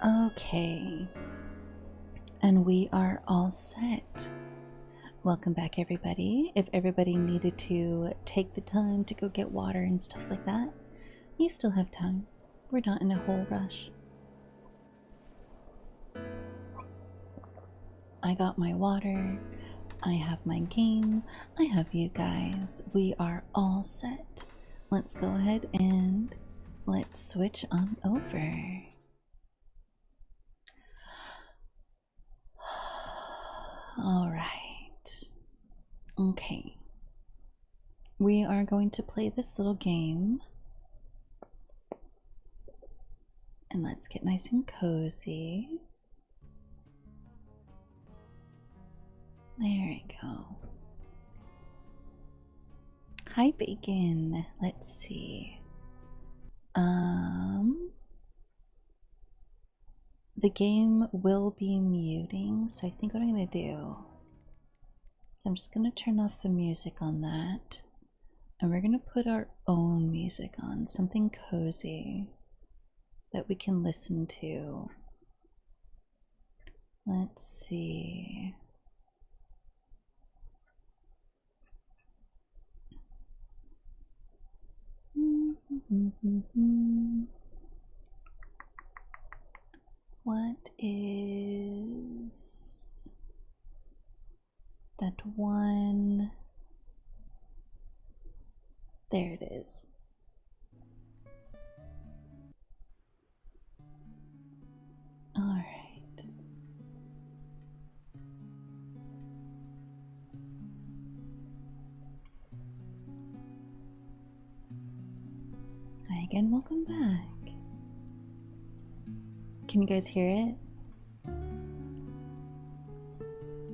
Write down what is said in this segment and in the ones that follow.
Okay, and we are all set. Welcome back, everybody. If everybody needed to take the time to go get water and stuff like that, you still have time. We're not in a whole rush. I got my water, I have my game, I have you guys. We are all set. Let's go ahead and let's switch on over. All right. Okay. We are going to play this little game. And let's get nice and cozy. There we go. Hi, Bacon. Let's see. The game will be muting, so I think what I'm gonna do is I'm just gonna turn off the music on that, and we're gonna put our own music on, something cozy that we can listen to. Let's see. What is that one? There it is. All right. Hi again, welcome back. Can you guys hear it?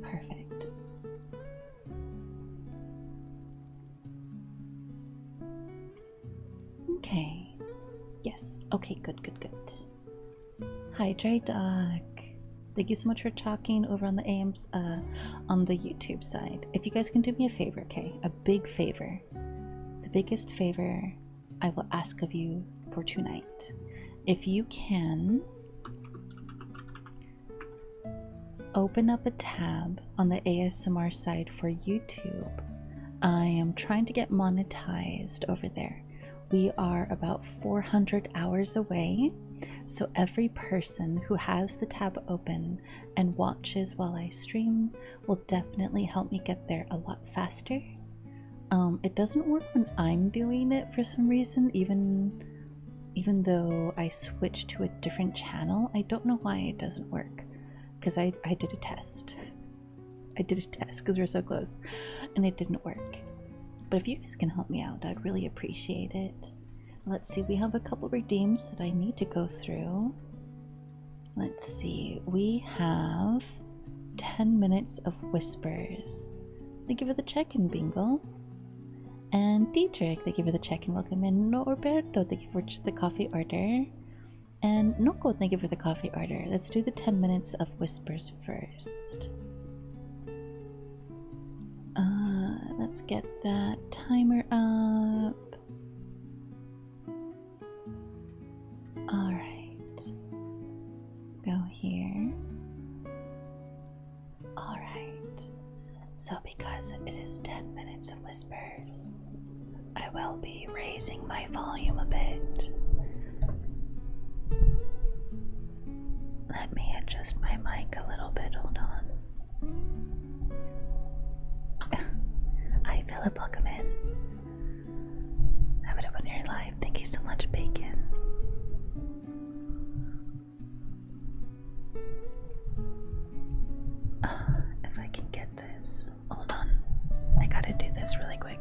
Perfect. Okay. Yes. Okay, good. Hi, Dry Dog. Thank you so much for talking over on the AM's on the YouTube side. If you guys can do me a favor, okay? A big favor. The biggest favor I will ask of you for tonight. If you can open up a tab on the ASMR side for YouTube. I am trying to get monetized over there. We are about 400 hours away, so every person who has the tab open and watches while I stream will definitely help me get there a lot faster. It doesn't work when I'm doing it for some reason, even though I switched to a different channel. I don't know why it doesn't work, because I did a test. I did a test because we're so close, and it didn't work. But if you guys can help me out, I'd really appreciate it. Let's see, we have a couple redeems that I need to go through. Let's see, we have 10 minutes of whispers. Thank you for the check-in, Bingo. And Dietrich, thank you for the check-in, welcome in. Norberto, thank you for the coffee order. And Noko, thank you for the coffee order. Let's do the 10 minutes of whispers first. Let's get that timer up. Alright. Go here. Alright. So because it is 10 minutes of whispers, I will be raising my volume a bit. Let me adjust my mic a little bit, hold on. Hi Philip, welcome in. Have it up on your live. Thank you so much, Bacon. If I can get this. Hold on. I gotta do this really quick.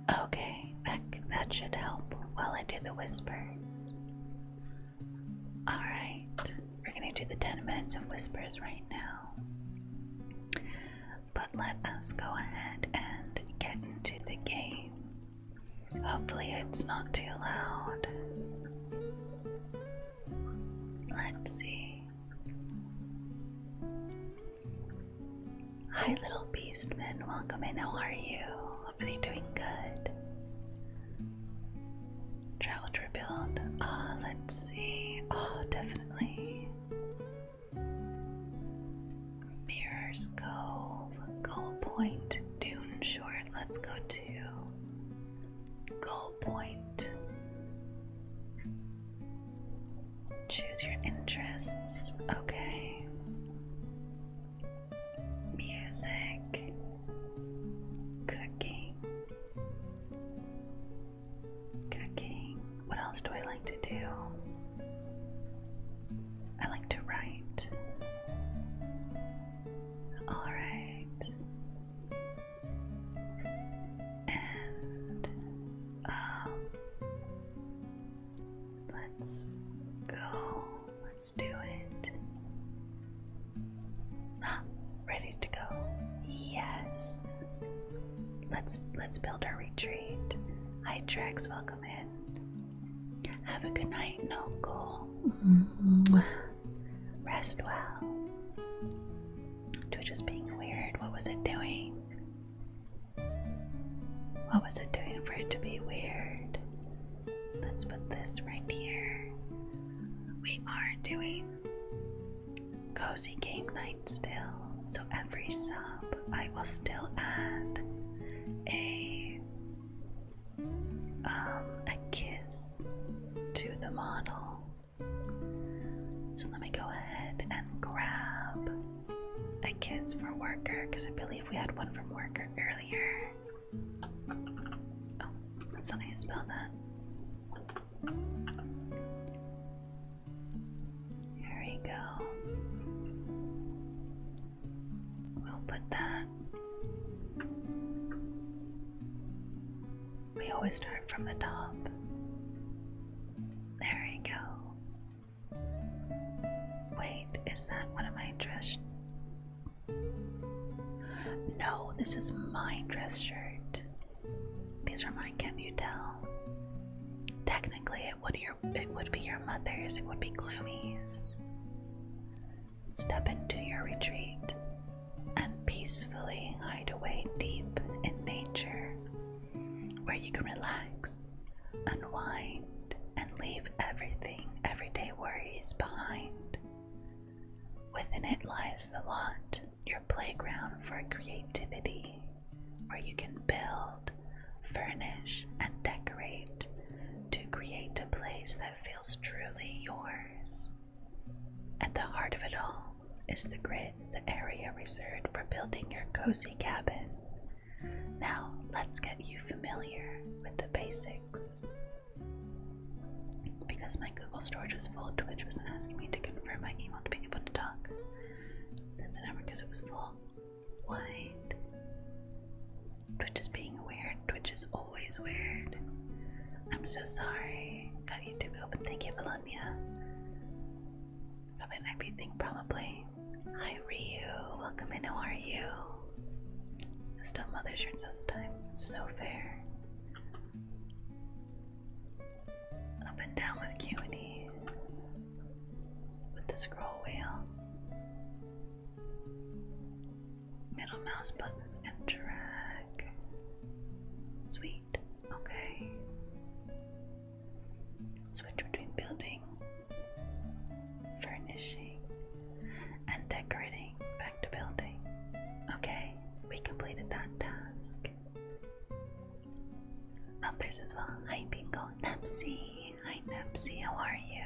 Okay, that should help. while I do the whispers. Alright, we're gonna do the 10 minutes of whispers right now. But let us go ahead and get into the game. Hopefully it's not too loud. Let's see. Hi little beastman, welcome in, how are you? Hopefully you're doing good. Travel to rebuild. Let's see. Oh, definitely. Mirrors Cove, Goal Point, Dune Short. Let's go to Goal Point. Choose your interests. Okay. Music. Cooking. What else do I like to do? I like to write. Alright. And let's go. Let's do it. Ready to go. Yes. Let's build our retreat. Hi Drax, welcome in. Have a good night, Noble. Rest well. Twitch was being weird. What was it doing? What was it doing for it to be weird? Let's put this right here. We are doing cozy game night still. So every sub I will still add a kiss to the model. So let me go ahead and grab a kiss for Worker, because I believe we had one from Worker earlier. Oh, that's not how you spell that. Here we go. We'll put that. We always start from the top. There we go. Wait, is that one of my dress? No, this is my dress shirt. These are mine, can't you tell? Technically, it would be your mother's. It would be Gloomy's. Step into your retreat and peacefully hide away deep in nature, where you can relax, unwind, and leave everyday worries behind. Within it lies the lot, your playground for creativity, where you can build, furnish, and decorate to create a place that feels truly yours. At the heart of it all is the grid, the area reserved for building your cozy cabin. Now, let's get you familiar with the basics. Because my Google storage was full, Twitch was asking me to confirm my email to be able to talk. Send the number because it was full. What? Twitch is being weird. Twitch is always weird. I'm so sorry. Got YouTube open. Thank you, Valonia. Probably an IP thing, probably. Hi, Ryu. Welcome in. How are you? Still mother shirts all the time. So fair. Up and down with Cuny. With the scroll wheel. Middle mouse button and drag. Sweet. Okay. Switch between building, furnishing, and decorating. Back to building. Okay, we completed that task. There's as well. Hi, Bingo. Nepsy. Hi, Nepsy. How are you?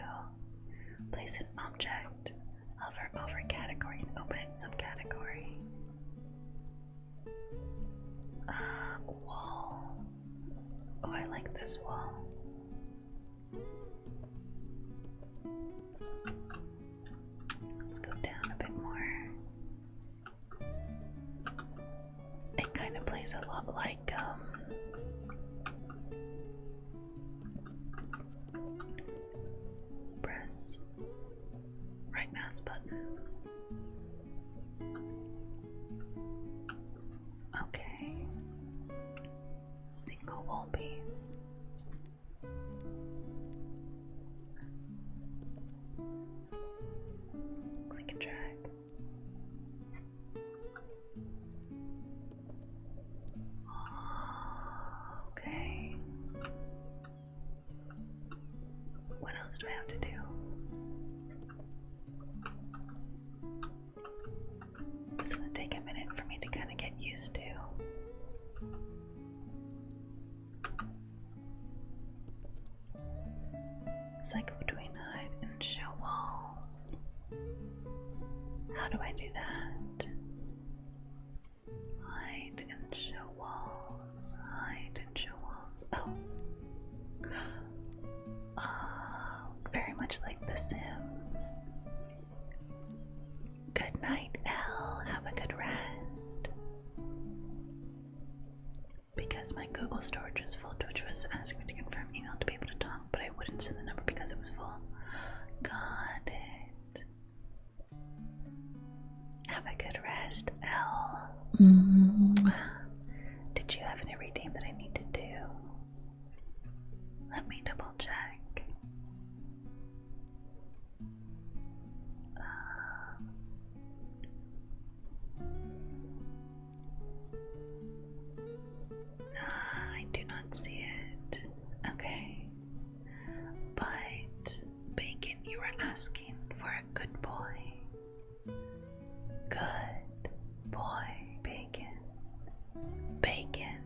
Place an object. Hover over category and open its subcategory. Wall. Oh, I like this wall. Let's go down a bit more. It kind of plays a lot like mouse button. Okay. Single wool piece. Click and drag. Okay. What else do I have to do? It's gonna take a minute for me to kind of get used to. Cycle between hide and show walls. How do I do that? Hide and show walls. Hide and show walls. Oh. Very much like The Sims. Good night, Elle. Have a good rest. Because my Google storage was full, Twitch was asking me to confirm email to be able to talk, but I wouldn't send the number because it was full. Got it. Have a good rest, Elle. Did you have any redeem that I need to do? Let me double check. I do not see it. Okay. But, Bacon, you were asking for a good boy. Good boy, Bacon. Bacon.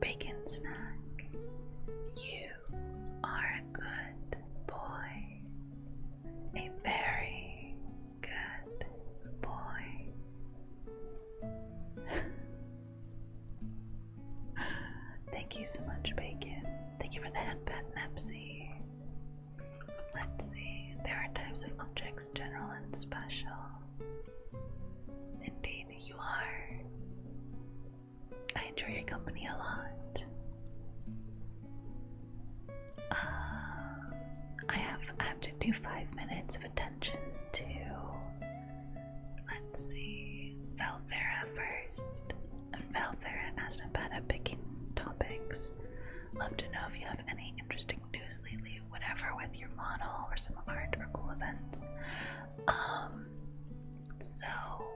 Bacon snack. You are a good boy. A very good boy. Thank you so much, Bacon. Thank you for the headband, Nepsy. Let's see. There are types of objects, general and special. Indeed, you are. I enjoy your company a lot. I have to do 5 minutes of attention to, let's see, Valvera first. And Valvera asked about picking topics. Love to know if you have any interesting news lately, whatever with your model or some art or cool events. So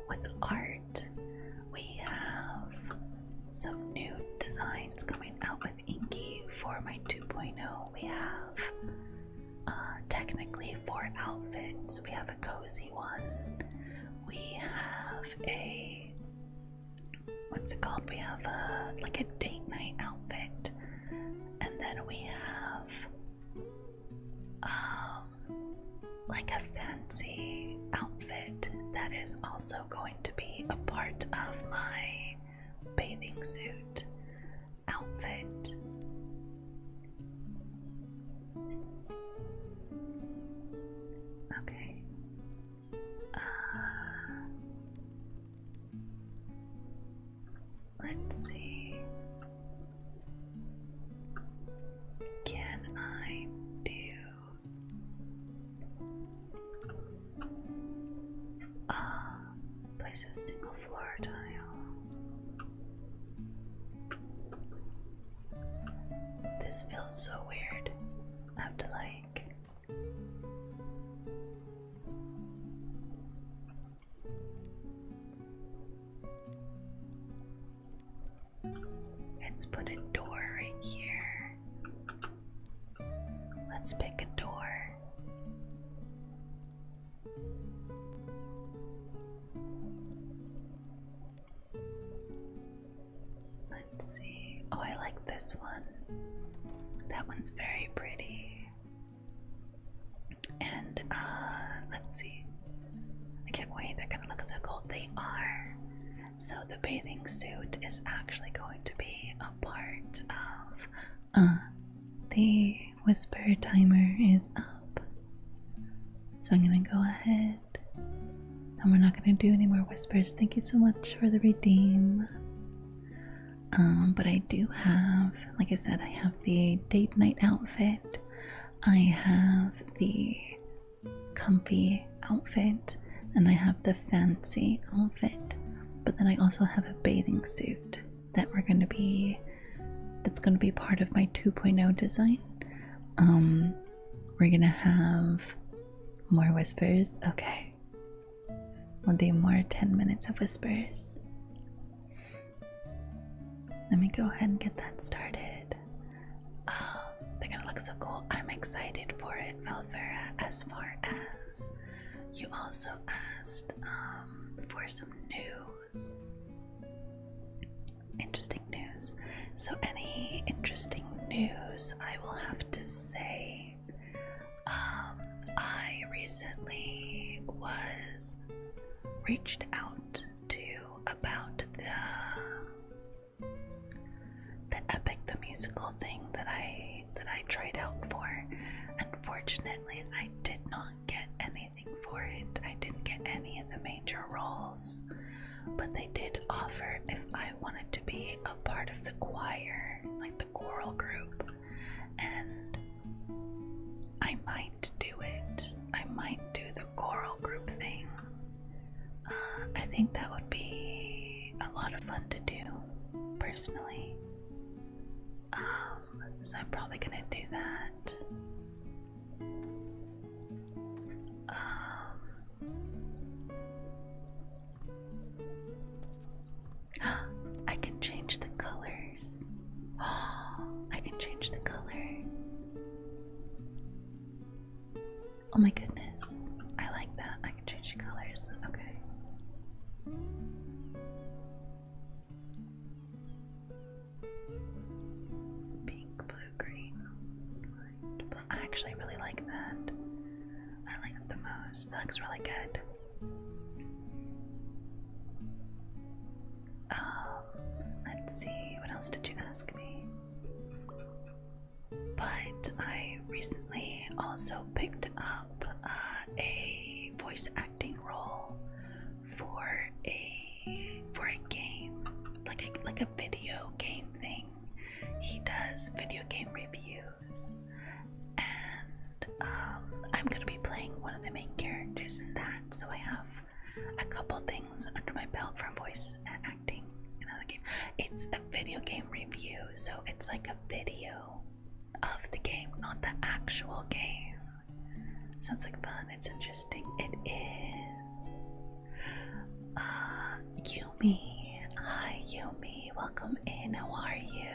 with art, we have some new designs coming out with Inky for my 2.0. We have technically 4 outfits. We have a cozy one. We have a, what's it called? We have a like a date night outfit, and then we have like a fancy outfit that is also going to be a part of my bathing suit outfit. Okay. Let's see. Can I do place a single floor tile? This feels so weird. I have to like let's put a door right here. Let's pick a door. Let's see. Oh, I like this one. That one's very pretty. And let's see. I can't wait. They're gonna look so cool. They are. So the bathing suit is actually going to be a part of the whisper timer is up. So I'm gonna go ahead and we're not gonna do any more whispers. Thank you so much for the redeem. But I do have, like I said, I have the date night outfit. I have the comfy outfit and I have the fancy outfit, but then I also have a bathing suit that that's gonna be part of my 2.0 design. We're gonna have more whispers. Okay, we'll do more 10 minutes of whispers. Let me go ahead and get that started. They're gonna look so cool. I'm excited for it, Valvera. As far as you also asked for some news, interesting news. So any interesting news, I will have to say, I recently was reached out to about the Epic the Musical thing that I tried out for. Unfortunately, I did not get anything for it. I didn't get any of the major roles, but they did offer if I wanted to be a part of the choir, like the choral group, and I might do it. I might do the choral group thing. I think that would be a lot of fun to do, personally. So I'm probably gonna do that. I can change the colors. I can change the colors. Oh my goodness. I like that. I can change the colors. Okay. Pink, blue, green, white, blue. I actually really like that. I like it the most. That looks really good. Let's see, what else did you ask me? But I recently also picked up a voice acting role for a game, like a video game thing. He does video game reviews, and I'm gonna be playing one of the main characters in that. So I have a couple things under my belt from voice acting in another game. It's a video game review, so it's like a video of the game, not the actual game. Sounds like fun. It's interesting. It is. Yumi. Hi, Yumi. Welcome in. How are you?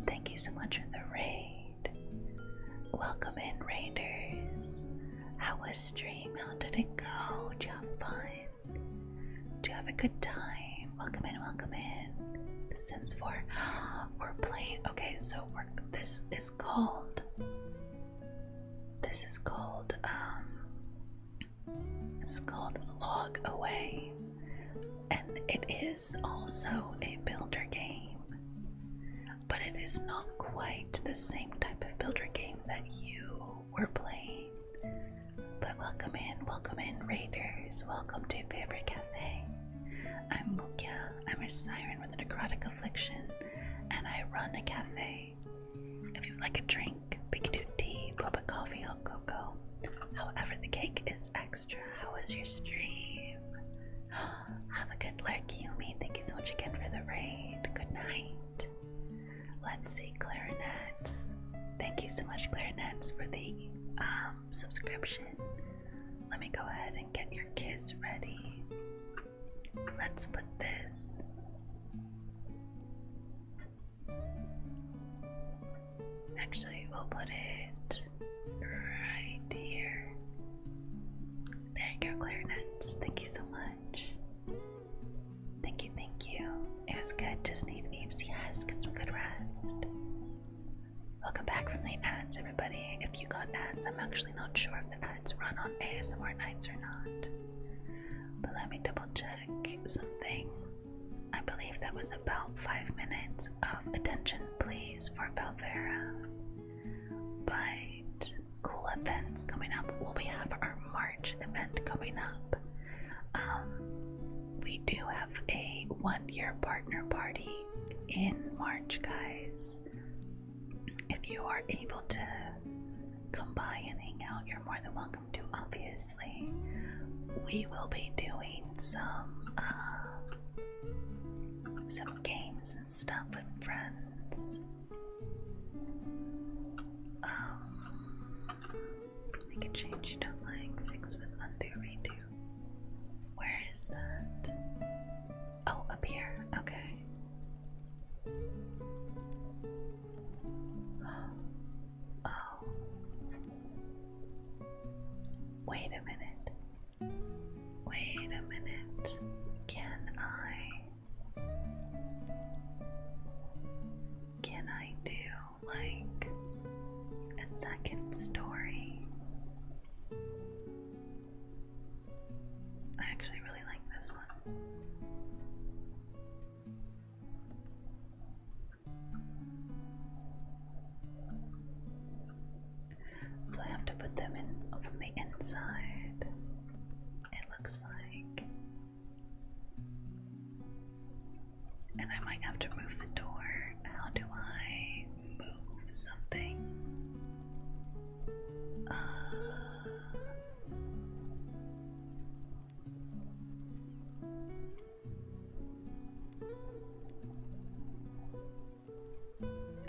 Thank you so much for the raid. Welcome in, raiders. How was stream? How did it go? Did you have fun? Did you have a good time? Welcome in, welcome in. The Sims 4. We're playing. Okay, so this is called Log Away, and it is also a builder game, but it is not quite the same type of builder game that you were playing. But welcome in, raiders. Welcome to Favorite Cafe. I'm Mukia. I'm a siren with a necrotic affliction, and I run a cafe. If you would like a drink, we can do tea, boba coffee, hot cocoa. However, the cake is extra. How was your stream? Have a good lurk, Yumi. Thank you so much again for the raid. Good night. Let's see, clarinets. Thank you so much, clarinets, for the subscription. Let me go ahead and get your kiss ready. Let's put this. Actually, we'll put it right here. There you go, clarinets. Thank you so much. Thank you, thank you. It was good. Just need Eves. Yes, get some good rest. Welcome back from the ads, everybody. If you got ads, I'm actually not sure if the ads run on ASMR nights or not. But let me double check something. I believe that was about 5 minutes of attention, please, for Valvera. But cool events coming up. Well, we have our March event coming up. We do have a 1-year partner party in March, guys. If you are able to come by and hang out, you're more than welcome to, obviously. We will be doing some games and stuff with friends. Make a change you don't like, fix with undo, redo. Where is that? Oh, up here, okay. Oh. Wait a minute. Wait a minute. Can I do like a second story? I actually really like this one. So I have to put them in from the inside, it looks like. And I might have to move the door. How do I move something?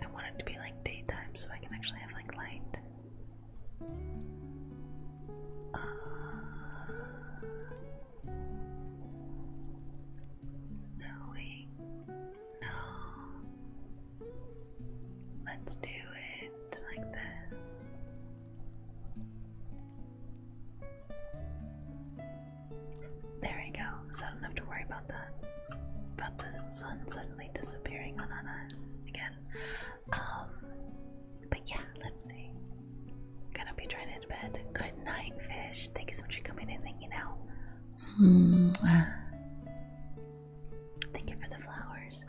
I want it to be like daytime so I can actually have like light. Snowing. No. Let's do it like this. There we go. So I don't have to worry about that. About the sun suddenly disappearing on us again. But yeah, let's see. Gonna be trying to head to bed. Good night, fish. Thank you so much for coming in and hanging out. Thank you for the flowers.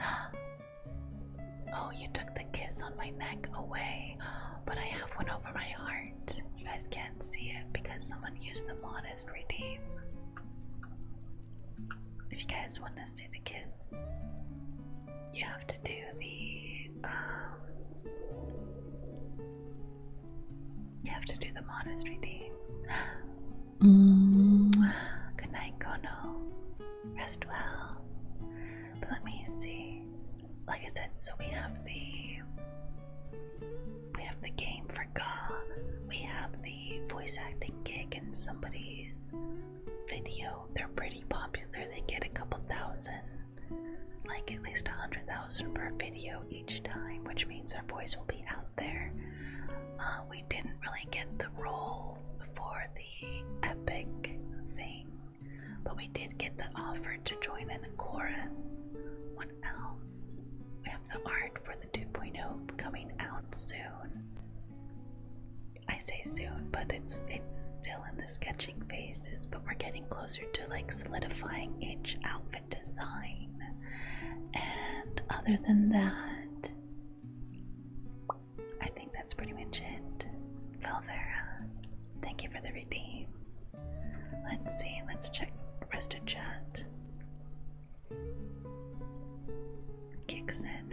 Oh, you took the kiss on my neck away, but I have one over my heart. You guys can't see it because someone used the modest redeem. If you guys want to see the kiss, you have to do the modest redeem. Good night, Kono. Rest well. But let me see. Like I said, so we have the game for Ga. We have the voice acting gig in somebody's video. They're pretty popular. They get a couple thousand, like at least 100,000 per video each time, which means our voice will be out there. We didn't really get the role for the epic thing, but we did get the offer to join in the chorus. What else? We have the art for the 2.0 coming out soon. I say soon, but it's still in the sketching phases, but we're getting closer to like solidifying each outfit design. And other than that, I think that's pretty much it. Velvera, thank you for the redeem. Let's see, let's check rest of chat. Kicks in.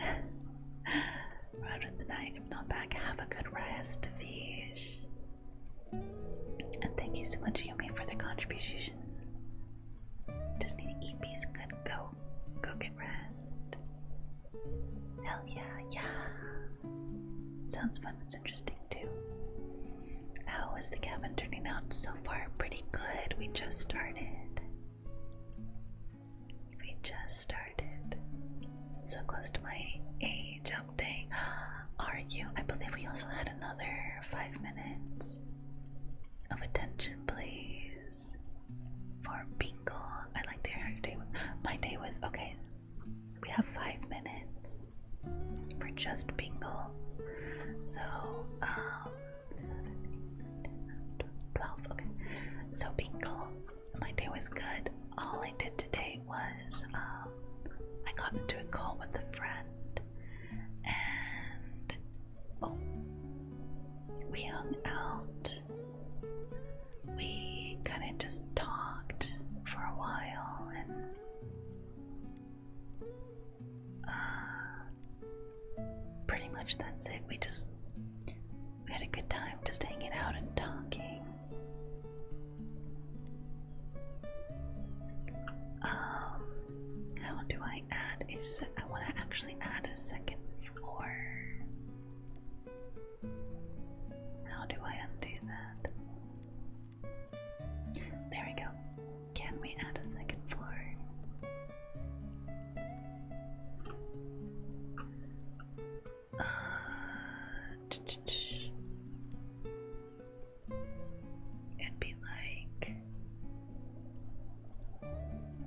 Round of the night, if not back, have a good rest, fish. And thank you so much, Yumi, for the contribution. Just need to eat peace. Good, go get rest. Hell yeah, yeah. Sounds fun, it's interesting too. How is the cabin turning out so far? Pretty good. We just started. So close to my age update. Are you? I believe we also had another 5 minutes of attention, please. For Bingo. I'd like to hear how your day was. My day was okay. We have 5 minutes for just Bingo. So, 7, 8, 9, 10, 12. Okay. So Bingo, my day was good. All I did today was I got into a call with a friend, and we hung out. We kind of just talked for a while, and pretty much that's it. We We had a good time just hanging out and talking. How do I add I want to actually add a second floor. How do I undo that? There we go. Can we add a second floor? It'd be like,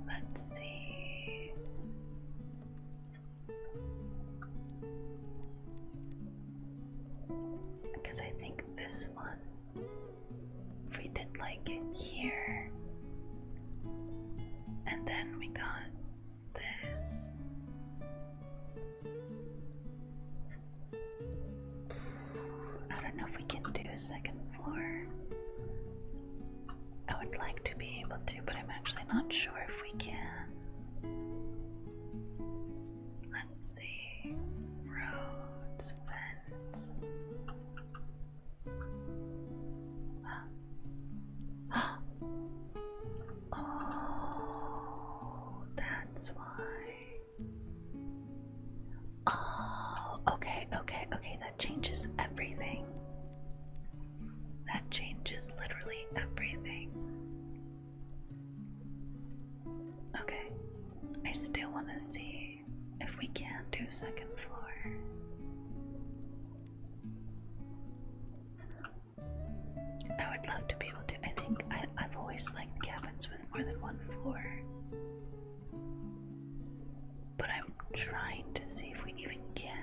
let's see. Because I think this one, if we did like here, and then we got this. I don't know if we can do a second floor. I would like to be able to, but I'm actually not sure if we can. Let's see. Roads, fence. Oh, that's why. Oh, okay, that changes everything. That changes literally everything. Okay, I still want to see if we can do second floor. I would love to be able to. I think I've always liked cabins with more than one floor. But I'm trying to see if we even can.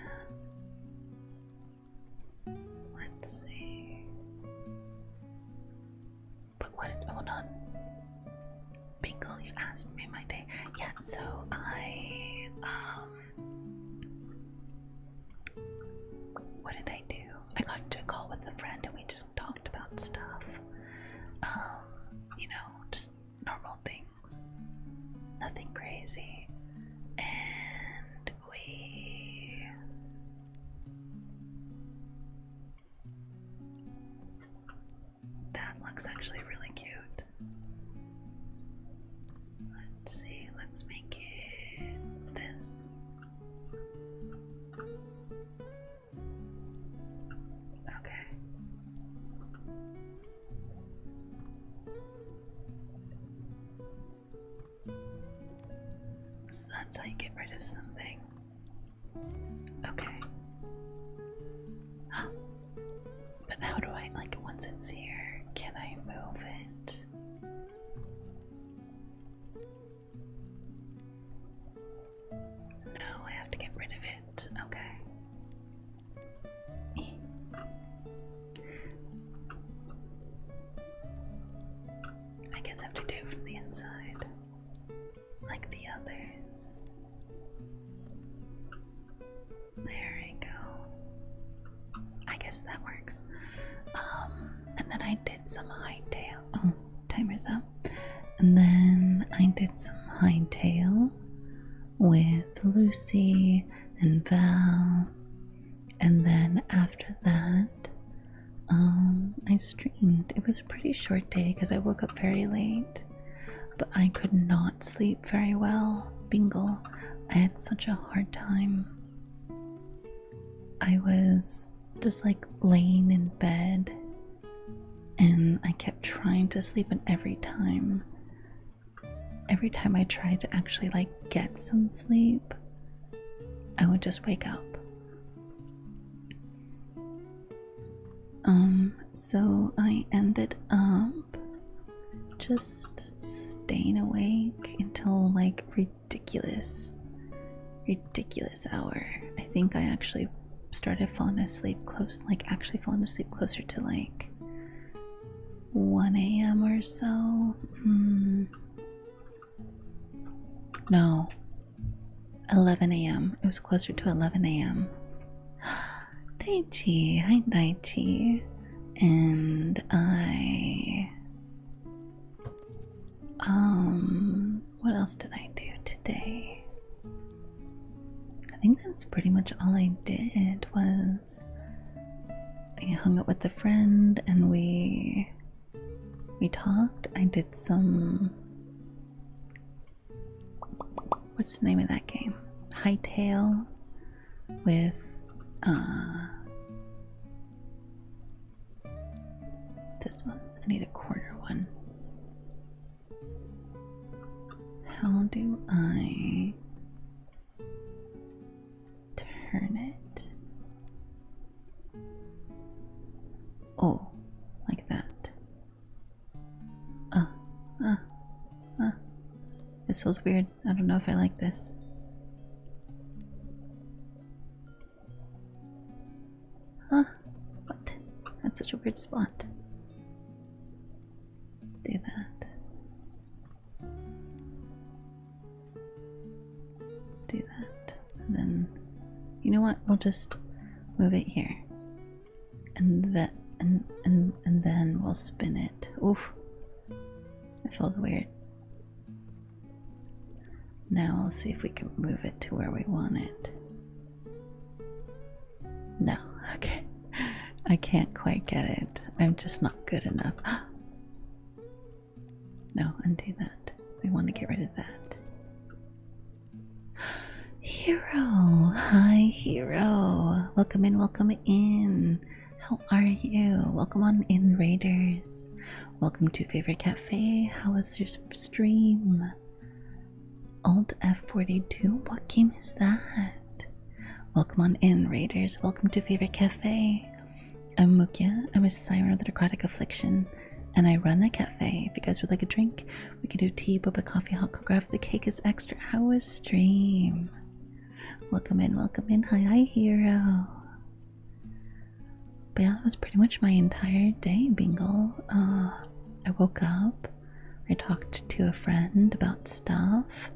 Let's see. But what? Hold on. Bingo, you asked me my day. Yeah, so what did I do? I got into a call with a friend and we just talked about stuff. You know, just normal things. Nothing crazy. And that looks actually really cute. Let's see, let's make it this. Okay. So that's how you get rid of something. Okay. But how do I, like, once it's here, can I move it? No, I have to get rid of it. Okay. I guess I have to do it from the inside, like the others. There we go. I guess that works. And then I did some hightail. Oh, timer's up. And then I did some hightail with Lucy and Val. And then after that, I streamed. It was a pretty short day because I woke up very late, but I could not sleep very well. Bingo. I had such a hard time. I was just like laying in bed and I kept trying to sleep, and every time I tried to actually like get some sleep, I would just wake up. So I ended up just staying awake until like ridiculous hour. I think I actually started falling asleep closer to like 1 a.m. or so. No, 11 a.m. It was closer to 11 a.m. Daichi, hi Daichi. And what else did I do today? I think that's pretty much all I did was I hung out with a friend and we talked. I did some, what's the name of that game? Hightail with this one. I need a corner one. How do I turn it? Oh, like that. This feels weird. I don't know if I like this. Huh? What? That's such a weird spot. Do that. Do that. And then, you know what? We'll just move it here. And that, and then we'll spin it. Oof. That feels weird. Now I'll see if we can move it to where we want it. No, okay. I can't quite get it. I'm just not good enough. No, undo that. We want to get rid of that. Hero! Hi, Hero! Welcome in, welcome in. How are you? Welcome on in, Raiders. Welcome to Favorite Cafe. How was your stream? Alt F42. What game is that? Welcome on in, Raiders. Welcome to Favorite Cafe. I'm Mukya. I'm a siren of the necrotic affliction, and I run a cafe. If you guys would like a drink, we can do tea, boba, coffee, hot cocoa. If the cake is extra, how was stream? Welcome in, welcome in. Hi, hi, Hero. But yeah, that was pretty much my entire day, Bingle. I woke up, I talked to a friend about stuff,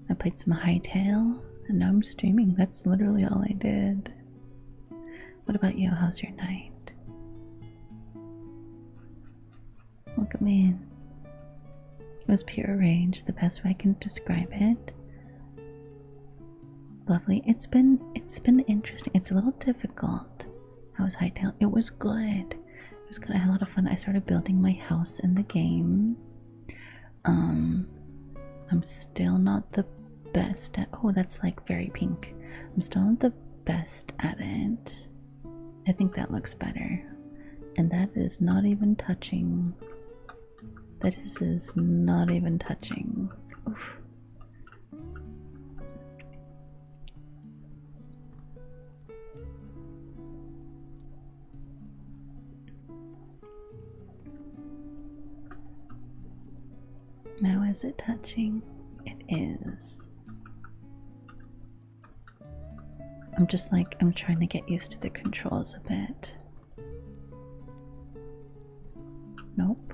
I played some Hightail, and now I'm streaming. That's literally all I did. What about you? How's your night? Welcome in. It was pure rage, the best way I can describe it. Lovely. It's been interesting. It's a little difficult. How was Hightail? It was good. It was good. I had a lot of fun. I started building my house in the game. I'm still not the best at— oh, that's like very pink. I'm still not the best at it. I think that looks better. And that is not even touching. That is not even touching. Oof. Now is it touching? It is. I'm trying to get used to the controls a bit. Nope.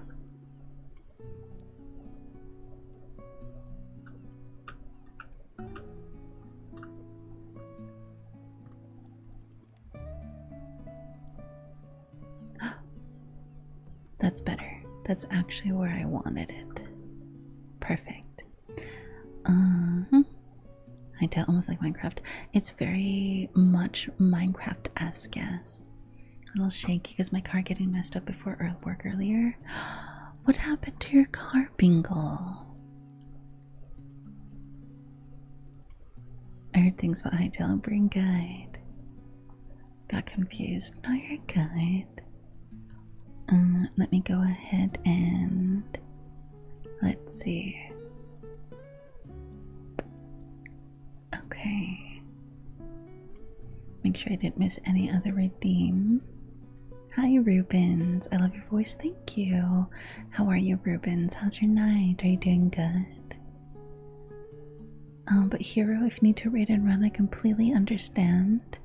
That's better. That's actually where I wanted it. Perfect. I tell almost like Minecraft. It's very much Minecraft-esque, yes. A little shaky because my car getting messed up before work earlier. What happened to your car, Bingle? I heard things about Hightail and Brain Guide. Got confused. No, you're good. Let me go ahead and let's see. Okay. Make sure I didn't miss any other redeem. Hi, Rubens. I love your voice. Thank you. How are you, Rubens? How's your night? Are you doing good? But Hero, if you need to raid and run, I completely understand.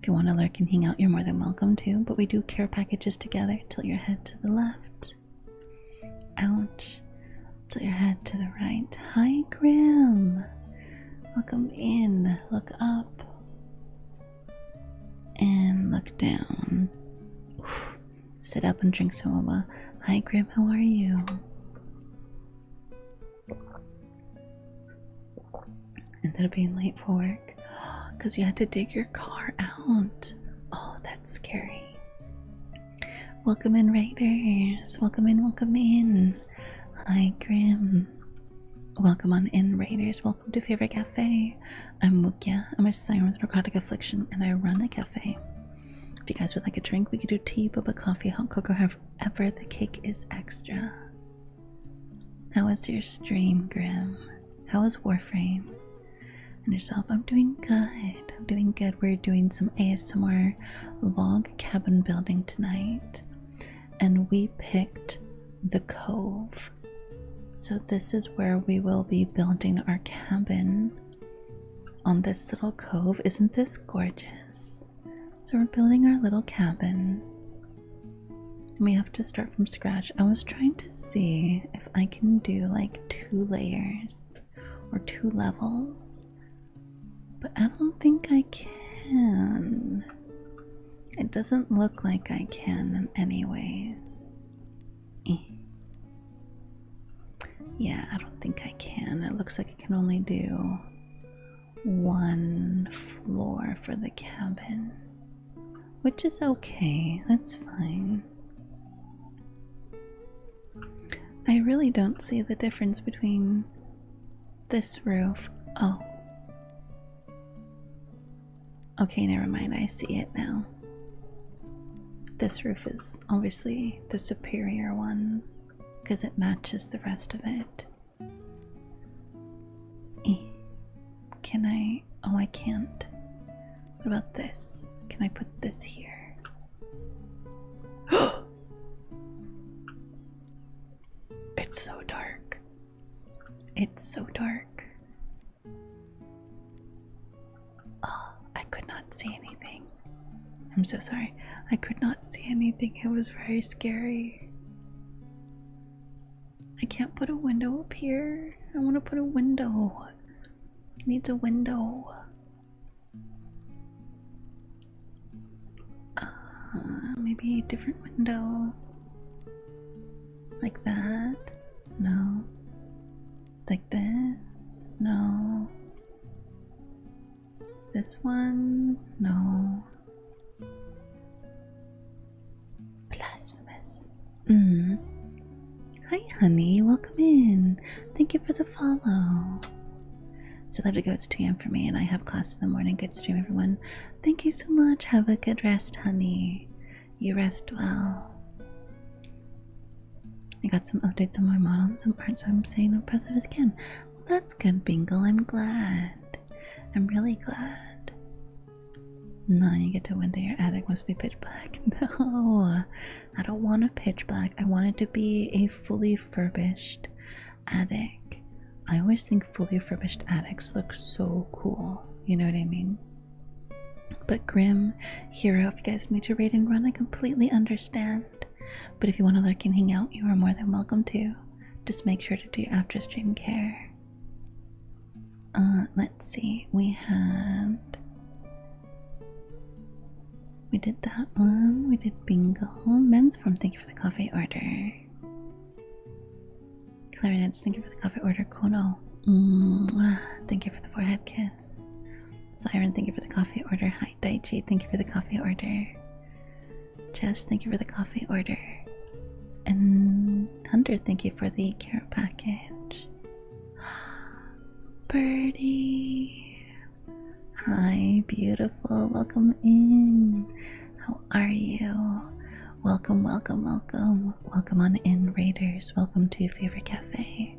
If you want to lurk and hang out, you're more than welcome to, but we do care packages together. Tilt your head to the left. Ouch. Tilt your head to the right. Hi, Grim. Welcome in. Look up. And look down. Oof. Sit up and drink some Oma. Hi, Grim. How are you? Instead of being late for work, because you had to dig your car out. Oh, that's scary. Welcome in, Raiders. Welcome in, welcome in. Hi, Grim. Welcome on in, Raiders. Welcome to Favorite Cafe. I'm Mukya. I'm a siren with narcotic affliction, and I run a cafe. If you guys would like a drink, we could do tea, boba, coffee, hot cocoa, however the cake is extra. How was your stream, Grim? How was Warframe? And yourself? I'm doing good. I'm doing good. We're doing some ASMR log cabin building tonight. And we picked the Cove. So this is where we will be building our cabin on this little cove. Isn't this gorgeous? So we're building our little cabin. And we have to start from scratch. I was trying to see if I can do like 2 layers or 2 levels. But I don't think I can. It doesn't look like I can in any ways. Yeah, I don't think I can. It looks like I can only do 1 floor for the cabin. Which is okay. That's fine. I really don't see the difference between this roof. Oh. Okay, never mind, I see it now. This roof is obviously the superior one because it matches the rest of it. Can I? Oh, I can't. What about this? Can I put this here? It's so dark. It's so dark. Oh, I could not see anything. I'm so sorry. I could not see anything. It was very scary. I can't put a window up here. I want to put a window. It needs a window. Maybe a different window. Like that? No. Like this? No. This one? No. Blasphemous. Hi, honey. Welcome in. Thank you for the follow. So let it go. It's 2 a.m. for me, and I have class in the morning. Good stream, everyone. Thank you so much. Have a good rest, honey. You rest well. I got some updates on my model and some art, so I'm saying no president again. Well, that's good, Bingle. I'm glad. I'm really glad. No, you get to window. Your attic must be pitch black. No, I don't want a pitch black. I want it to be a fully furbished attic. I always think fully furbished attics look so cool. You know what I mean? But Grim, Hero, if you guys need to raid and run, I completely understand. But if you want to lurk and hang out, you are more than welcome to. Just make sure to do your after stream care. Let's see. We did that one. We did bingo. Men's form, thank you for the coffee order. Clarinets, thank you for the coffee order. Kono, thank you for the forehead kiss. Siren, thank you for the coffee order. Hi, Daichi, thank you for the coffee order. Chess, thank you for the coffee order. And Hunter, thank you for the carrot package. Birdie, hi, beautiful. Welcome in. How are you? Welcome, welcome, welcome. Welcome on in, Raiders. Welcome to your favorite cafe.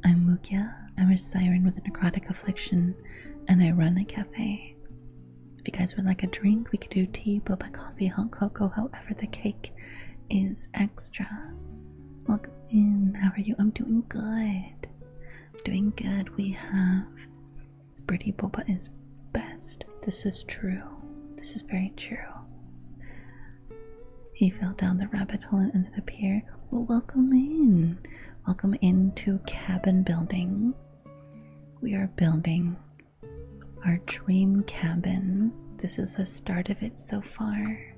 I'm Mukya. I'm a siren with a necrotic affliction, and I run a cafe. If you guys would like a drink, we could do tea, boba, coffee, hot cocoa, however the cake is extra. Welcome in. How are you? I'm doing good. I'm doing good. We have Birdie Boba is best. This is true. This is very true. He fell down the rabbit hole and ended up here. Well, welcome in. Welcome into cabin building. We are building our dream cabin. This is the start of it so far.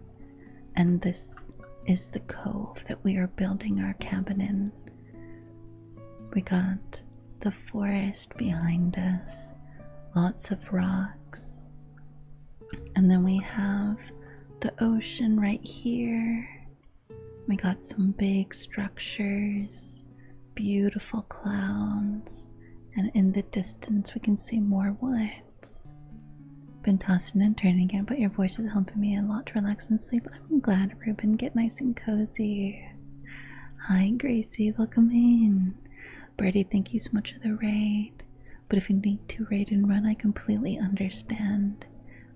And this is the cove that we are building our cabin in. We got the forest behind us, lots of rocks, and then we have the ocean right here, We got some big structures, beautiful clouds, and in the distance we can see more woods. Been tossing and turning again, but your voice is helping me a lot to relax and sleep. I'm glad, Ruben. Get nice and cozy. Hi, Gracie. Welcome in. Birdie, thank you so much for the raid. But if you need to raid and run, I completely understand.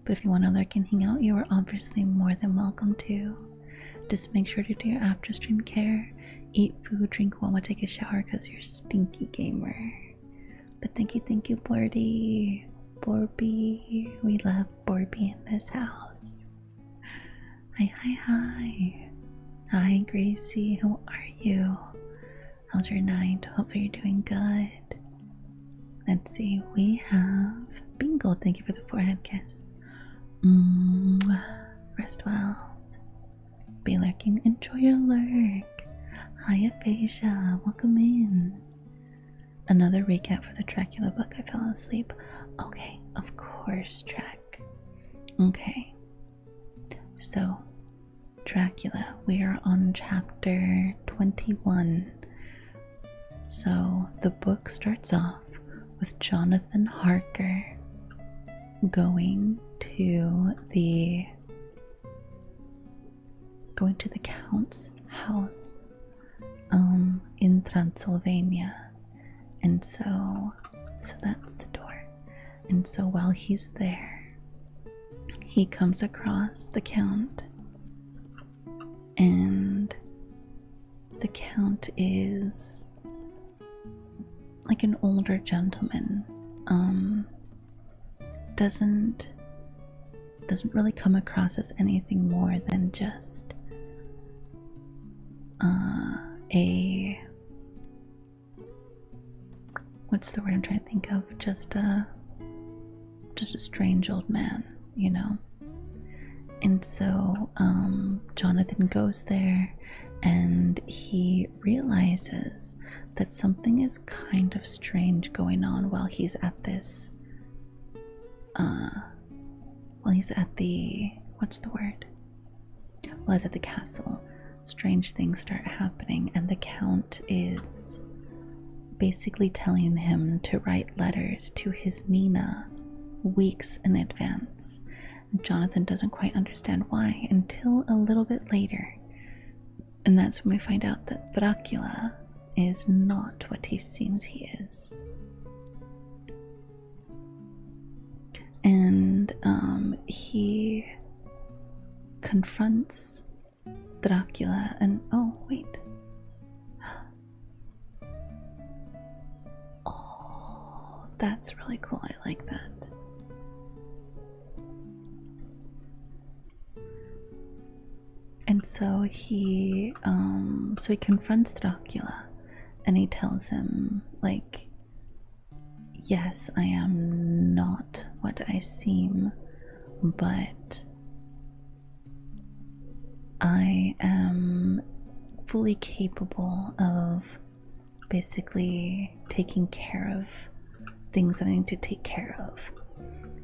But if you want to lurk and hang out, you are obviously more than welcome to. Just make sure to do your after stream care. Eat food, drink warm, take a shower because you're a stinky gamer. But thank you, Birdie. Borby. We love Borby in this house. Hi. Hi, Gracie. How are you? How's your night? Hopefully you're doing good. Let's see. We have Bingo. Thank you for the forehead kiss. Rest well. Be lurking. Enjoy your lurk. Hi, Aphasia. Welcome in. Another recap for the Dracula book. I fell asleep. Okay, of course, Track. Okay. So, Dracula. We are on chapter 21. So, the book starts off with Jonathan Harker going to the Count's house in Transylvania. And so that's the door. And so while he's there, he comes across the Count, and the Count is like an older gentleman. Doesn't really come across as anything more than just what's the word I'm trying to think of? Just a strange old man, you know. And so Jonathan goes there and he realizes that something is kind of strange going on while he's at this he's at the castle. Strange things start happening, and the Count is basically telling him to write letters to his Mina weeks in advance. Jonathan doesn't quite understand why until a little bit later, and that's when we find out that Dracula is not what he seems he is. And he confronts Dracula and oh wait, oh, that's really cool. I like that. And so he confronts Dracula and he tells him, like, yes, I am not what I seem, but I am fully capable of basically taking care of things that I need to take care of.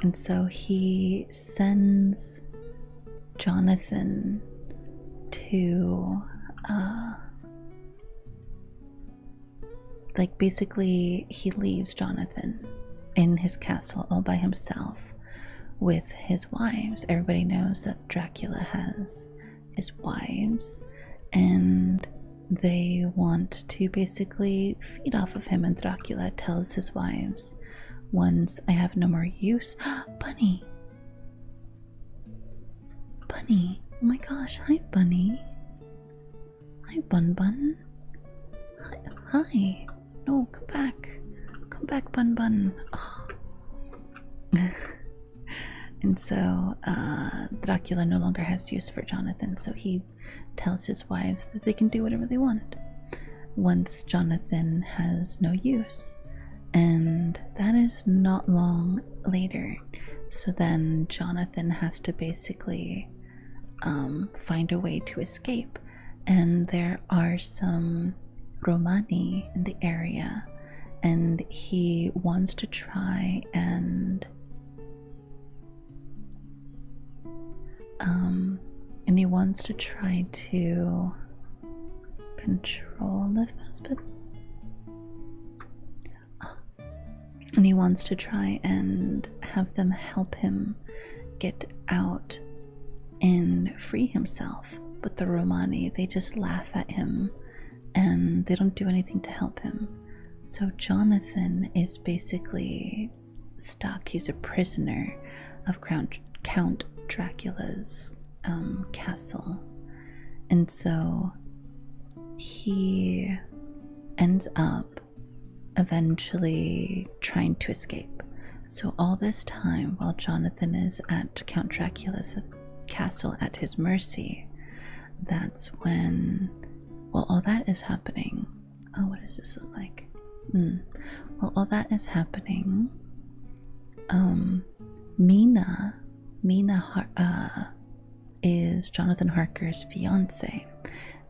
And so he sends Jonathan to basically he leaves Jonathan in his castle all by himself with his wives. Everybody knows that Dracula has his wives, and they want to basically feed off of him, and Dracula tells his wives, once I have no more use Bunny, oh my gosh, hi Bunny, hi Bun Bun, hi, no, come back Bun Bun. Oh. And so Dracula no longer has use for Jonathan, so he tells his wives that they can do whatever they want once Jonathan has no use. And that is not long later. So then Jonathan has to basically find a way to escape. And there are some Romani in the area, and he wants to try and control the husband. And he wants to try and have them help him get out and free himself. But the Romani, they just laugh at him and they don't do anything to help him. So Jonathan is basically stuck. He's a prisoner of Count Dracula's castle. And so he ends up eventually trying to escape. So all this time, while Jonathan is at Count Dracula's castle at his mercy, that's when, while all that is happening, oh, what does this look like? While all that is happening, Mina is Jonathan Harker's fiance,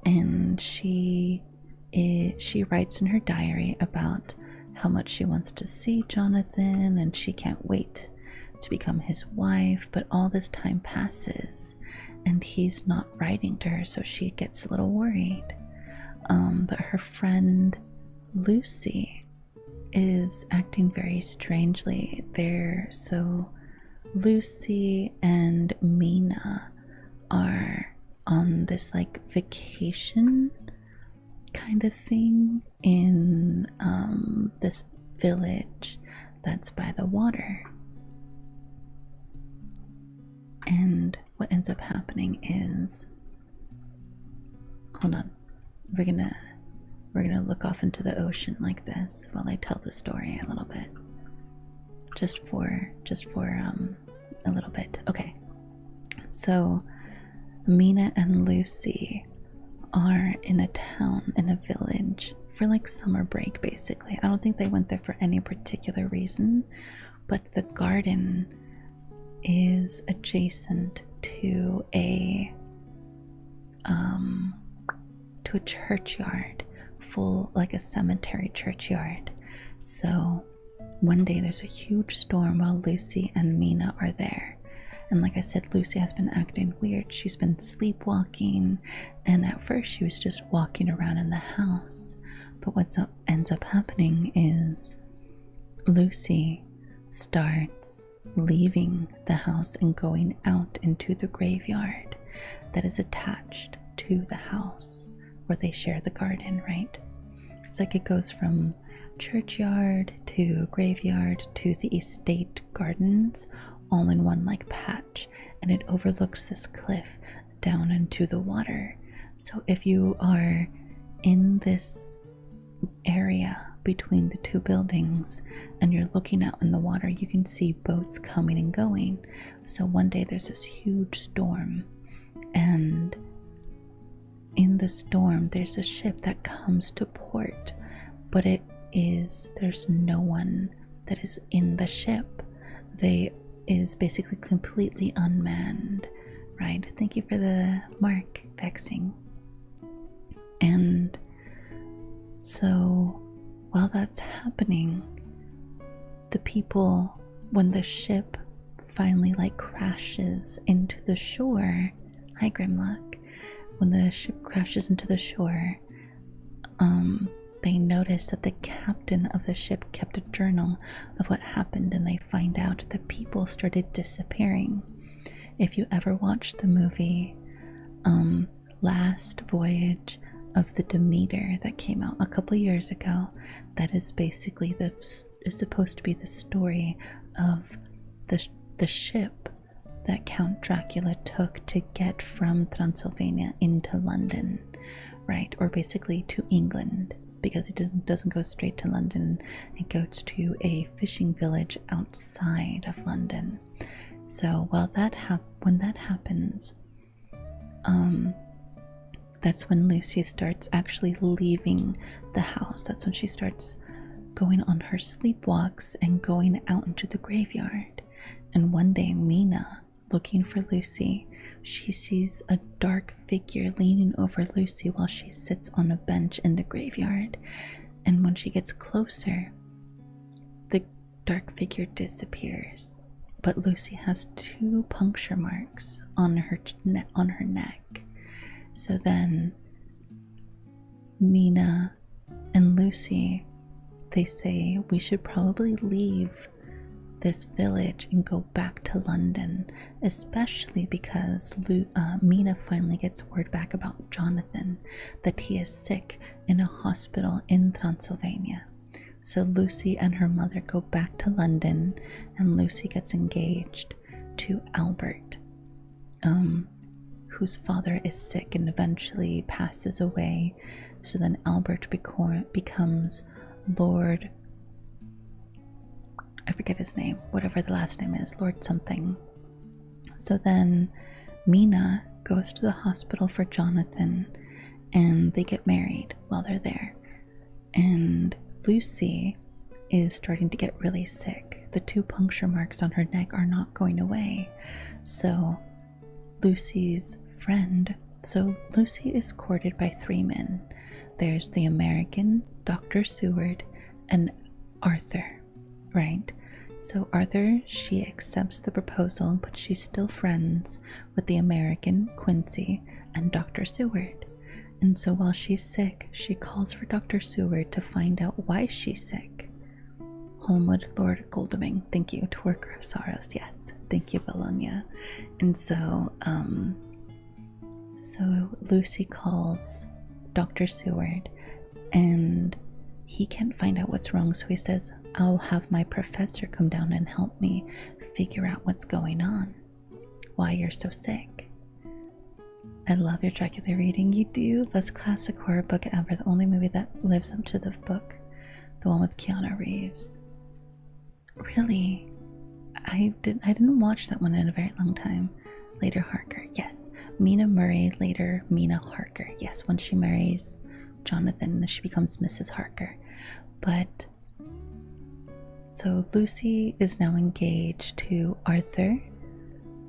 and she writes in her diary about how much she wants to see Jonathan and she can't wait to become his wife. But all this time passes and he's not writing to her, so she gets a little worried. But her friend Lucy is acting very strangely there. So Lucy and Mina are on this like vacation kind of thing in this village that's by the water. And what ends up happening is, hold on, we're gonna look off into the ocean like this while I tell the story a little bit, just for a little bit. Okay, so Mina and Lucy are in a town, in a village, for like summer break basically. I don't think they went there for any particular reason, but the garden is adjacent to a churchyard, full, like a cemetery churchyard. So one day there's a huge storm while Lucy and Mina are there. And like I said, Lucy has been acting weird. She's been sleepwalking, and at first she was just walking around in the house. But what ends up happening is Lucy starts leaving the house and going out into the graveyard that is attached to the house where they share the garden, right? It's like it goes from churchyard to graveyard to the estate gardens all in one like patch, and it overlooks this cliff down into the water. So if you are in this area between the two buildings and you're looking out in the water, you can see boats coming and going. So one day there's this huge storm, and in the storm there's a ship that comes to port, but there's no one that is in the ship. They is basically completely unmanned, right? Thank you for the mark, Vexing. And so while that's happening, the people, when the ship finally like crashes into the shore, hi Grimlock, when the ship crashes into the shore, they notice that the captain of the ship kept a journal of what happened, and they find out that people started disappearing. If you ever watched the movie Last Voyage of the Demeter that came out a couple years ago, that is basically is supposed to be the story of the ship that Count Dracula took to get from Transylvania into London, right? Or basically to England, because it doesn't go straight to London. It goes to a fishing village outside of London. So when that happens, that's when Lucy starts actually leaving the house. That's when she starts going on her sleepwalks and going out into the graveyard. And one day, Mina, looking for Lucy, she sees a dark figure leaning over Lucy while she sits on a bench in the graveyard. And when she gets closer, the dark figure disappears. But Lucy has 2 puncture marks on her neck. So then Mina and Lucy, they say we should probably leave this village and go back to London, especially because Mina finally gets word back about Jonathan, that he is sick in a hospital in Transylvania. So Lucy and her mother go back to London, and Lucy gets engaged to Albert, whose father is sick and eventually passes away. So then Albert becomes Lord, I forget his name, whatever the last name is, Lord something. So then Mina goes to the hospital for Jonathan, and they get married while they're there. And Lucy is starting to get really sick. The 2 puncture marks on her neck are not going away. So Lucy's friend, so Lucy is courted by 3 men. There's the American, Dr. Seward, and Arthur, right? So Arthur, she accepts the proposal, but she's still friends with the American, Quincy, and Dr. Seward. And so while she's sick, she calls for Dr. Seward to find out why she's sick. Holmwood, Lord Godalming, thank you. To Worker of Sorrows, yes. Thank you, Bologna. And so, Lucy calls Dr. Seward, and he can't find out what's wrong, so he says, I'll have my professor come down and help me figure out what's going on, why you're so sick. I love your Dracula reading. You do. Best classic horror book ever. The only movie that lives up to the book. The one with Keanu Reeves. Really? I didn't watch that one in a very long time. Later Harker. Yes. Mina Murray. Later Mina Harker. Yes, when she marries Jonathan, then she becomes Mrs. Harker. But so Lucy is now engaged to Arthur.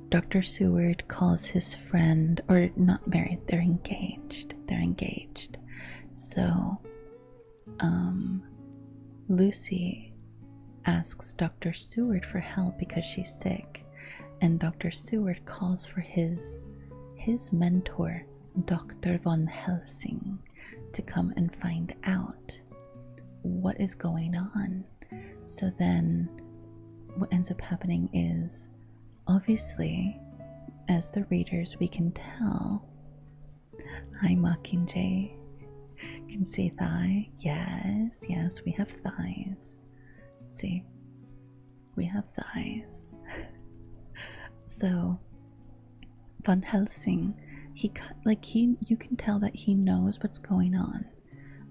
Dr. Seward calls his friend, or not married, they're engaged. So, Lucy asks Dr. Seward for help because she's sick, and Dr. Seward calls for his mentor, Dr. Von Helsing, to come and find out what is going on. So then what ends up happening is, obviously, as the readers, we can tell. Hi, Mockingjay. Can see thigh. Yes, we have thighs. See, we have thighs. So, Van Helsing, you can tell that he knows what's going on,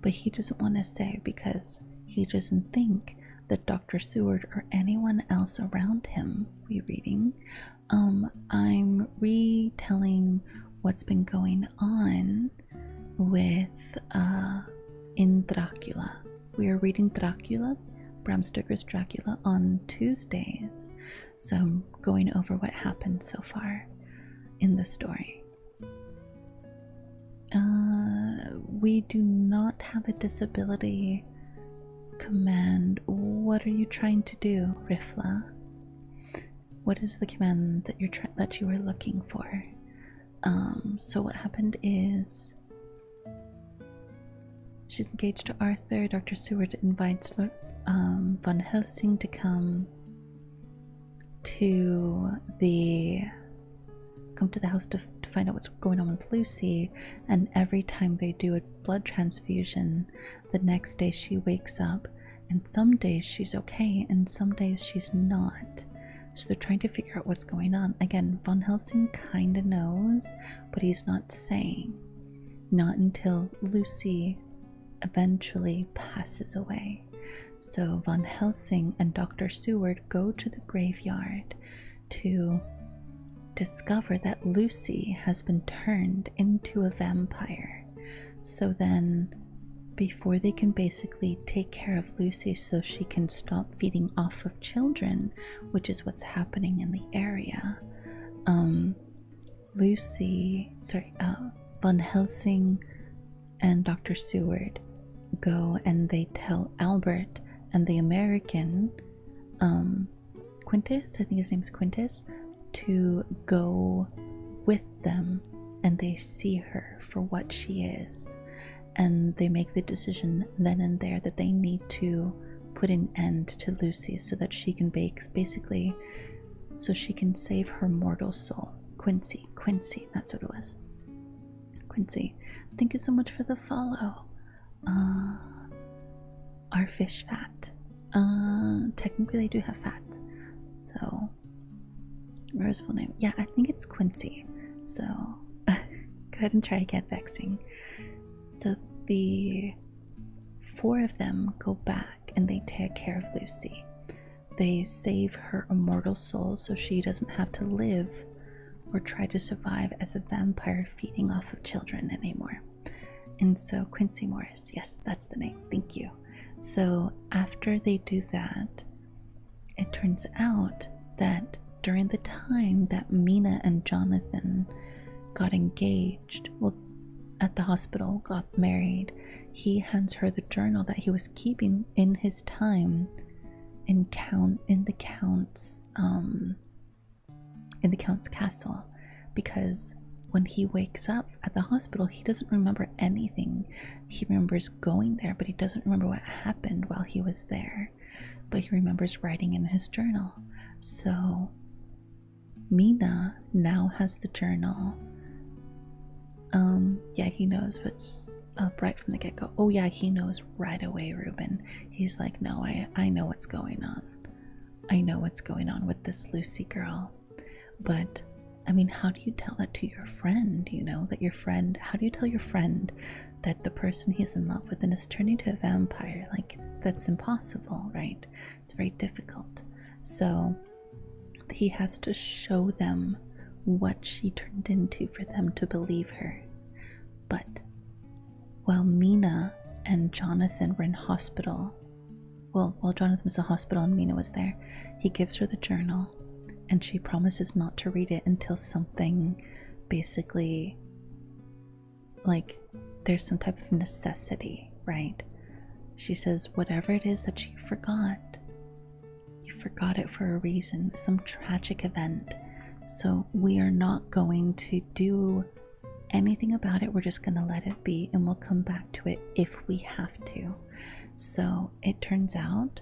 but he doesn't want to say because he doesn't think that Dr. Seward or anyone else around him rereading. I'm retelling what's been going on with in Dracula. We are reading Dracula, Bram Stoker's Dracula, on Tuesdays. So I'm going over what happened so far in the story. We do not have a disability command. What are you trying to do, Rifla? What is the command that you are looking for? So what happened is she's engaged to Arthur. Dr. Seward invites Van Helsing to come to the house to find out what's going on with Lucy, and every time they do a blood transfusion, the next day she wakes up, and some days she's okay and some days she's not. So they're trying to figure out what's going on. Again, Van Helsing kind of knows, but he's not saying. Not until Lucy eventually passes away. So Van Helsing and Dr. Seward go to the graveyard to discover that Lucy has been turned into a vampire. So then, before they can basically take care of Lucy so she can stop feeding off of children, which is what's happening in the area, Van Helsing and Dr. Seward go and they tell Albert and the American, Quintus, I think his name's Quintus, to go with them, and they see her for what she is. and they make the decision then and there that they need to put an end to Lucy so that she can basically, so she can save her mortal soul. Quincy, that's what it was. Quincy, thank you so much for the follow. Are fish fat? Technically they do have fat. So, where's full name? Yeah, I think it's Quincy. So, go ahead and try again, Vexing. So the 4 of them go back and they take care of Lucy. They save her immortal soul so she doesn't have to live or try to survive as a vampire feeding off of children anymore. And so Quincy Morris, yes, that's the name, thank you. So after they do that, it turns out that during the time that Mina and Jonathan got engaged, well, at the hospital, got married, he hands her the journal that he was keeping in his time in the count's castle, because when he wakes up at the hospital, he doesn't remember anything. He remembers going there, but he doesn't remember what happened while he was there, but he remembers writing in his journal. So Mina now has the journal. Yeah, he knows if it's right from the get-go. Oh yeah, he knows right away, Ruben. He's like, no, I know what's going on. I know what's going on with this Lucy girl. But I mean, how do you tell that to your friend? You know, that your friend, how do you tell your friend that the person he's in love with and is turning to a vampire? Like, that's impossible, right? It's very difficult. So he has to show them what she turned into for them to believe her. But while Mina and Jonathan were in hospital, well, while Jonathan was in hospital and Mina was there, he gives her the journal and she promises not to read it until something, basically, like there's some type of necessity, right? She says, whatever it is that you forgot it for a reason, some tragic event. So we are not going to do anything about it. We're just going to let it be, and we'll come back to it if we have to. So it turns out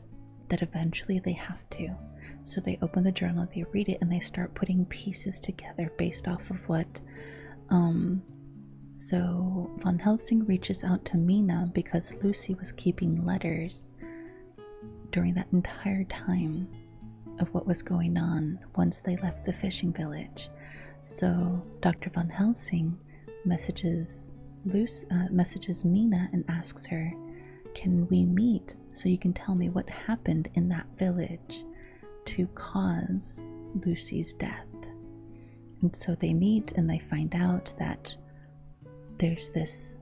that eventually they have to. So they open the journal, they read it, and they start putting pieces together based off of what so Van Helsing reaches out to Mina because Lucy was keeping letters during that entire time of what was going on once they left the fishing village. So Dr. Van Helsing messages Mina and asks her, can we meet so you can tell me what happened in that village to cause Lucy's death? And so they meet and they find out that there's this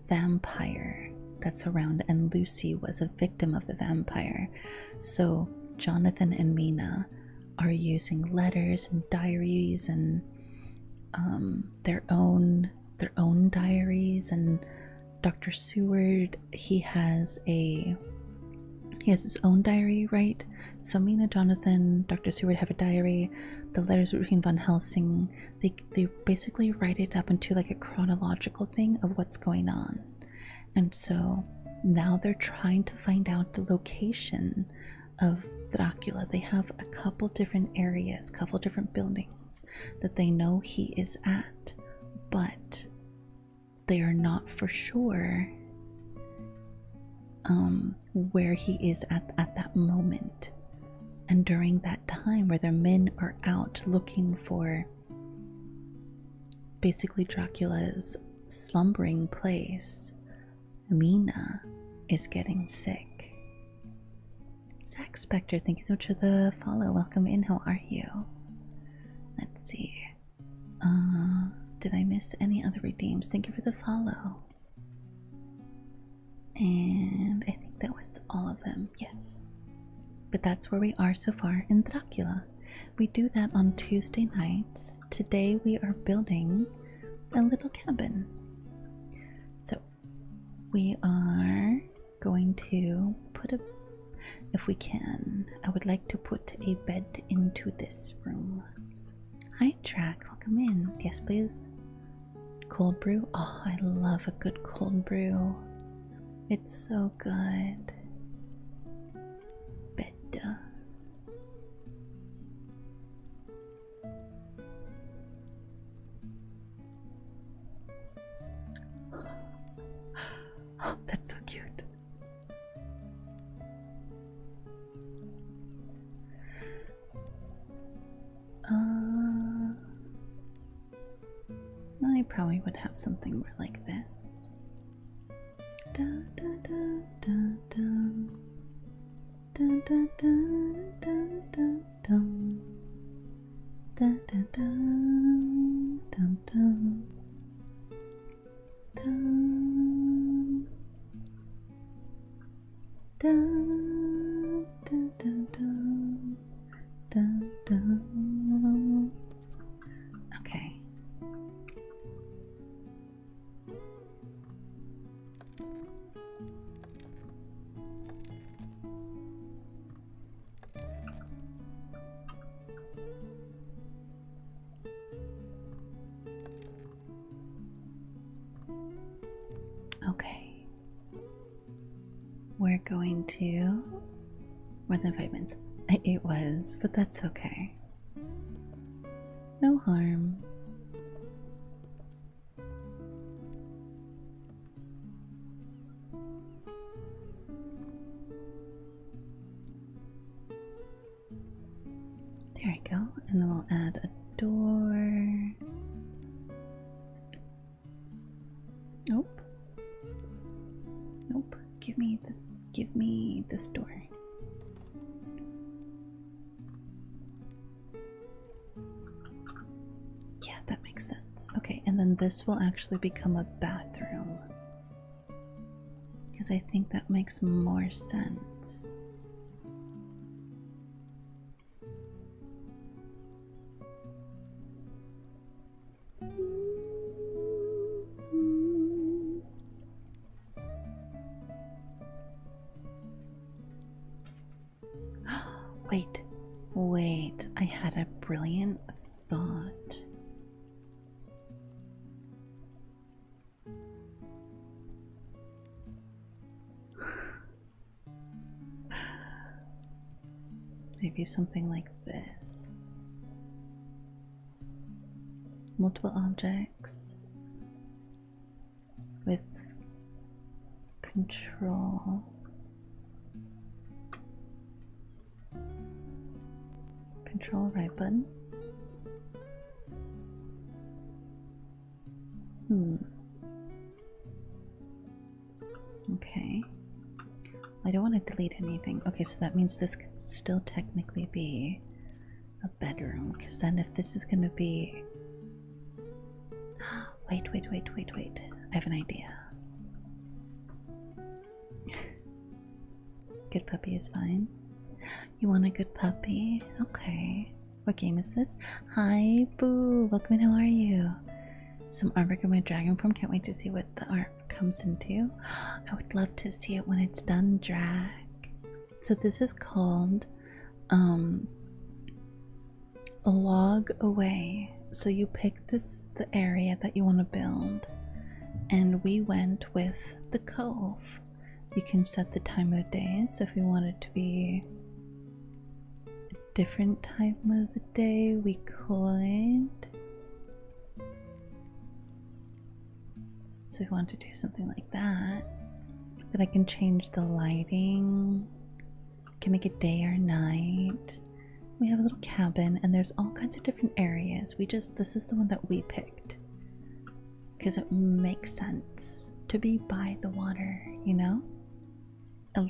vampire that's around, and Lucy was a victim of the vampire. So Jonathan and Mina are using letters and diaries and their own diaries, and Dr. Seward, he has his own diary, right? So Mina, Jonathan, Dr. Seward have a diary. The letters between Van Helsing, they basically write it up into like a chronological thing of what's going on. And so now they're trying to find out the location of Dracula. They have a couple different areas, couple different buildings that they know he is at, but they are not for sure where he is at that moment. And during that time where their men are out looking for basically Dracula's slumbering place, Mina is getting sick. Zach Spectre, thank you so much for the follow. Welcome in. How are you? Let's see. Did I miss any other redeems? Thank you for the follow. And I think that was all of them. Yes. But that's where we are so far in Dracula. We do that on Tuesday nights. Today we are building a little cabin. So we are going to put if we can, I would like to put a bed into this room. Hi Track, welcome in. Yes please. cold brew? Oh, I love a good cold brew. It's so good. Better. Oh, that's so cute. I probably would have something more like this. Da, da, da, da, da. Da, da, da, da, da, dum. Da, da, da, dum, dum. Dum. Da, da, da, dum. Da, dum. Okay. Okay. We're going to more than 5 minutes. It was, but that's okay. No harm. There we go, and then we'll add a door. Nope. Nope. Give me this. Give me this door. Yeah, that makes sense. Okay, and then this will actually become a bathroom. Because I think that makes more sense. Wait, I had a brilliant thought. Maybe something like this. Multiple objects with control. Control right button. Okay. I don't want to delete anything. Okay, so that means this could still technically be a bedroom. Because then if this is going to be... Wait. I have an idea. Good puppy is fine. You want a good puppy? Okay. What game is this? Hi, Boo. Welcome in. How are you? Some artwork of my dragon form. Can't wait to see what the art comes into. I would love to see it when it's done, Drag. So this is called Log Away. So you pick the area that you want to build, and we went with the cove. You can set the time of day, so if you want it to be a different time of the day, we could. So if you want to do something like that, then I can change the lighting, can make it day or night. We have a little cabin, and there's all kinds of different areas. This is the one that we picked because it makes sense to be by the water, you know,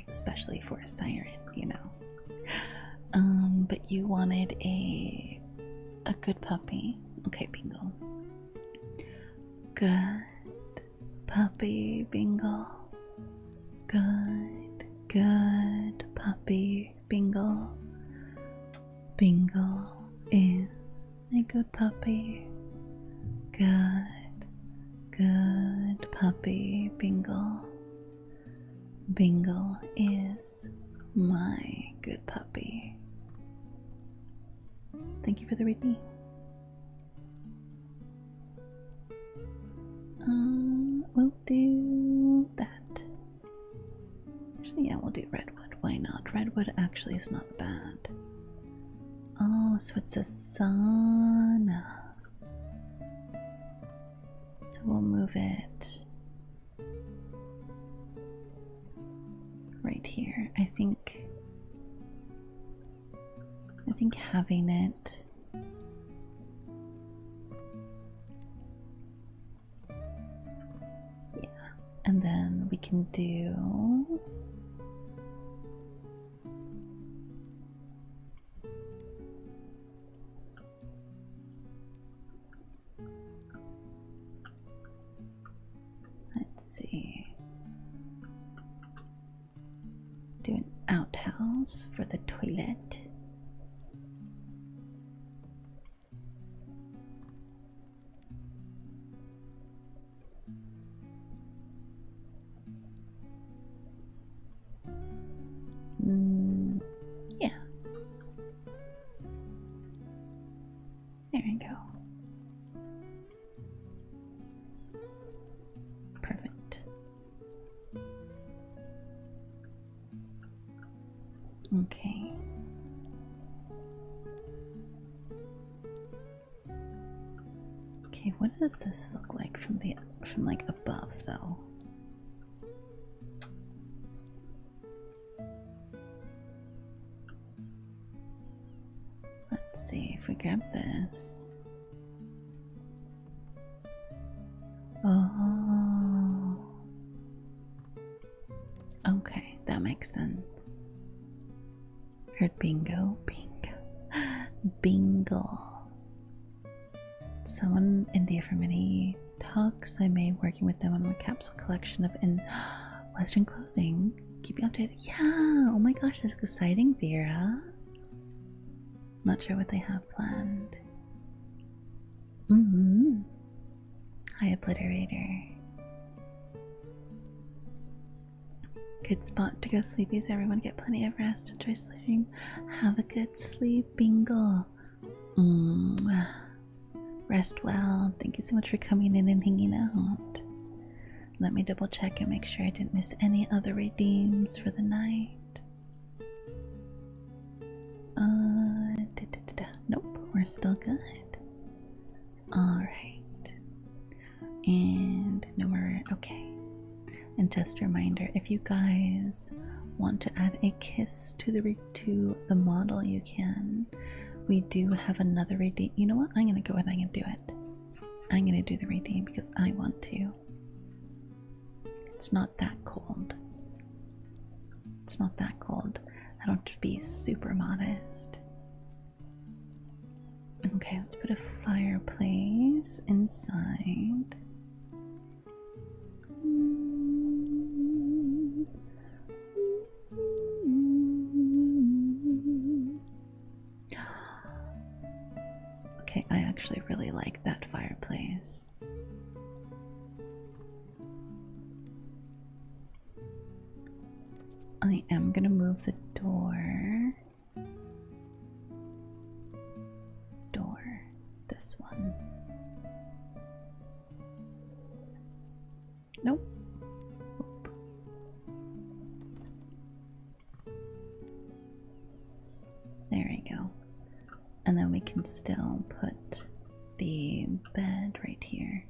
especially for a siren, you know. But you wanted a good puppy. Okay, Bingo. Good puppy, Bingo. Good puppy, Bingo. Bingo is a good puppy. Good puppy, Bingo. Bingo is my good puppy. Thank you for the read me. we'll do that. Actually, yeah, we'll do redwood. Why not? Redwood actually is not bad. Oh, so it's a sun. So we'll move it right here. I think having it and then we can do let's see, do an outhouse for the toilet. Yeah. There we go. Perfect. Okay. Okay, what does this look like from like above though? Let's see if we grab this. Oh. Okay, that makes sense. Heard bingo, bingo. Someone in India for many talks I made working with them on my capsule collection of Western clothing. Keep you updated. Yeah, oh my gosh, that's exciting, Vera. Not sure what they have planned. Hi, Obliterator. Good spot to go sleepies. Everyone get plenty of rest. Enjoy sleeping. Have a good sleep, bingo. Rest well. Thank you so much for coming in and hanging out. Let me double check and make sure I didn't miss any other redeems for the night. Nope, we're still good. Alright. And no more. Okay. And just a reminder, if you guys want to add a kiss to the model, you can. We do have another redeem. You know what? I'm gonna go ahead and I'm gonna do it. I'm gonna do the redeem because I want to. It's not that cold. It's not that cold. I don't have to be super modest. Okay, let's put a fireplace inside. Okay, I actually really like that fireplace. I am gonna move the door. This one. Nope. Oop. There we go. And then we can still put the bed right here.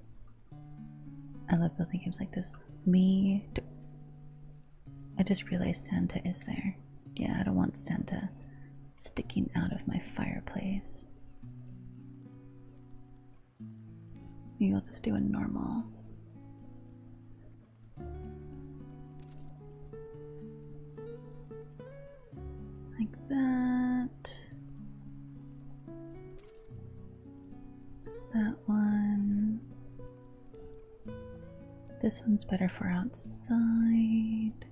I love building games like this. I just realized Santa is there. Yeah, I don't want Santa sticking out of my fireplace. Maybe I'll just do a normal. Like that. There's that one. This one's better for outside.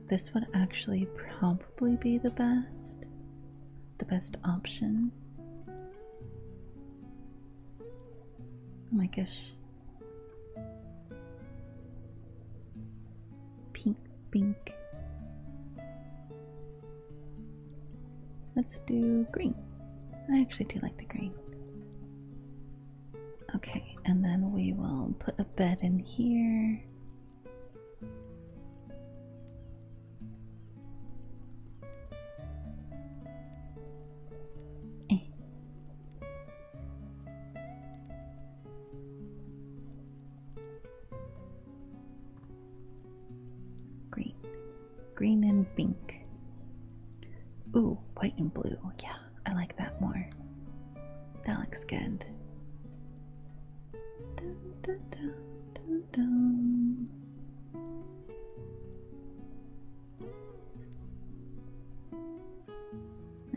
This would actually probably be the best option. Oh my gosh. Pink. Let's do green. I actually do like the green. Okay. Okay, and then we will put a bed in here. Green and pink. Ooh, white and blue. Yeah, I like that more. That looks good. Dun, dun, dun, dun, dun.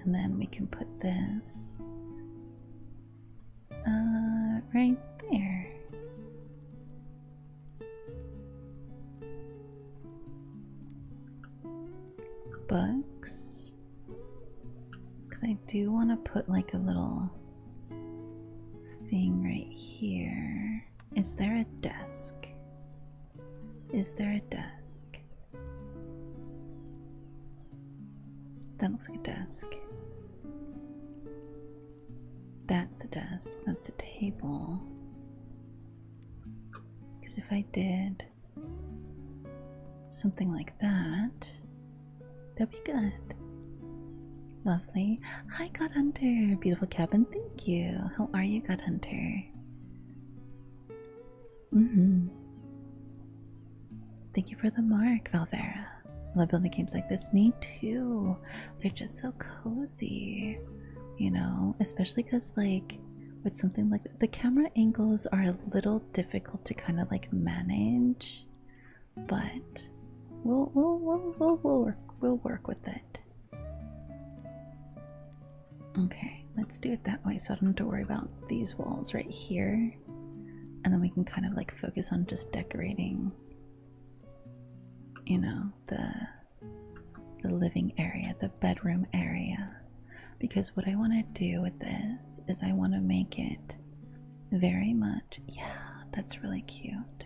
And then we can put this right there. Books, because I do want to put like a little thing right here. Is there a desk? Is there a desk? That looks like a desk. That's a desk. That's a table. Because if I did something like that, that'd be good. Lovely. Hi, God Hunter. Beautiful cabin. Thank you. How are you, God Hunter? Thank you for the mark, Valvera. I love building games like this. Me too. They're just so cozy, you know, especially because like with something like the camera angles are a little difficult to kind of like manage, but we'll work with it. Okay, let's do it that way so I don't have to worry about these walls right here, and then we can kind of like focus on just decorating, you know, the living area, the bedroom area. Because what I want to do with this is I want to make it very much, yeah, that's really cute.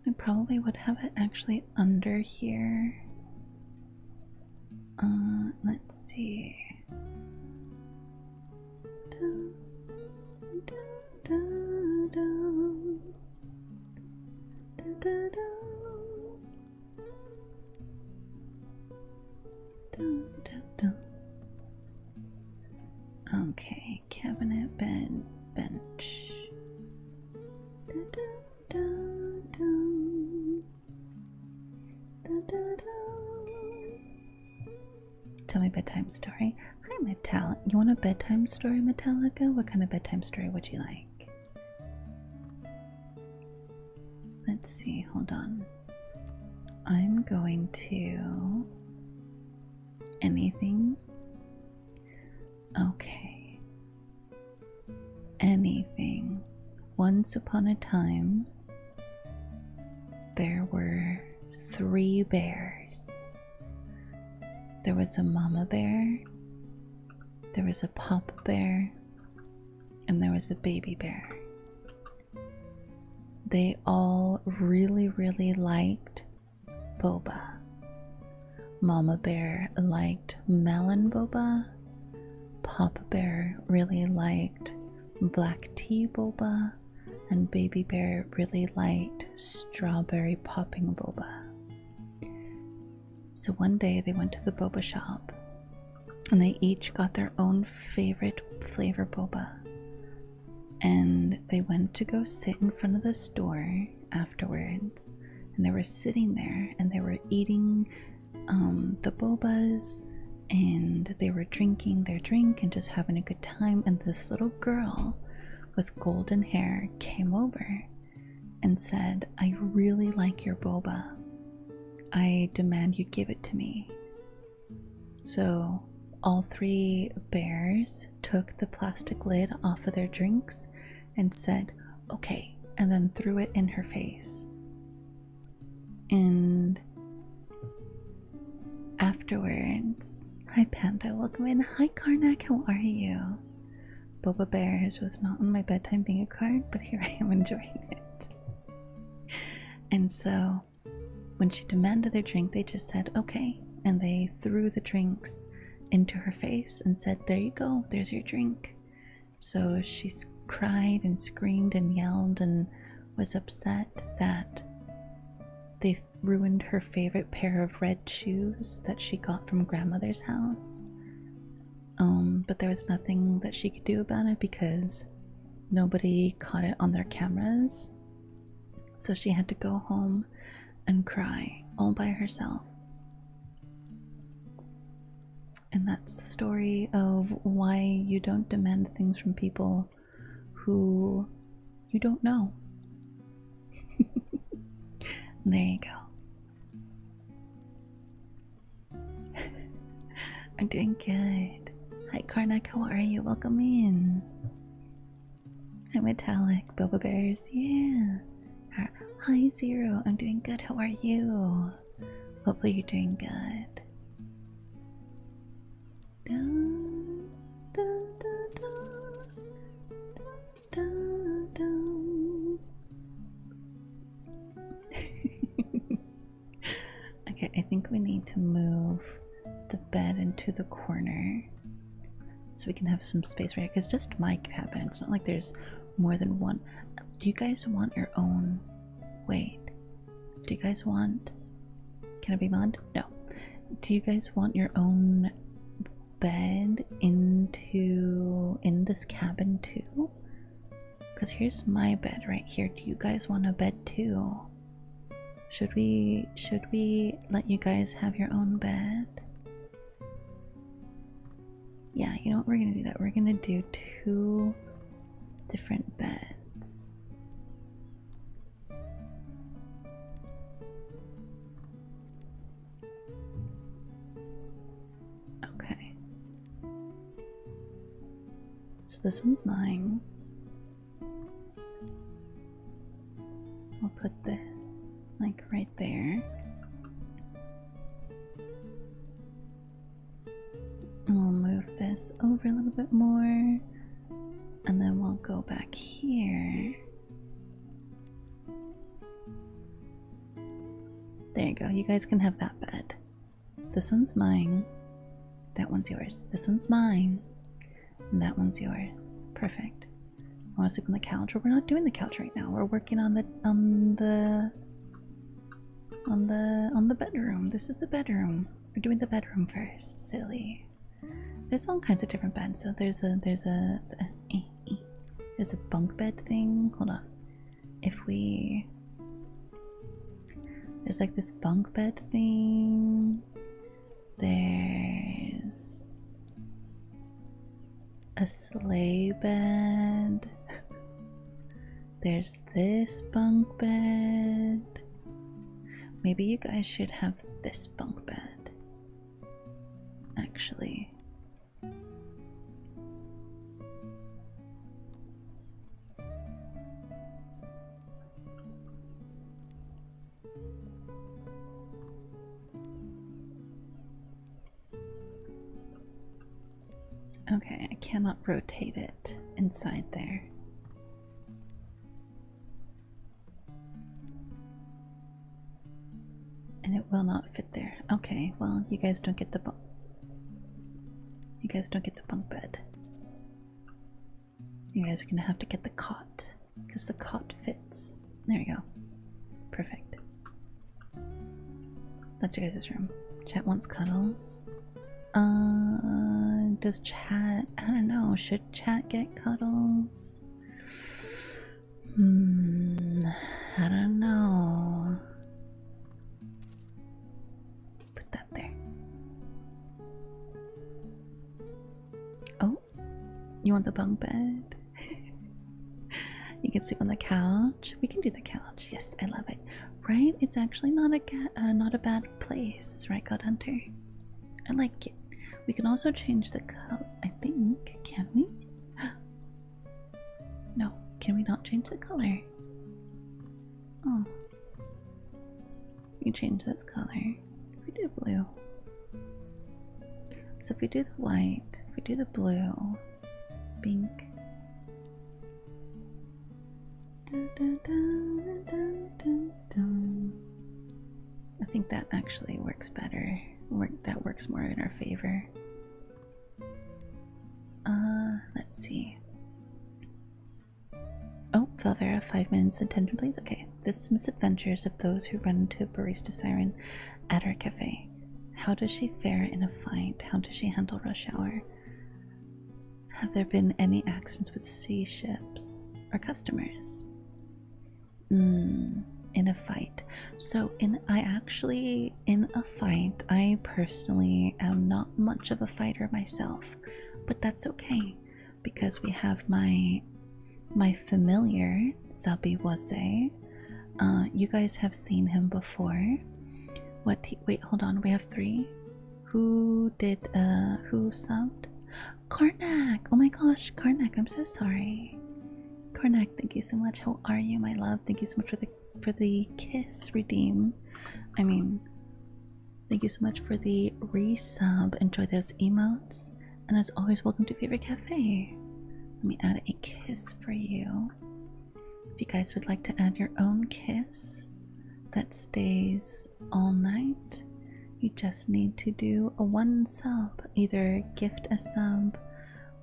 I probably would have it actually under here. Let's see. Dun, dun, dun, dun. Dun, dun, dun. Dun, dun, dun. Okay, cabinet, bed, bench. Dun, dun, dun, dun. Dun, dun, dun. Tell me a bedtime story. Hi, Metallica. You want a bedtime story, Metallica? What kind of bedtime story would you like? Let's see, hold on. I'm going to... Anything? Okay. Anything. Once upon a time, there were 3 bears. There was a mama bear, there was a papa bear, and there was a baby bear. They all really liked boba. Mama bear liked melon boba. Papa bear really liked black tea boba. And baby bear really liked strawberry popping boba. So one day they went to the boba shop and they each got their own favorite flavor boba. And they went to go sit in front of the store afterwards, and they were sitting there and they were eating the bobas, and they were drinking their drink and just having a good time. And this little girl with golden hair came over and said, "I really like your boba. I demand you give it to me." So all 3 bears took the plastic lid off of their drinks and said, "Okay," and then threw it in her face. And afterwards, hi Panda, welcome in. Hi Karnak, how are you? Boba Bears was not on my bedtime bingo card, but here I am enjoying it. And so when she demanded their drink, they just said, "Okay," and they threw the drinks into her face and said, "There you go, there's your drink." So she cried and screamed and yelled and was upset that they ruined her favorite pair of red shoes that she got from grandmother's house. But there was nothing that she could do about it because nobody caught it on their cameras. So she had to go home and cry all by herself. And that's the story of why you don't demand things from people who you don't know. There you go. I'm doing good. Hi Karnak, how are you? Welcome in. Hi Metallic, Boba Bears, yeah. Hi Zero, I'm doing good. How are you? Hopefully you're doing good. Okay, I think we need to move the bed into the corner so we can have some space right here, because just my cabin, it's not like there's more than one. Do you guys want your own? Wait, do you guys want, can I be mod? No. Do you guys want your own bed in this cabin too? Because here's my bed right here. Do you guys want a bed too? Should we let you guys have your own bed? Yeah, you know what, we're gonna do that. We're gonna do 2 different beds. Okay. So this one's mine. We'll put this like right there. And we'll move this over a little bit more. And then we'll go back here. There you go. You guys can have that bed. This one's mine. That one's yours. This one's mine. And that one's yours. Perfect. I want to sleep on the couch. Or we're not doing the couch right now. We're working on the bedroom. This is the bedroom. We're doing the bedroom first. Silly. There's all kinds of different beds. So there's a bunk bed thing. Hold on. There's like this bunk bed thing. There's a sleigh bed. There's this bunk bed. Maybe you guys should have this bunk bed. Actually. Okay, I cannot rotate it inside there. And it will not fit there. Okay, well, you guys don't get the bunk. You guys don't get the bunk bed. You guys are gonna have to get the cot, because the cot fits. There you go. Perfect. That's your guys' room. Chat wants cuddles. Does chat, I don't know, should chat get cuddles? I don't know. Put that there. Oh, you want the bunk bed? You can sleep on the couch. We can do the couch. Yes, I love it. Right? It's actually not a bad place, right, God Hunter? I like it. We can also change the color, I think. Can we? No. Can we not change the color? Oh. We can change this color. If we do blue. So if we do the white, if we do the blue, pink. I think that actually works better. That works more in our favor. Let's see. Oh, Valvera, 5 minutes attention, please. Okay. This misadventures of those who run into a barista siren at our cafe. How does she fare in a fight? How does she handle rush hour? Have there been any accidents with sea ships or customers? In a fight. So in a fight, I personally am not much of a fighter myself, but that's okay because we have my familiar Zabiwaze. You guys have seen him before. Wait, hold on. We have 3. Who subbed? Karnak! Oh my gosh, Karnak, I'm so sorry. Karnak, thank you so much. How are you, my love? Thank you so much for the kiss redeem. I mean, thank you so much for the resub. Enjoy those emotes. And as always, welcome to Favorite Cafe. Let me add a kiss for you. If you guys would like to add your own kiss that stays all night, you just need to do a 1 sub. Either gift a sub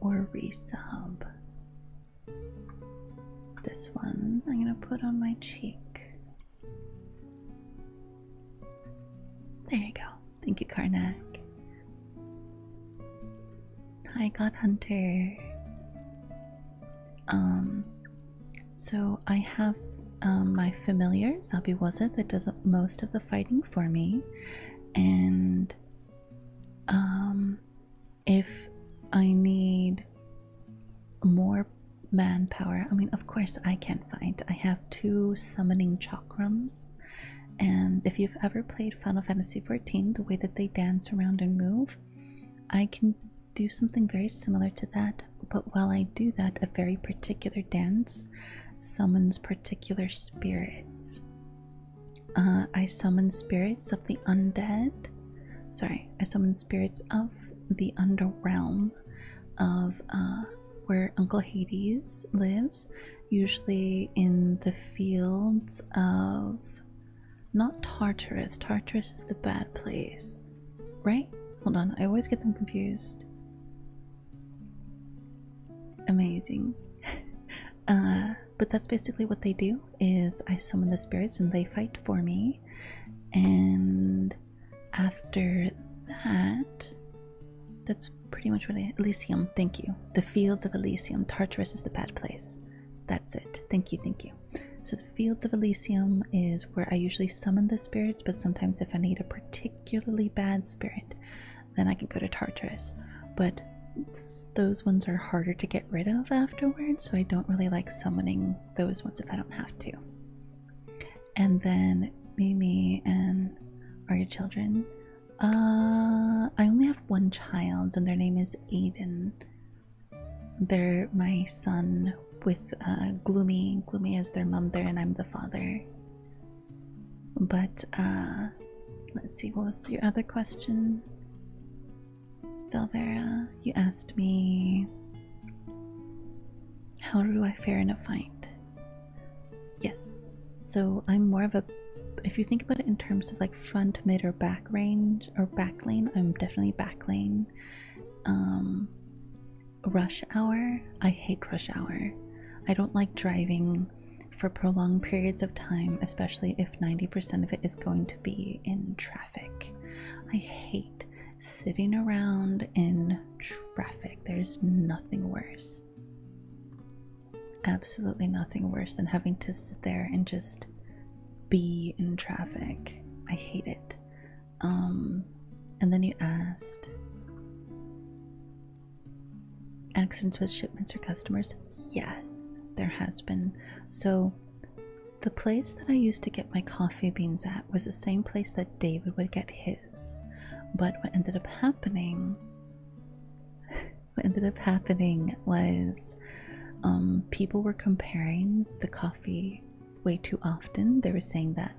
or resub. This one I'm gonna put on my cheek. There you go. Thank you, Karnak. Hi, God Hunter. So I have my familiar Zabiwaza that does most of the fighting for me, and if I need more manpower, I mean, of course I can fight. I have 2 summoning chakrams, and if you've ever played Final Fantasy XIV, the way that they dance around and move, I can do something very similar to that, but while I do that, a very particular dance summons particular spirits. I summon spirits of the undead. Sorry, I summon spirits of the underrealm of where Uncle Hades lives, usually in the fields of not Tartarus. Tartarus is the bad place, right? Hold on, I always get them confused. Amazing. But that's basically what they do, is I summon the spirits and they fight for me, and after that, that's pretty much what Elysium, thank you. The fields of Elysium. Tartarus is the bad place. That's it. Thank you, thank you. So the fields of Elysium is where I usually summon the spirits, but sometimes if I need a particularly bad spirit, then I can go to Tartarus. But those ones are harder to get rid of afterwards, so I don't really like summoning those ones if I don't have to. And then Mimi and are your children? I only have 1 child, and their name is Aiden. They're my son with Gloomy. Gloomy is their mom there, and I'm the father. But let's see, what was your other question? Valvera, you asked me, how do I fare in a fight? Yes, so I'm more of a, if you think about it in terms of like front, mid, or back range, or back lane, I'm definitely back lane. Rush hour, I hate rush hour. I don't like driving for prolonged periods of time, especially if 90% of it is going to be in traffic. I hate sitting around in traffic. There's nothing worse. Absolutely nothing worse than having to sit there and just be in traffic. I hate it. And then you asked, accidents with shipments or customers? Yes, there has been. So the place that I used to get my coffee beans at was the same place that David would get his. But what ended up happening was people were comparing the coffee way too often. They were saying that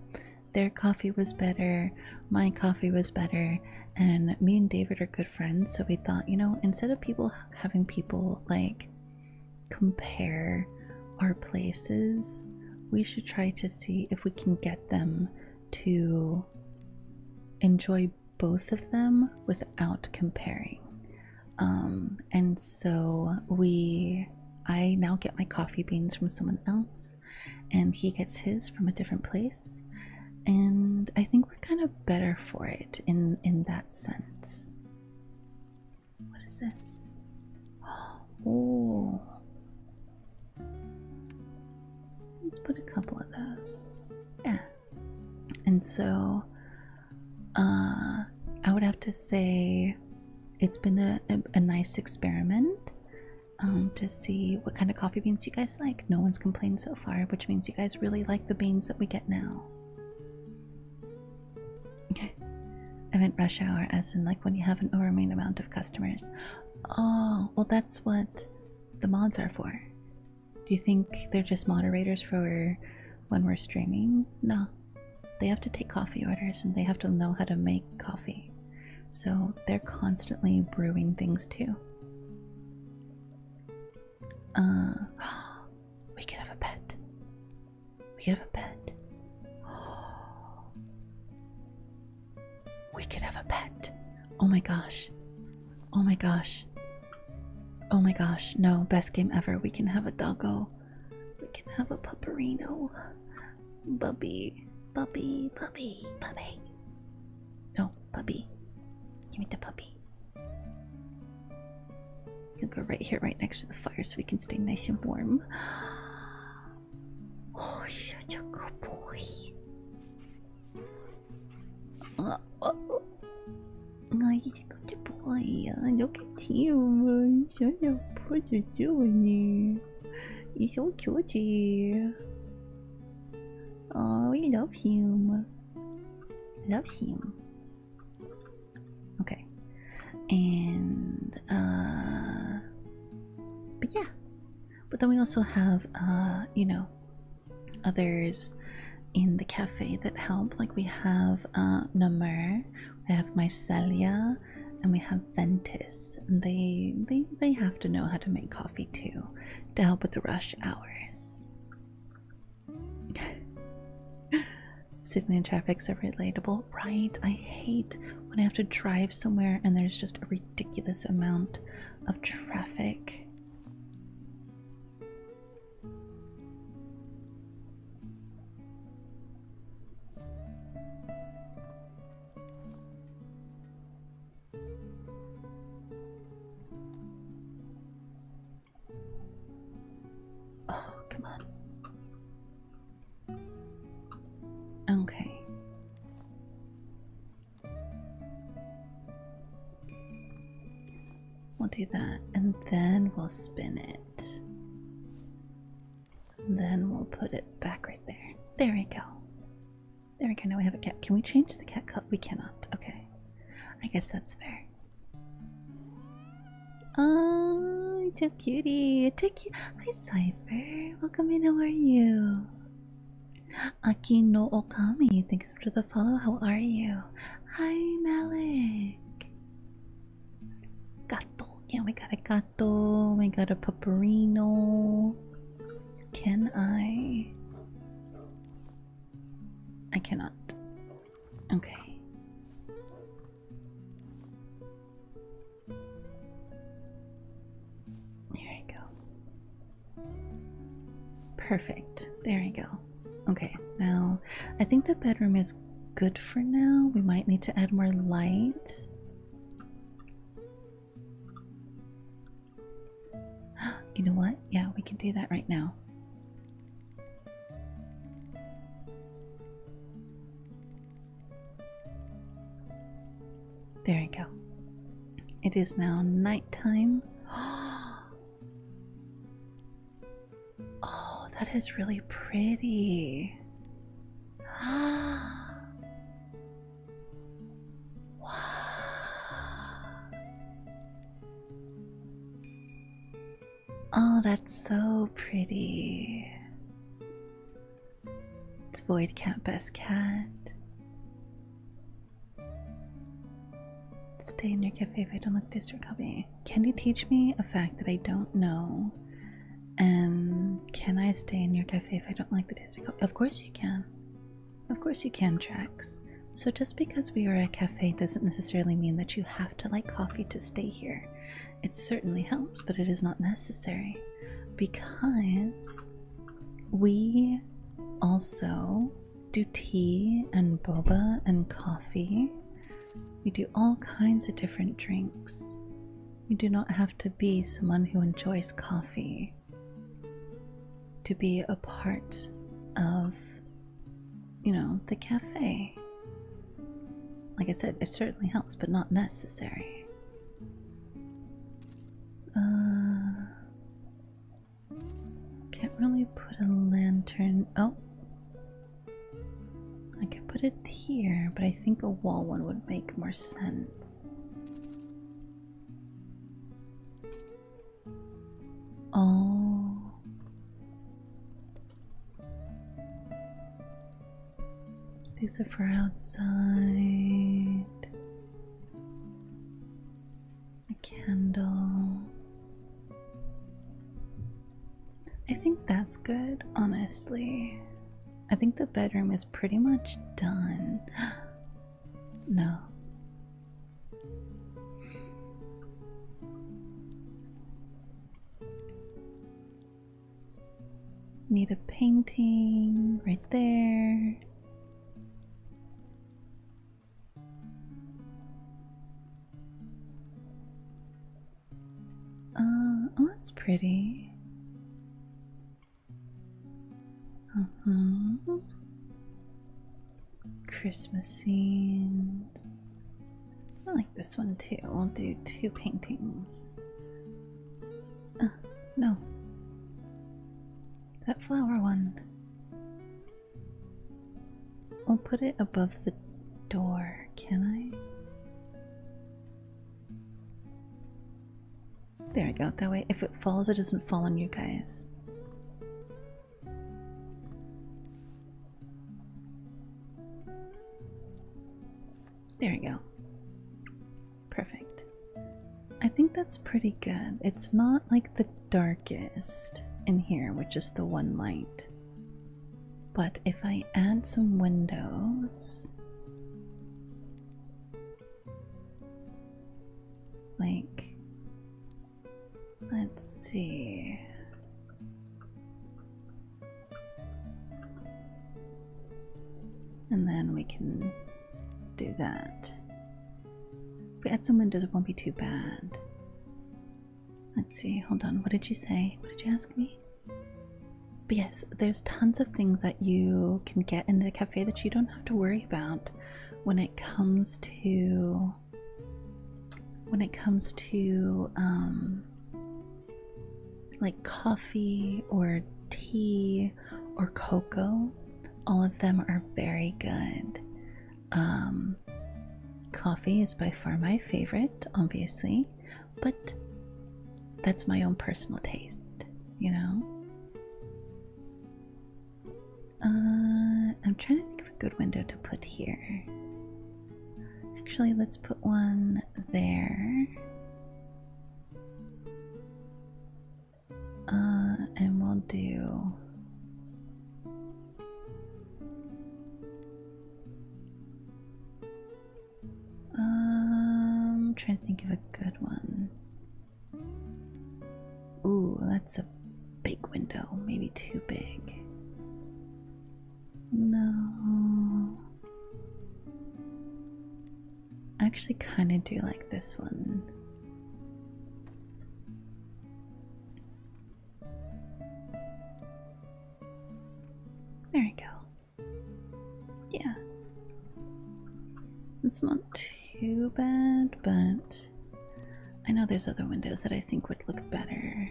their coffee was better, my coffee was better, and me and David are good friends, so we thought, you know, instead of having people like compare our places, we should try to see if we can get them to enjoy both of them without comparing. And so I now get my coffee beans from someone else, and he gets his from a different place. And I think we're kind of better for it in that sense. What is it? Oh, let's put a couple of those. Yeah. And so, I would have to say it's been a nice experiment to see what kind of coffee beans you guys like. No one's complained so far, which means you guys really like the beans that we get now. Okay. I meant rush hour, as in like when you have an overwhelming amount of customers. Oh, well, that's what the mods are for. Do you think they're just moderators for when we're streaming? No. They have to take coffee orders and they have to know how to make coffee. So they're constantly brewing things too. We could have a pet. We could have a pet. We could have a pet. Oh my gosh. Oh my gosh. Oh my gosh. No, best game ever. We can have a doggo. We can have a pupperino. Bubby. Puppy, puppy, puppy. No, puppy. Give me the puppy. You'll go right here, right next to the fire so we can stay nice and warm. Oh, such a good boy. Oh, he's a good boy. Look at him. He's such a pretty doing. He's so cute. Oh, we love him. Loves him. Okay. And but yeah. But then we also have you know, others in the cafe that help. Like we have Namer, we have Mycelia, and we have Ventus. And they have to know how to make coffee too, to help with the rush hours. Sitting in traffic so relatable, right? I hate when I have to drive somewhere and there's just a ridiculous amount of traffic. Oh, come on. Okay. We'll do that, and then we'll spin it. And then we'll put it back right there. There we go. There we go. Now we have a cat. Can we change the cat color? We cannot. Okay. I guess that's fair. Oh, it's so cutie. It's so cute. Hi, Cypher. Welcome in. How are you? Aki no Okami, thanks for the follow. How are you? Hi, Malik. Gato. Yeah, we got a gato. We got a pupperino. Can I? I cannot. Okay. Here I go. Perfect. There we go. Okay, now I think the bedroom is good for now. We might need to add more light. You know what? Yeah, we can do that right now. There we go. It is now nighttime. Oh, that is really pretty. Wow. Oh, that's so pretty. It's Void Cat Best Cat. Stay in your cafe if I don't like distro copy. Can you teach me a fact that I don't know? And can I stay in your cafe if I don't like the distro copy? Of course you can. Of course you can, Trax. So just because we are a cafe doesn't necessarily mean that you have to like coffee to stay here. It certainly helps, but it is not necessary, because we also do tea and boba and coffee. We do all kinds of different drinks. You do not have to be someone who enjoys coffee to be a part of, you know, the cafe. Like I said, it certainly helps, but not necessary. Can't really put a lantern. Oh, I could put it here, but I think a wall one would make more sense. Oh. These are for outside. A candle. I think that's good, honestly. I think the bedroom is pretty much done. No. Need a painting right there. Oh, that's pretty. Christmas scenes. I like this one too. We'll do 2 paintings. No. That flower one. We'll put it above the door, can I? There we go. That way, if it falls, it doesn't fall on you guys. There we go. Perfect. I think that's pretty good. It's not like the darkest in here, which is the one light. But if I add some windows, like, let's see. And then we can do that. If we add some windows, it won't be too bad. Let's see, hold on. What did you say? What did you ask me? But yes, there's tons of things that you can get in the cafe that you don't have to worry about when it comes to like coffee or tea or cocoa. All of them are very good. Coffee is by far my favorite, obviously, but that's my own personal taste, you know? I'm trying to think of a good window to put here. Actually, let's put one there. And we'll do... I'm trying to think of a good one. Ooh, that's a big window. Maybe too big. No. I actually kind of do like this one. There we go. Yeah. It's not too bad, but I know there's other windows that I think would look better.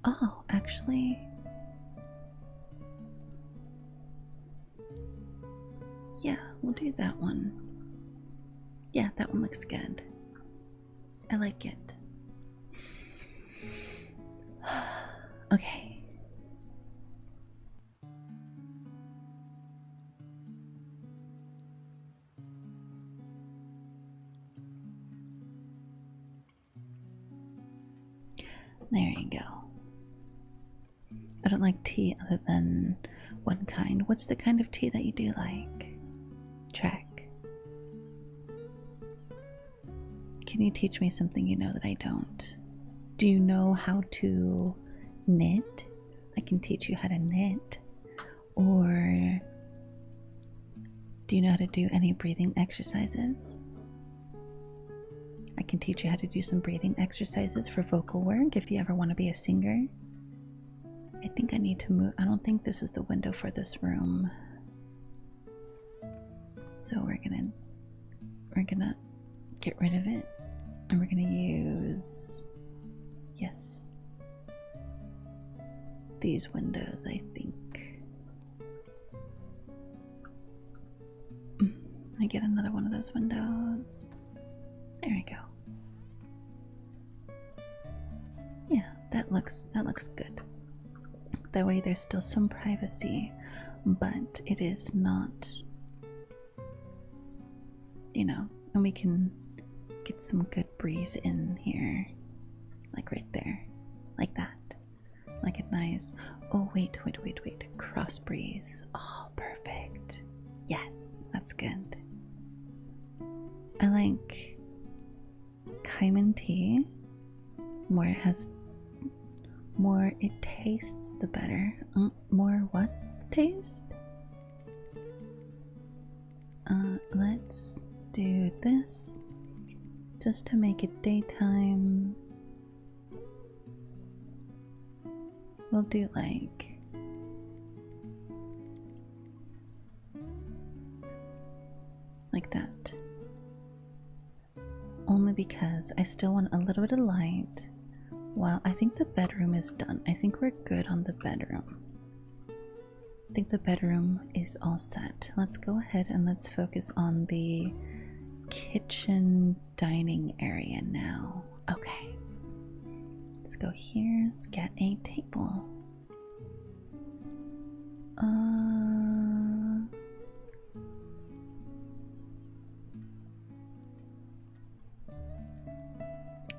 Oh, actually... yeah, we'll do that one. Yeah, that one looks good. I like it. Okay. There you go. I don't like tea other than One kind. What's the kind of tea that you do like? Track. Can you teach me something you know that I don't? Do you know how to knit? I can teach you how to knit. Or do you know how to do any breathing exercises? I can teach you how to do some breathing exercises for vocal work if you ever want to be a singer. I think I need to move. I don't think this is the window for this room. So we're gonna get rid of it. And we're gonna use, yes, these windows, I think. I get another one of those windows. There we go. Yeah, that looks good. That way there's still some privacy, but it is not, you know, and we can get some good breeze in here, like right there, like that, like a nice, oh wait, cross breeze. Oh, perfect. Yes, that's good. I like cayman tea. More it tastes, the better. More what taste? Let's do this just to make it daytime. We'll do like that. Only because I still want a little bit of light. Well, I think the bedroom is done. I think we're good on the bedroom. I think the bedroom is all set. Let's go ahead and let's focus on the kitchen dining area now. Okay. Let's go here. Let's get a table.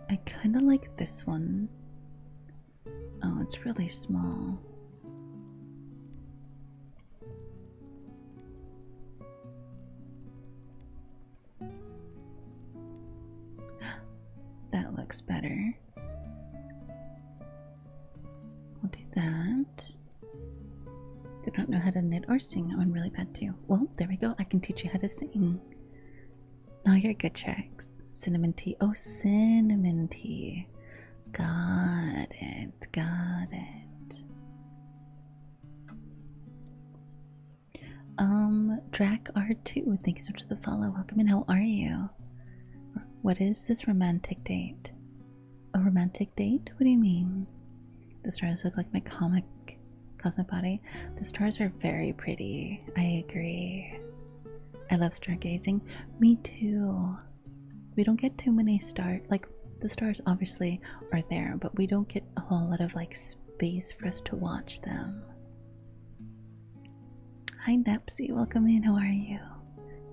I kind of like this one. Oh, it's really small. That looks better. We'll do that. Do not know how to knit or sing. I'm really bad too. Well, there we go. I can teach you how to sing. Oh, you're good, Tracks. Cinnamon tea. Oh, cinnamon tea. Got it. Got it. Drac R2. Thank you so much for the follow. Welcome in. How are you? What is this romantic date? A romantic date? What do you mean? The stars look like my cosmic body. The stars are very pretty. I agree. I love stargazing. Me too. We don't get too many stars. Like, the stars obviously are there, but we don't get a whole lot of like space for us to watch them. Hi Nepsy, welcome in. How are you?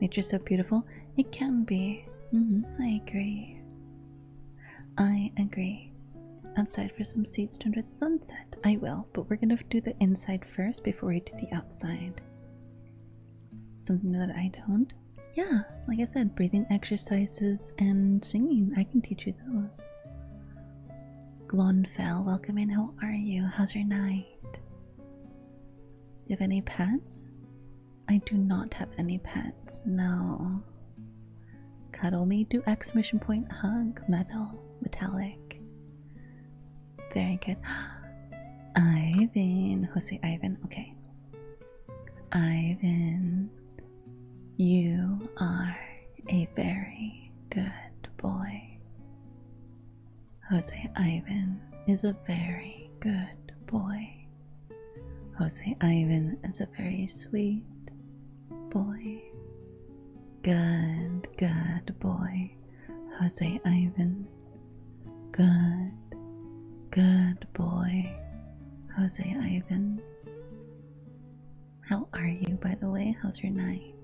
Nature's so beautiful. It can be. I agree. I agree. Outside for some seats to enjoy the sunset. I will, but we're gonna do the inside first before we do the outside. Something that I don't? Yeah, like I said, breathing exercises and singing. I can teach you those. Glonfell, welcome in. How are you? How's your night? Do you have any pets? I do not have any pets, no. Cuddle me, do exclamation point, hug, metallic. Very good. Ivan, Jose Ivan, okay. Ivan, you are a very good boy. Jose Ivan is a very good boy. Jose Ivan is a very sweet boy. Good boy. Jose Ivan. Good boy. Jose Ivan. How are you, by the way? How's your night?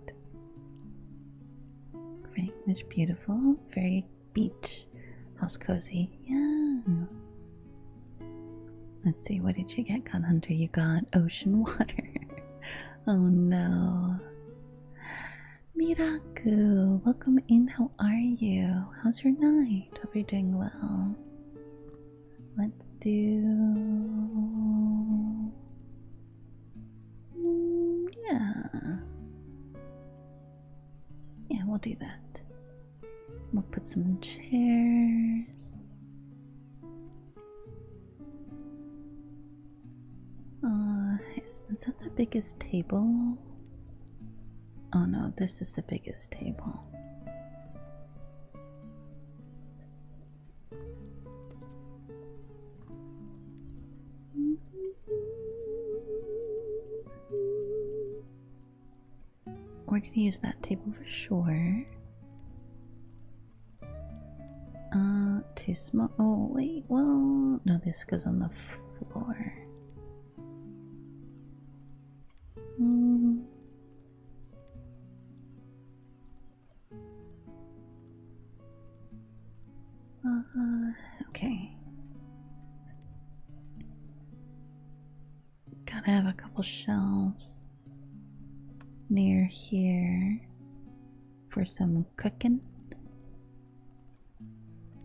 Very much beautiful. Very beach house cozy. Yeah. Let's see, what did you get, Gun Hunter? You got ocean water. Oh no. Miraku, welcome in. How are you? How's your night? Hope you're doing well. Let's do. Yeah. Yeah, we'll do that. We'll put some chairs. Is that the biggest table? Oh no, this is the biggest table. We're gonna use that table for sure. Too small. Oh, wait, well, no, this goes on the floor. Okay. Gotta have a couple shelves near here for some cooking.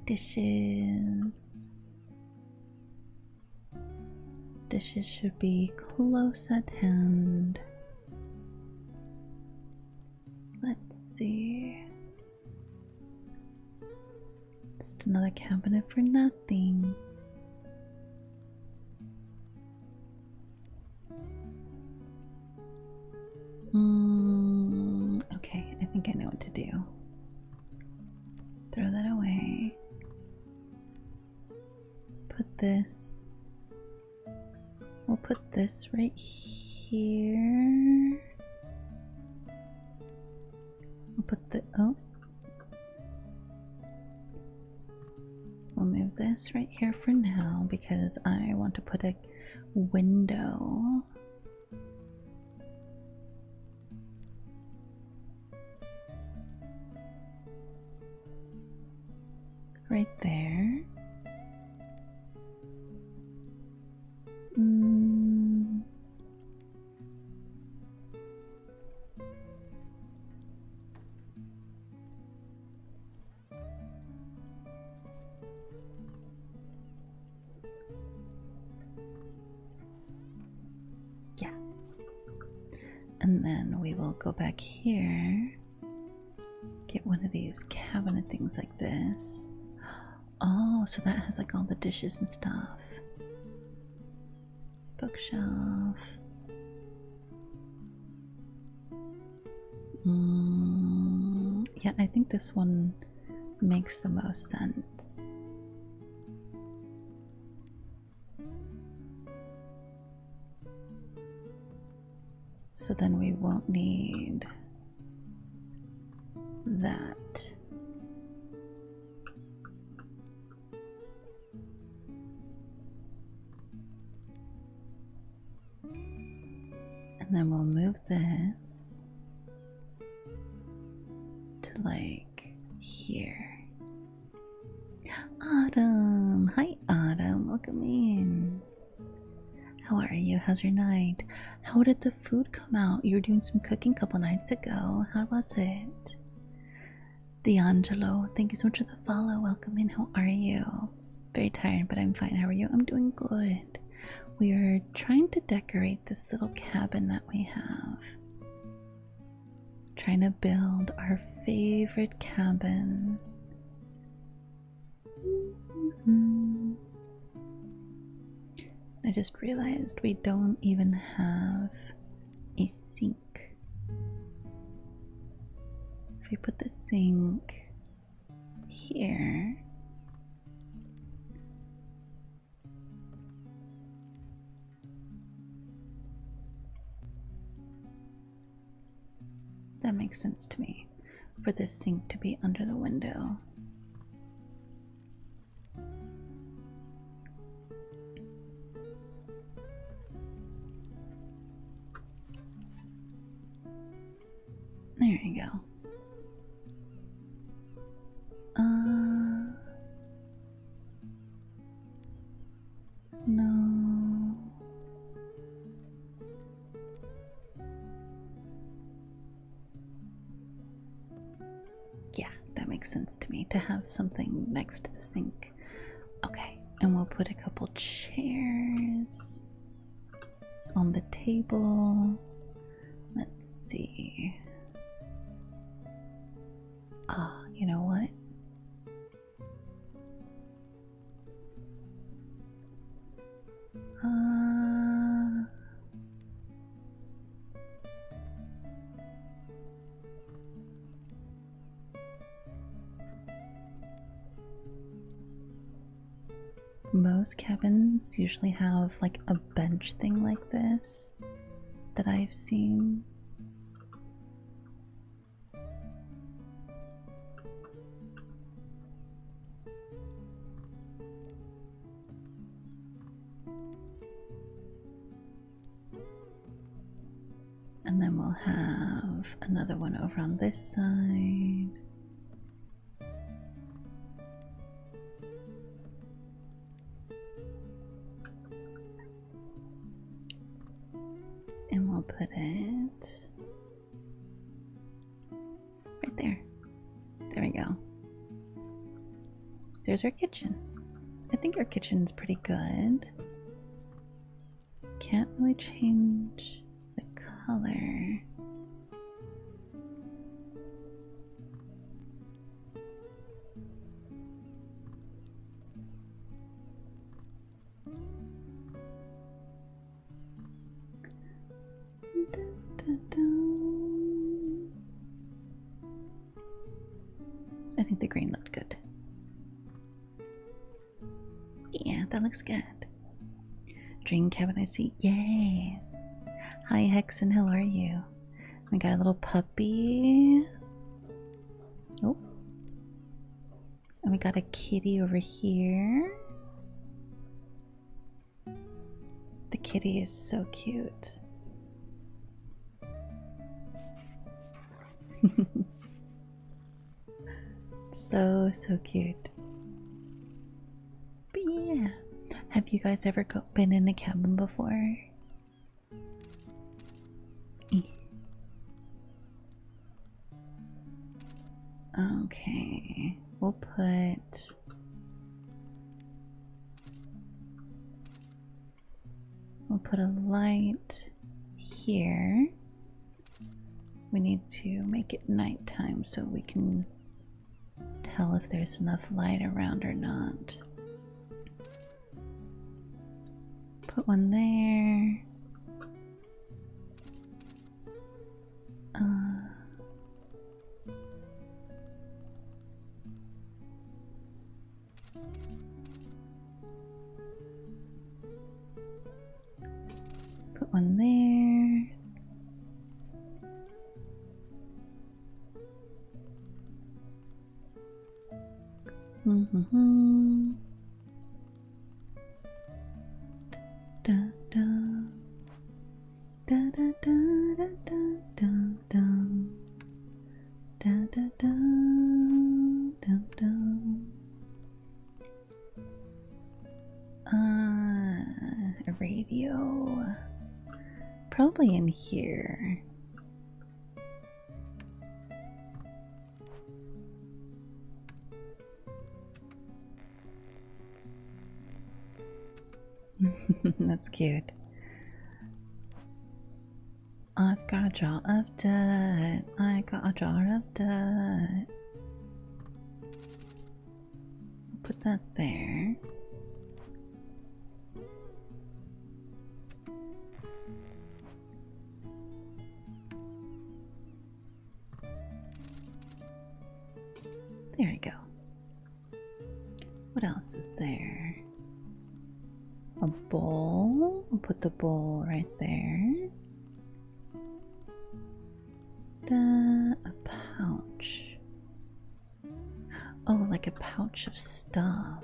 Dishes. Dishes should be close at hand. Let's see. Just another cabinet for nothing. Okay, I think I know what to do. Throw that away. Put this. We'll put this right here. We'll put the. Oh. We'll move this right here for now because I want to put a window. Right there. Yeah. And then we will go back here. Get one of these cabinet things like this. Oh, so that has like all the dishes and stuff. Bookshelf. Yeah, I think this one makes the most sense. So then we won't need that. And then we'll move this to like here. Autumn! Hi Autumn, welcome in. How are you? How's your night? How did the food come out? You were doing some cooking a couple nights ago. How was it? D'Angelo, thank you so much for the follow. Welcome in. How are you? Very tired, but I'm fine. How are you? I'm doing good. We are trying to decorate this little cabin that we have. Trying to build our favorite cabin. I just realized we don't even have a sink. If we put the sink here, that makes sense to me, for this sink to be under the window. There you go. No. makes sense to me to have something next to the sink. Okay, and we'll put a couple chairs on the table. Let's see. Ah, you know what? Most cabins usually have like a bench thing like this that I've seen. And then we'll have another one over on this side. And we'll put it right there. There we go. There's our kitchen. I think our kitchen's pretty good. Can't really change the color. I think the green looked good. Yeah, that looks good. Dream cabin, I see. Yes. Hi, Hexen. How are you? We got a little puppy. Oh. And we got a kitty over here. The kitty is so cute. So cute. But yeah, have you guys ever been in a cabin before? Okay, we'll put a light here. We need to make it nighttime so we can tell if there's enough light around or not. Put one there. Put one there. Da da da da da da da da da da da da da. A radio. Probably in here. That's cute. I've got a jar of dirt. I got a jar of dirt. Put that there. There we go. What else is there? A bowl. We'll put the bowl right there. A pouch. Oh, like a pouch of stuff.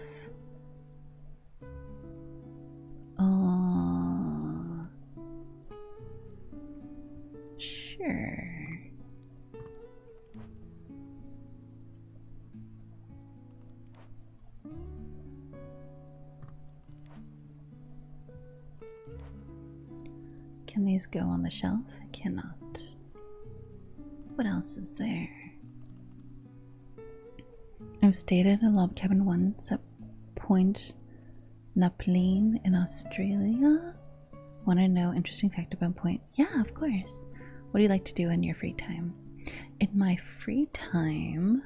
Oh, sure. Can these go on the shelf? Cannot. What else is there? I've stayed at a log cabin once at Point Napleen in Australia. Want to know interesting fact about Point? Yeah, of course. What do you like to do in your free time? In my free time,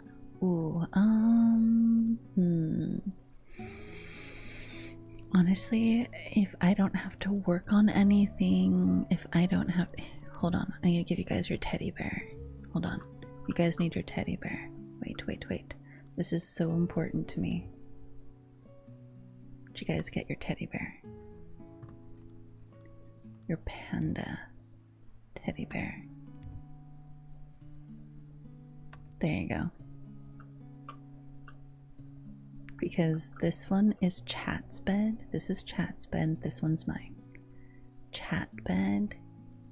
honestly, if I don't have to work on anything, if I don't have, hold on, I need to give you guys your teddy bear. Hold on, you guys need your teddy bear. Wait. This is so important to me. Did you guys get your teddy bear? Your panda teddy bear. There you go. Because this one is Chat's bed. This is Chat's bed. This one's mine. Chat bed,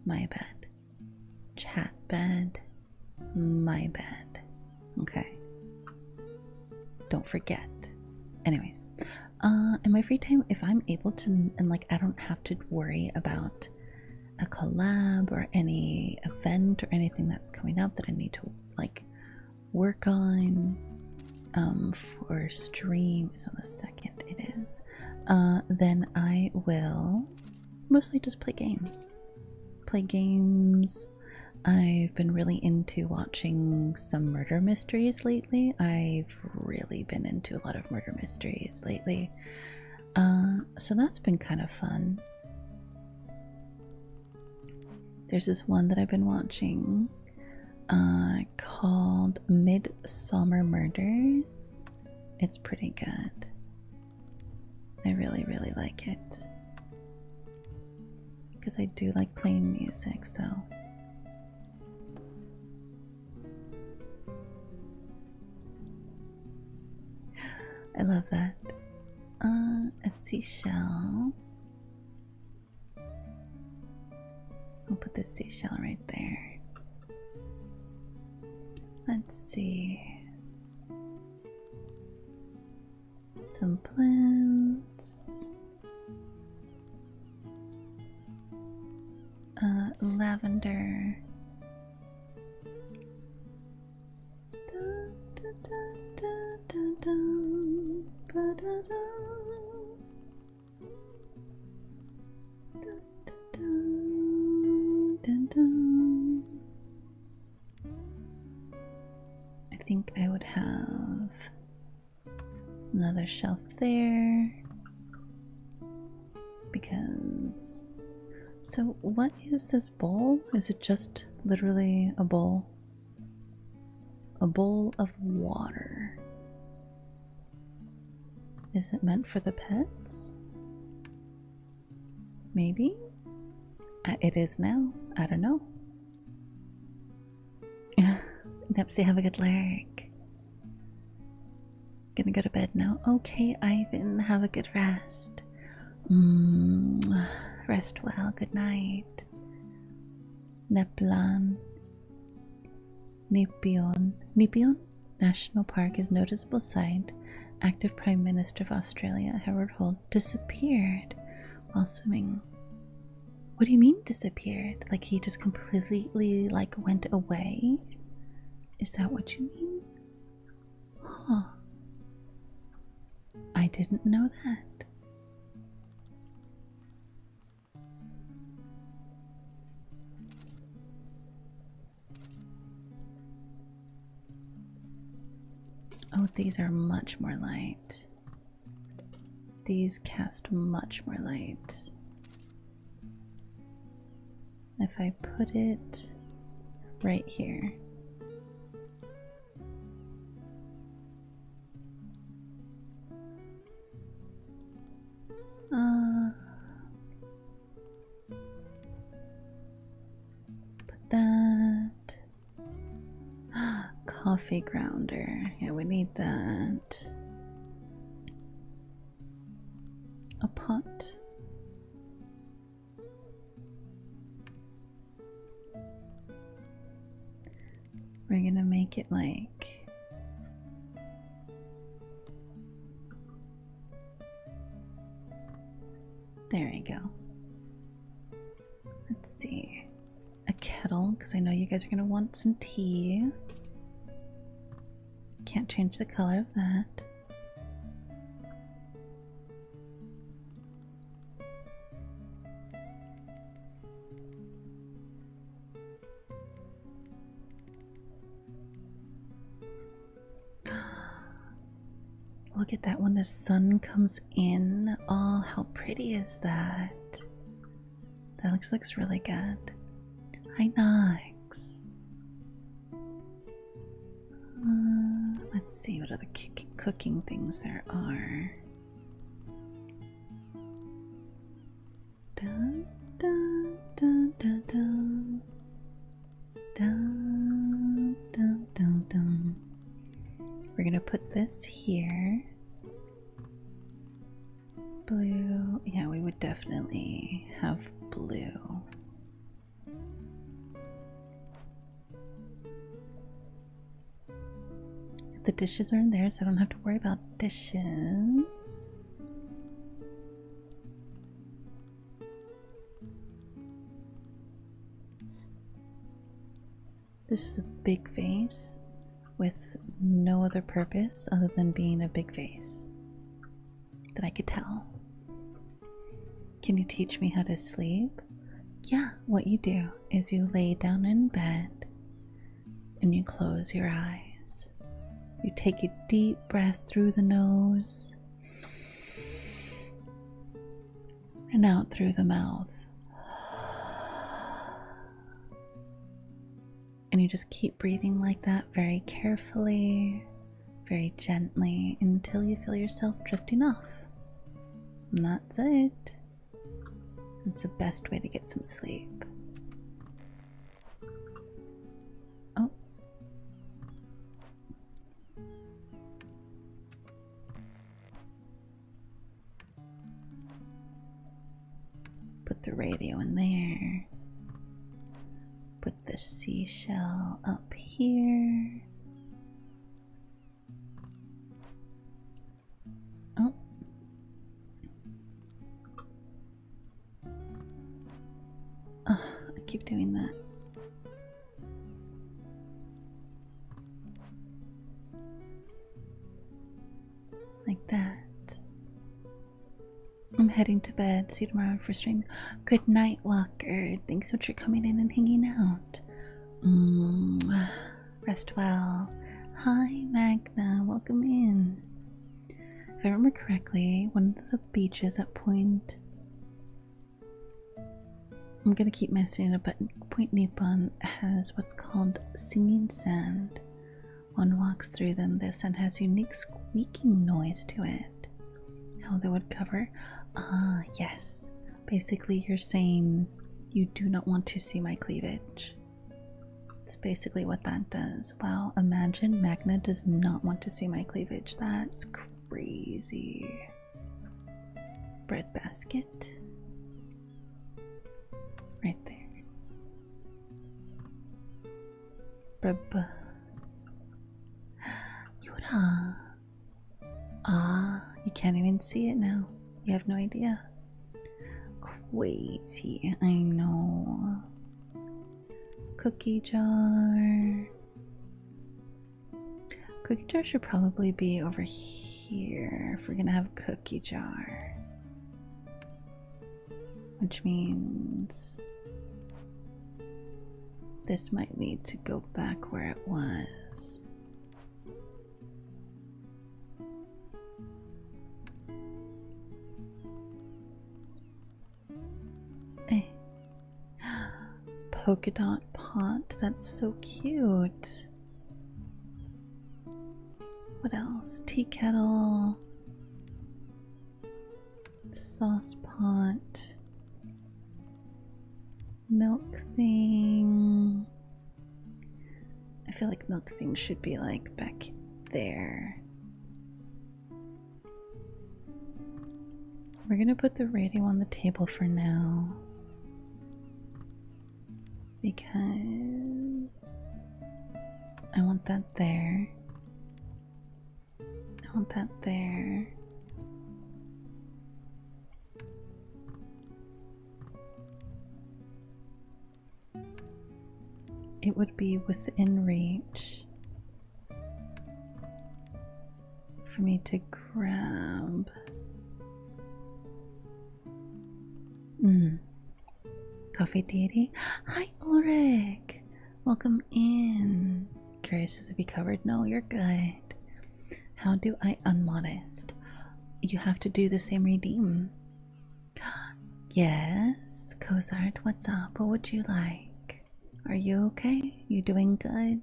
my bed. Chat bed, my bed. Okay. Don't forget. Anyways, in my free time, if I'm able to, and like I don't have to worry about a collab or any event or anything that's coming up that I need to like work on for stream is on the 2nd, it is, then I will mostly just play games. I've been really into watching some murder mysteries lately. I've really been into a lot of murder mysteries lately, so that's been kind of fun. There's this one that I've been watching called Midsummer Murders. It's pretty good. I really like it because I do like playing music, so I love that. A seashell. I'll put this seashell right there. Let's see. Some plants. Lavender. I think I would have another shelf there because, so what is this bowl? Is it just literally a bowl? A bowl of water. Is it meant for the pets? Maybe? It is now. I don't know. Nepsy, have a good lurk. Gonna go to bed now. Okay, Ivan, have a good rest. Rest well. Good night. Neplan. Nepean National Park is noticeable sight. Active Prime Minister of Australia, Harold Holt, disappeared while swimming. What do you mean disappeared? Like he just completely like went away? Is that what you mean? Huh. I didn't know that. Oh, these are much more light. These cast much more light. If I put it right here. Put that. Coffee grounder. Yeah, we need that. A pot. We're gonna make it like there you go. Let's see. A kettle, because I know you guys are gonna want some tea. can't change the color of that. Look at that when the sun comes in. Oh, how pretty is that? That looks really good. Hi, Nox. Let's see what other cooking things there are. Dun, dun, dun, dun, dun. Dun, dun, dun, dun. We're gonna put this here. Blue. Yeah, we would definitely have blue. The dishes are in there, so I don't have to worry about dishes. This is a big vase with no other purpose other than being a big vase that I could tell. Can you teach me how to sleep? Yeah, what you do is you lay down in bed and you close your eyes. You take a deep breath through the nose and out through the mouth. And you just keep breathing like that very carefully, very gently until you feel yourself drifting off. And that's it. It's the best way to get some sleep. Oh. Put the radio in there. Put the seashell up here. Oh. I keep doing that. Like that. I'm heading to bed. See you tomorrow for stream. Good night, Walker. Thanks so much for coming in and hanging out. Rest well. Hi, Magna. Welcome in. If I remember correctly, one of the beaches at Point... I'm gonna keep messing it up, but Point Nippon has what's called singing sand. One walks through them. The sand has unique squeaking noise to it. How they would cover... Ah, yes. Basically, you're saying you do not want to see my cleavage. It's basically what that does. Wow, imagine Magna does not want to see my cleavage. That's crazy. Bread basket. Right there. Brub. Yoda. Ah, you can't even see it now. You have no idea. Crazy, I know. Cookie jar. Cookie jar should probably be over here if we're gonna have a cookie jar. Which means this might need to go back where it was. Hey. Polka dot pot, that's so cute. What else? Tea kettle, sauce pot, milk thing. I feel like milk thing should be like back there. We're gonna put the radio on the table for now because I want that there. I want that there. It would be within reach for me to grab. Coffee deity. Hi, Ulrich. Welcome in. Curious to be covered? No, you're good. How do I unmodest? You have to do the same redeem. Yes, Cozart, what's up? What would you like? Are you okay? You doing good?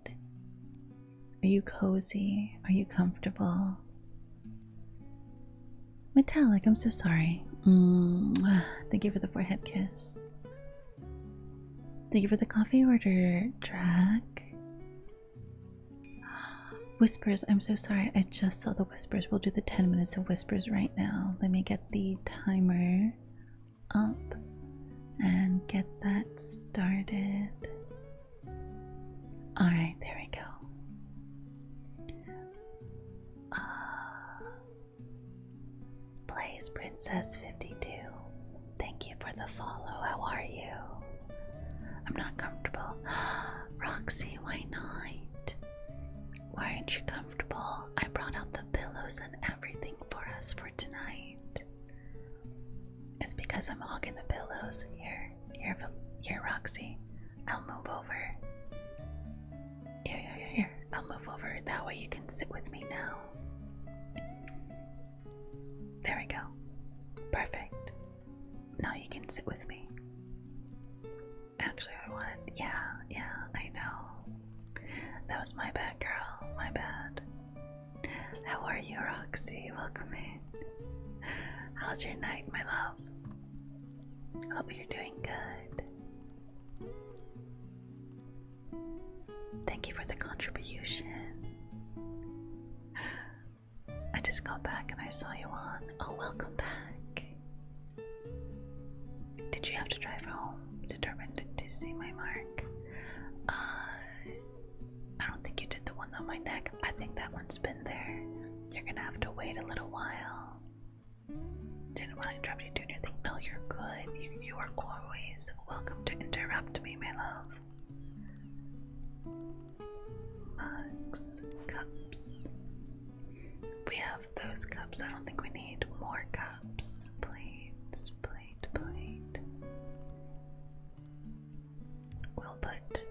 Are you cozy? Are you comfortable? Metallic, I'm so sorry. Thank you for the forehead kiss. Thank you for the coffee order, Drac. Whispers, I'm so sorry. I just saw the whispers. We'll do the 10 minutes of whispers right now. Let me get the timer up and get that started. Alright, there we go. Blaze Princess 52. Thank you for the follow. How are you? I'm not comfortable. Roxy, why not? Why aren't you comfortable? I brought out the pillows and everything for us for tonight. It's because I'm hogging the pillows. Here, Roxy. I'll move over. Here. I'll move over. That way you can sit with me now. There we go. Perfect. Now you can sit with me. Actually, yeah, I know. That was my bad, girl. My bad. How are you, Roxy? Welcome in. How's your night, my love? Hope you're doing good. Thank you for the contribution. I just got back and I saw you on. Oh, welcome back. Did you have to drive home? Determined to see my mark? I don't think you did the one on my neck. I think that one's been there. You're gonna have to wait a little while. Didn't want to interrupt you doing your thing. No, you're good. You are always welcome to interrupt me, my love. Mugs, cups. We have those cups. I don't think we need more cups. Plates, plate. We'll put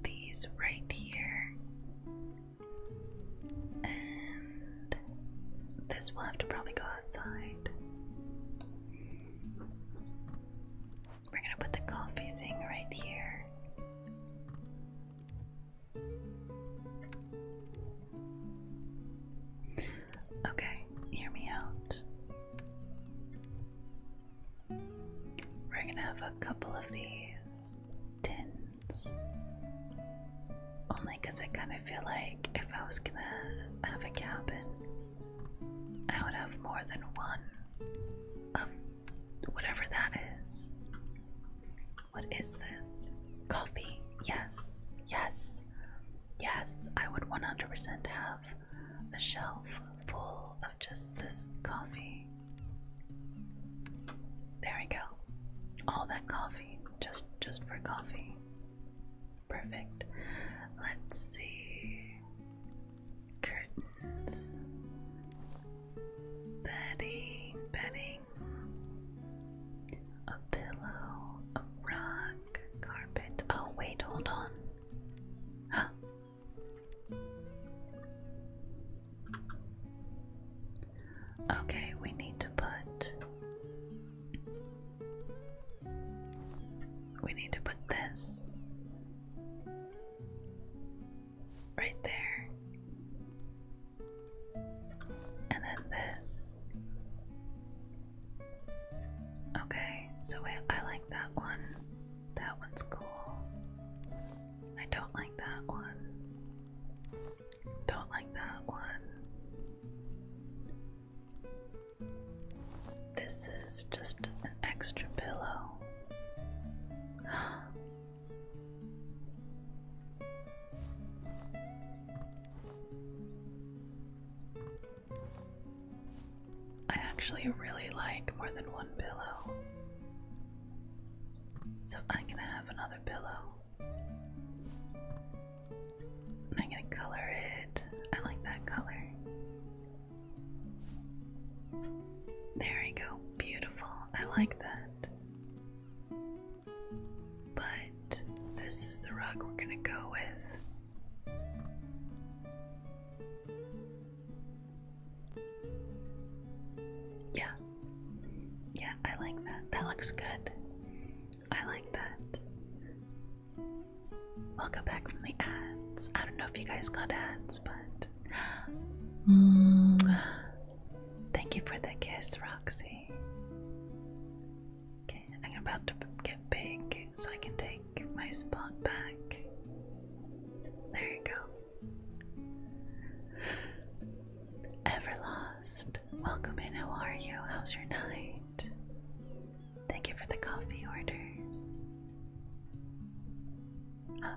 these right here. And this will have to probably go outside. We're gonna put the coffee thing right here. Okay, hear me out. We're gonna have a couple of these tins. Only because I kind of feel like if I was gonna have a cabin, I would have more than one of whatever that is. What is this? Coffee. Yes. I would 100% have a shelf full of just this coffee. There we go. All that coffee, just for coffee. Perfect. Let's see. Curtains. Bedding. A pillow, a rug, carpet. Oh wait, hold on. Okay, we need to put this right there, and then this. Okay, so I like that one. That one's cool. I don't like that one. Don't like that one. This is just an extra pillow. I actually really like more than one pillow. So I'm gonna have another pillow. And I'm gonna color it. I like that color. like that. But this is the rug we're gonna go with. Yeah. Yeah, I like that. That looks good. I like that. Welcome back from the ads. I don't know if you guys got ads, but thank you for the kiss, Roxy. Okay, I'm about to get big so I can take my spot back. There you go. Everlost, welcome in. How are you? How's your night? Thank you for the coffee orders.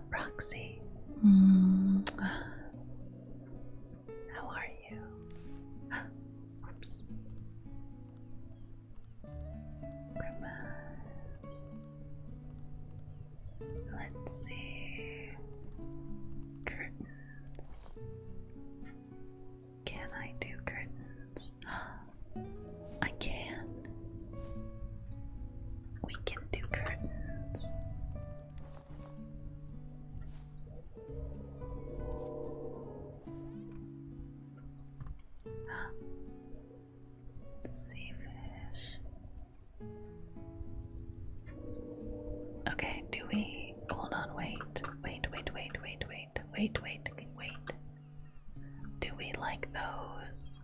Roxy. How are you? Oops. Grimace. Let's see. Curtains. Can I do curtains? I can. We can do curtains. Sea fish. Okay, do we hold on, wait. Do we like those?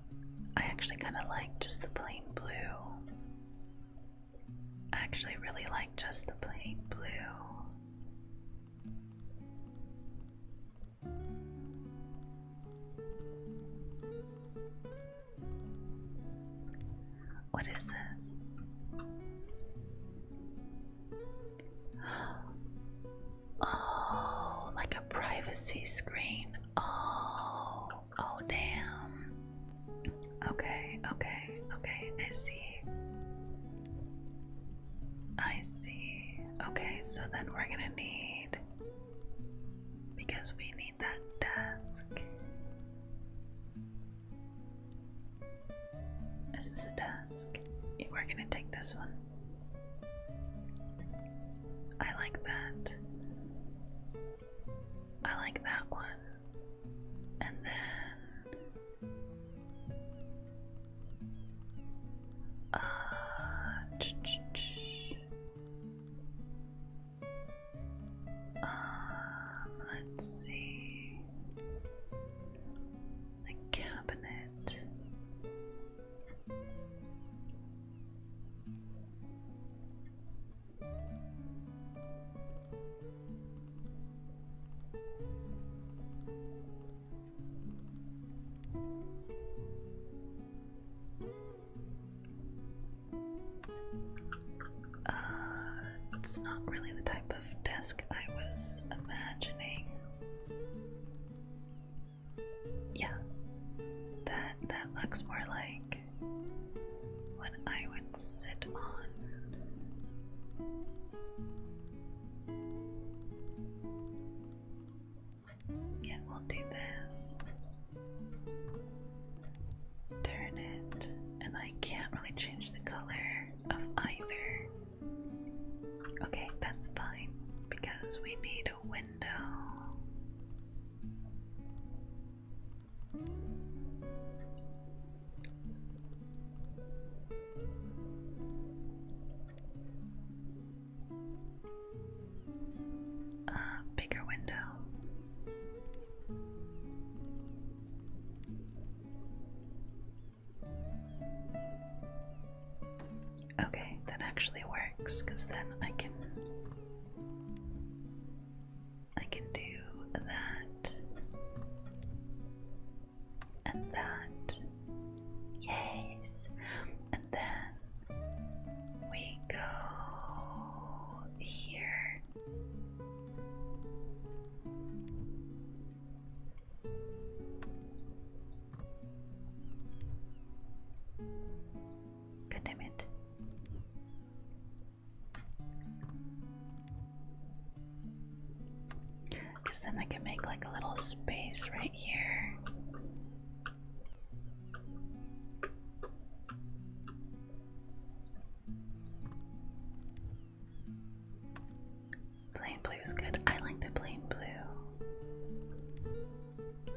I actually kinda like just the plain blue. I actually really like just the plain blue. What is this? Oh, like a privacy screen. Oh, damn. Okay, I see. Okay, so then we're gonna need, because we need that desk. Is this a desk? Yeah, we're gonna take this one. I like that. I like that one. And then let's see. The cabinet. It's not really the type of desk I was imagining. Yeah, that looks more like what I would sit on. Yeah, we'll do this. Turn it, and I can't really change the color of either. Okay, that's fine, because we need a window. Bigger window. Okay, that actually works, because then I can do that and that. Yes. And then we go here. God damn it. Because then I can make like a little space right here.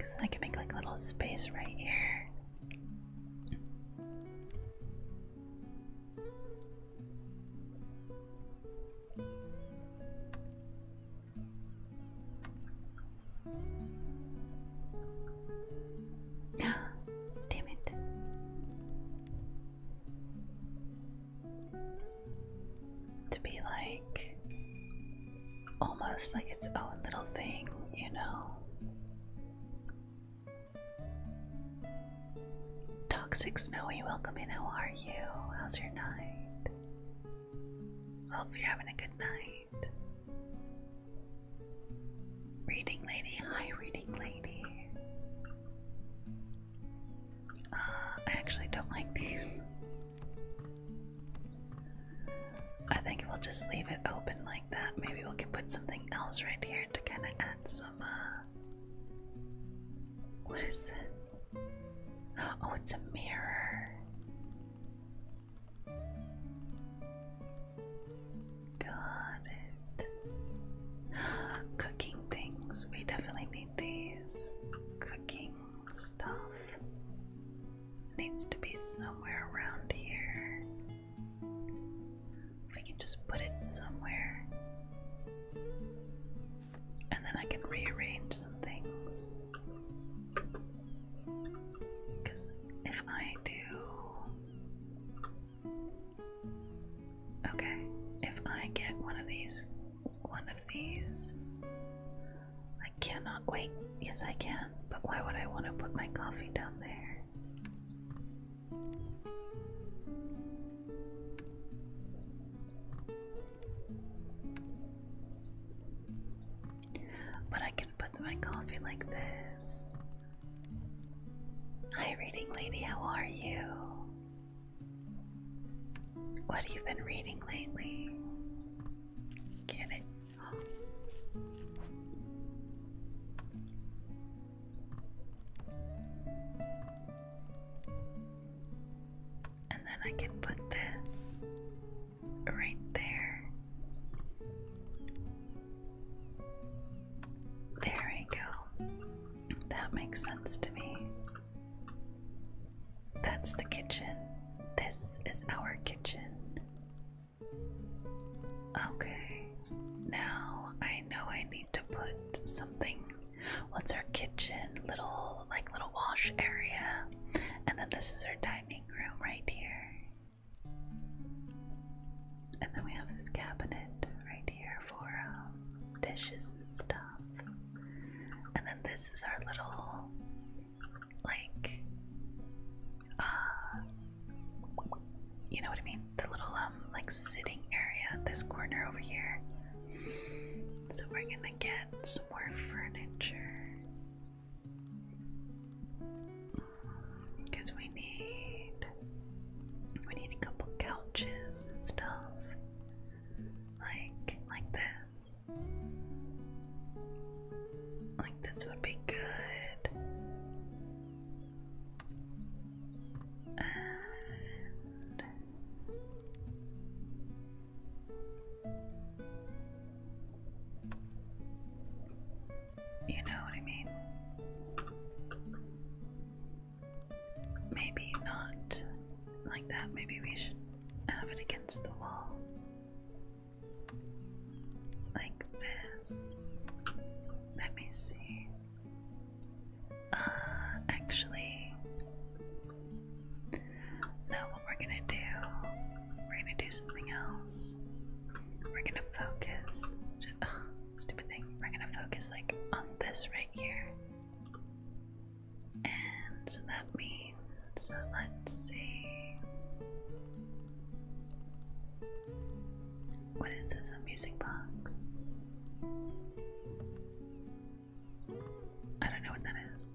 because then I can make like a little space right here. Damn it. To be like almost like its own little thing, you know? Toxic Snowy, welcome in. How are you? How's your night? Hope you're having a good night. Reading Lady, hi Reading Lady. I actually don't like these. I think we'll just leave it open like that. Maybe we can put something else right here to kind of add some, what is this? Oh, it's a mirror. Got it. Cooking things. We definitely need these. Cooking stuff. Needs to be somewhere around here. If we can just put it somewhere. And then I can rearrange some things. Because if I do... Okay, if I get one of these, I cannot wait. Yes, I can, but why would I want to put my coffee down there? But I can put my coffee like this. Hi, Reading Lady, how are you? What have you been reading lately? Get it? And then I can put this right there. There we go. That makes sense to me. That's the kitchen. This is our kitchen. Okay, now I know I need to put something. What's our kitchen? Little wash area. And then this is our dining room right here. And then we have this cabinet right here for dishes and stuff. And then this is our little, like, you know what I mean? The little, like, sitting area, this corner over here. So we're gonna get some more furniture. Because we need a couple couches and stuff. Like this. Like this would be good. And you know what I mean? Maybe not like that. Maybe we should have it against the wall. Like this. Let me see. Actually, no, what we're gonna do something else. We're gonna focus. Stupid thing. We're gonna focus like on this right here. And so that means, let's see. What is this? A music box? I don't know what that is.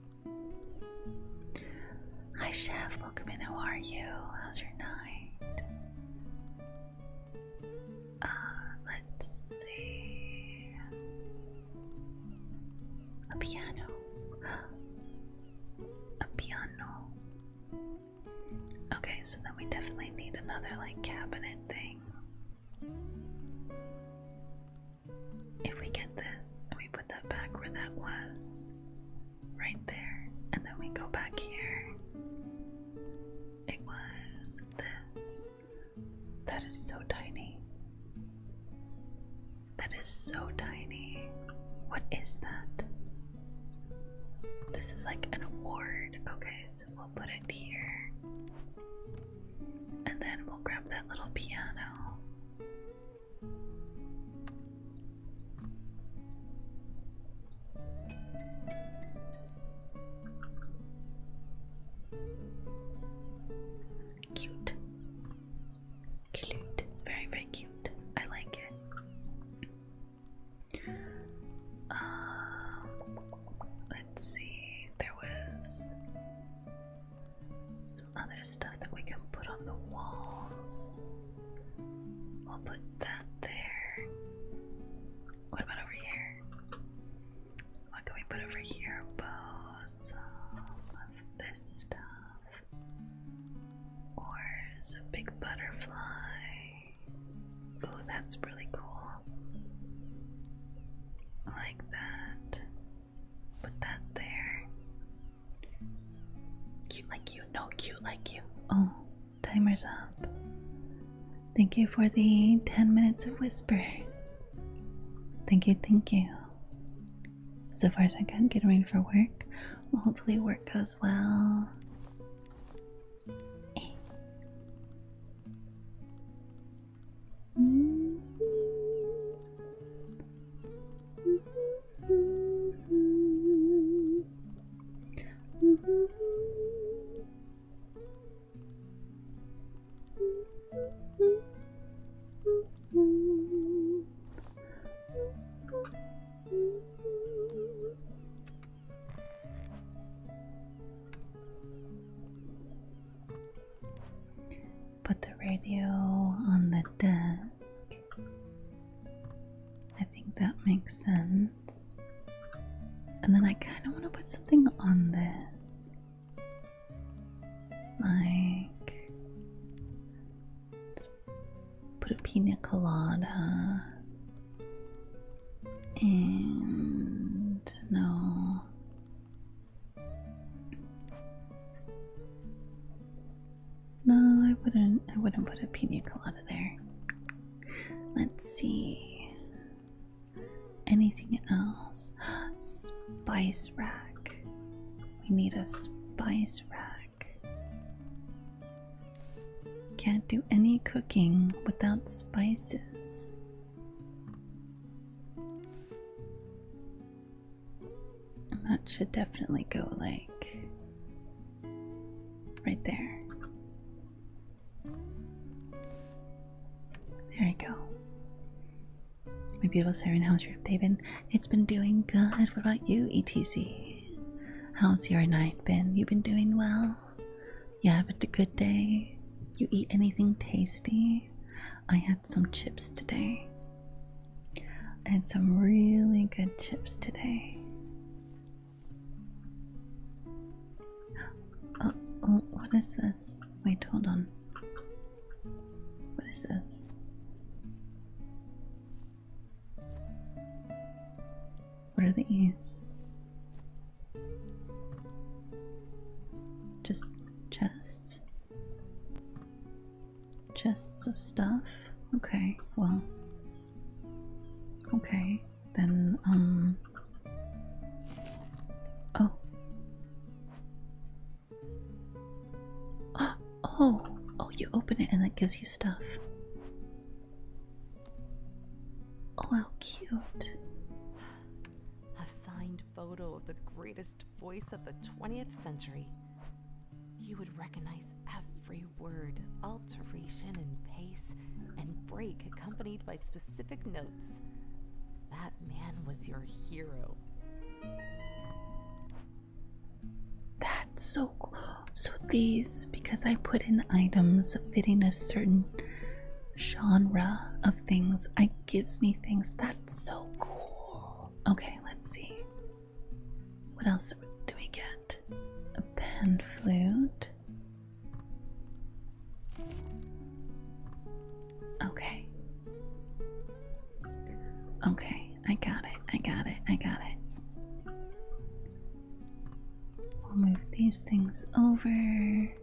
Hi Chef, welcome in. How are you? How's your night? Let's see. A piano. A piano. Okay, so then we definitely need another like cabinet thing. If we get this and we put that back where that was, right there. go back here. It was this. That is so tiny. That is so tiny. What is that? This is like an award. Okay, so we'll put it here. And then we'll grab that little piano. Cute. Cute. Very, very cute. I like it. Let's see. There was some other stuff that we can put on the walls. We'll put that there. What about over here? What can we put over here? Some of this stuff. Or is a big butterfly. Ooh, that's really cool. I like that. Put that there. Cute like you. No, cute like you. Oh, timer's up. Thank you for the 10 minutes of whispers. Thank you, thank you. So far so good. Getting ready for work. Well, hopefully work goes well. Put the radio on the desk. I think that makes sense. And then I kind of want to put something on this. Like, let's put a pina colada. And no. No, I wouldn't put a pina colada there. Let's see. Anything else? Spice rack. We need a spice rack. Can't do any cooking without spices. And that should definitely go like right there. There you go. My beautiful siren, how's your day been? It's been doing good. What about you, ETC? How's your night been? You been doing well? You have a good day? You eat anything tasty? I had some chips today. I had some really good chips today. Oh, what is this? Wait, hold on. What is this? What are these? Just chests? Chests of stuff? Okay, well. Okay, then, oh. Oh, you open it and it gives you stuff. Oh, how cute. A signed photo of the greatest voice of the 20th century. You would recognize every word, alteration and pace, and break accompanied by specific notes. That man was your hero. That's so cool. So these, because I put in items fitting a certain genre of things, it gives me things. That's so cool. Okay, let's see. What else do we get? A pan flute. Okay. Okay, I got it. We'll move these things over.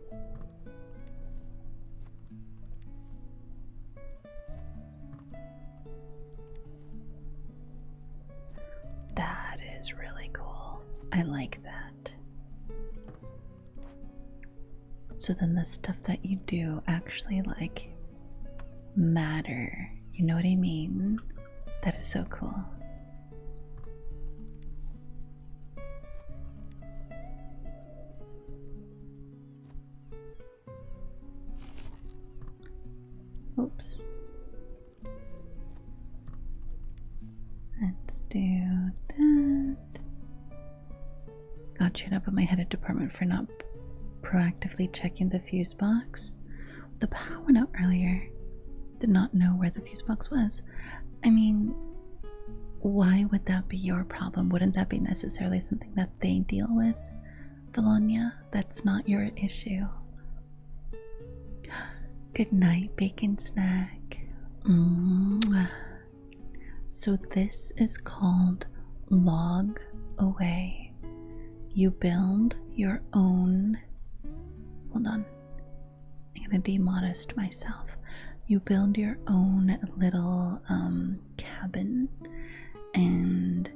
That is really cool. I like that. So then the stuff that you do actually like matter. You know what I mean? That is so cool. Oops. Let's do that. Got chewed up in my head of department for not proactively checking the fuse box. The power went out earlier. Did not know where the fuse box was. I mean, why would that be your problem? Wouldn't that be necessarily something that they deal with, Valonia? That's not your issue. Good night, bacon snack. So this is called Log Away. You build your own. Hold on. I'm gonna demodest myself. You build your own little cabin, and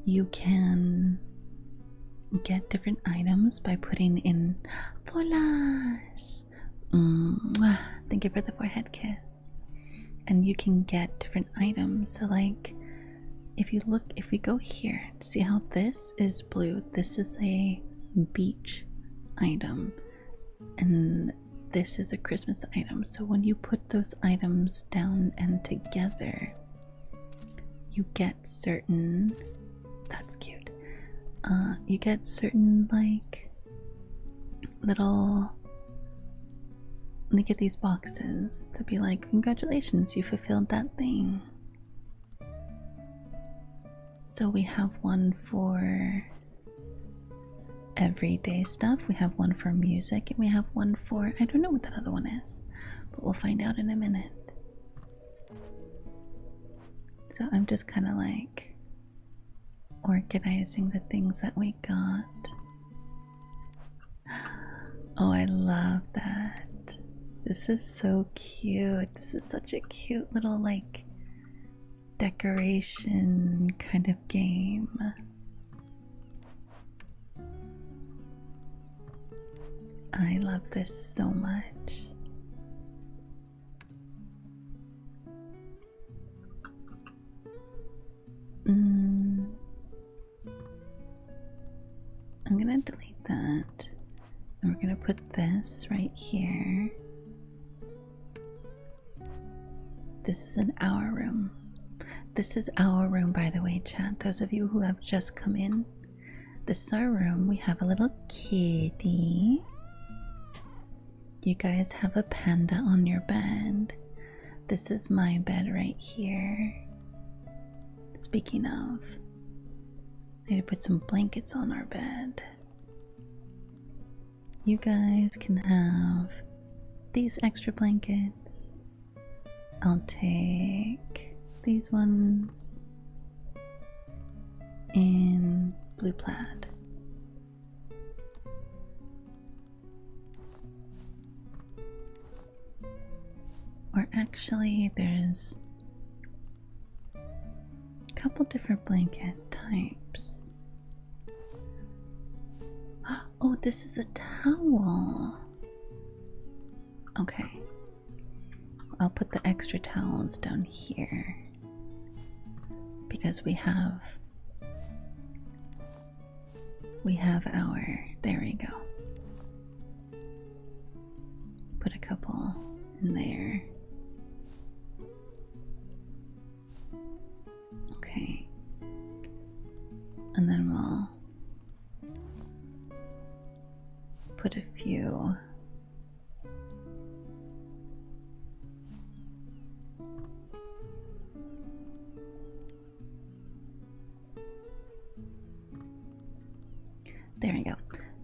you can get different items by putting in bolas. Thank you for the forehead kiss. And you can get different items. So like if we go here, see how this is blue, this is a beach item, and this is a Christmas item. So when you put those items down and together, you get certain, that's cute, you get certain like little, they get these boxes to be like, congratulations, you fulfilled that thing. So we have one for everyday stuff, we have one for music, and we have one for, I don't know what that other one is, but we'll find out in a minute. So I'm just kind of like organizing the things that we got. Oh, I love that. This is so cute. This is such a cute little like decoration kind of game. I love this so much. I'm gonna delete that, and we're gonna put this right here. This is in our room. This is our room, by the way, chat. Those of you who have just come in, this is our room. We have a little kitty. You guys have a panda on your bed. This is my bed right here. Speaking of, I need to put some blankets on our bed. You guys can have these extra blankets. I'll take these ones in blue plaid. Or actually, there's a couple different blanket types. Oh, this is a towel. Okay. I'll put the extra towels down here because we have our, there we go. Put a couple in there. Okay. And then we'll put a few there we go.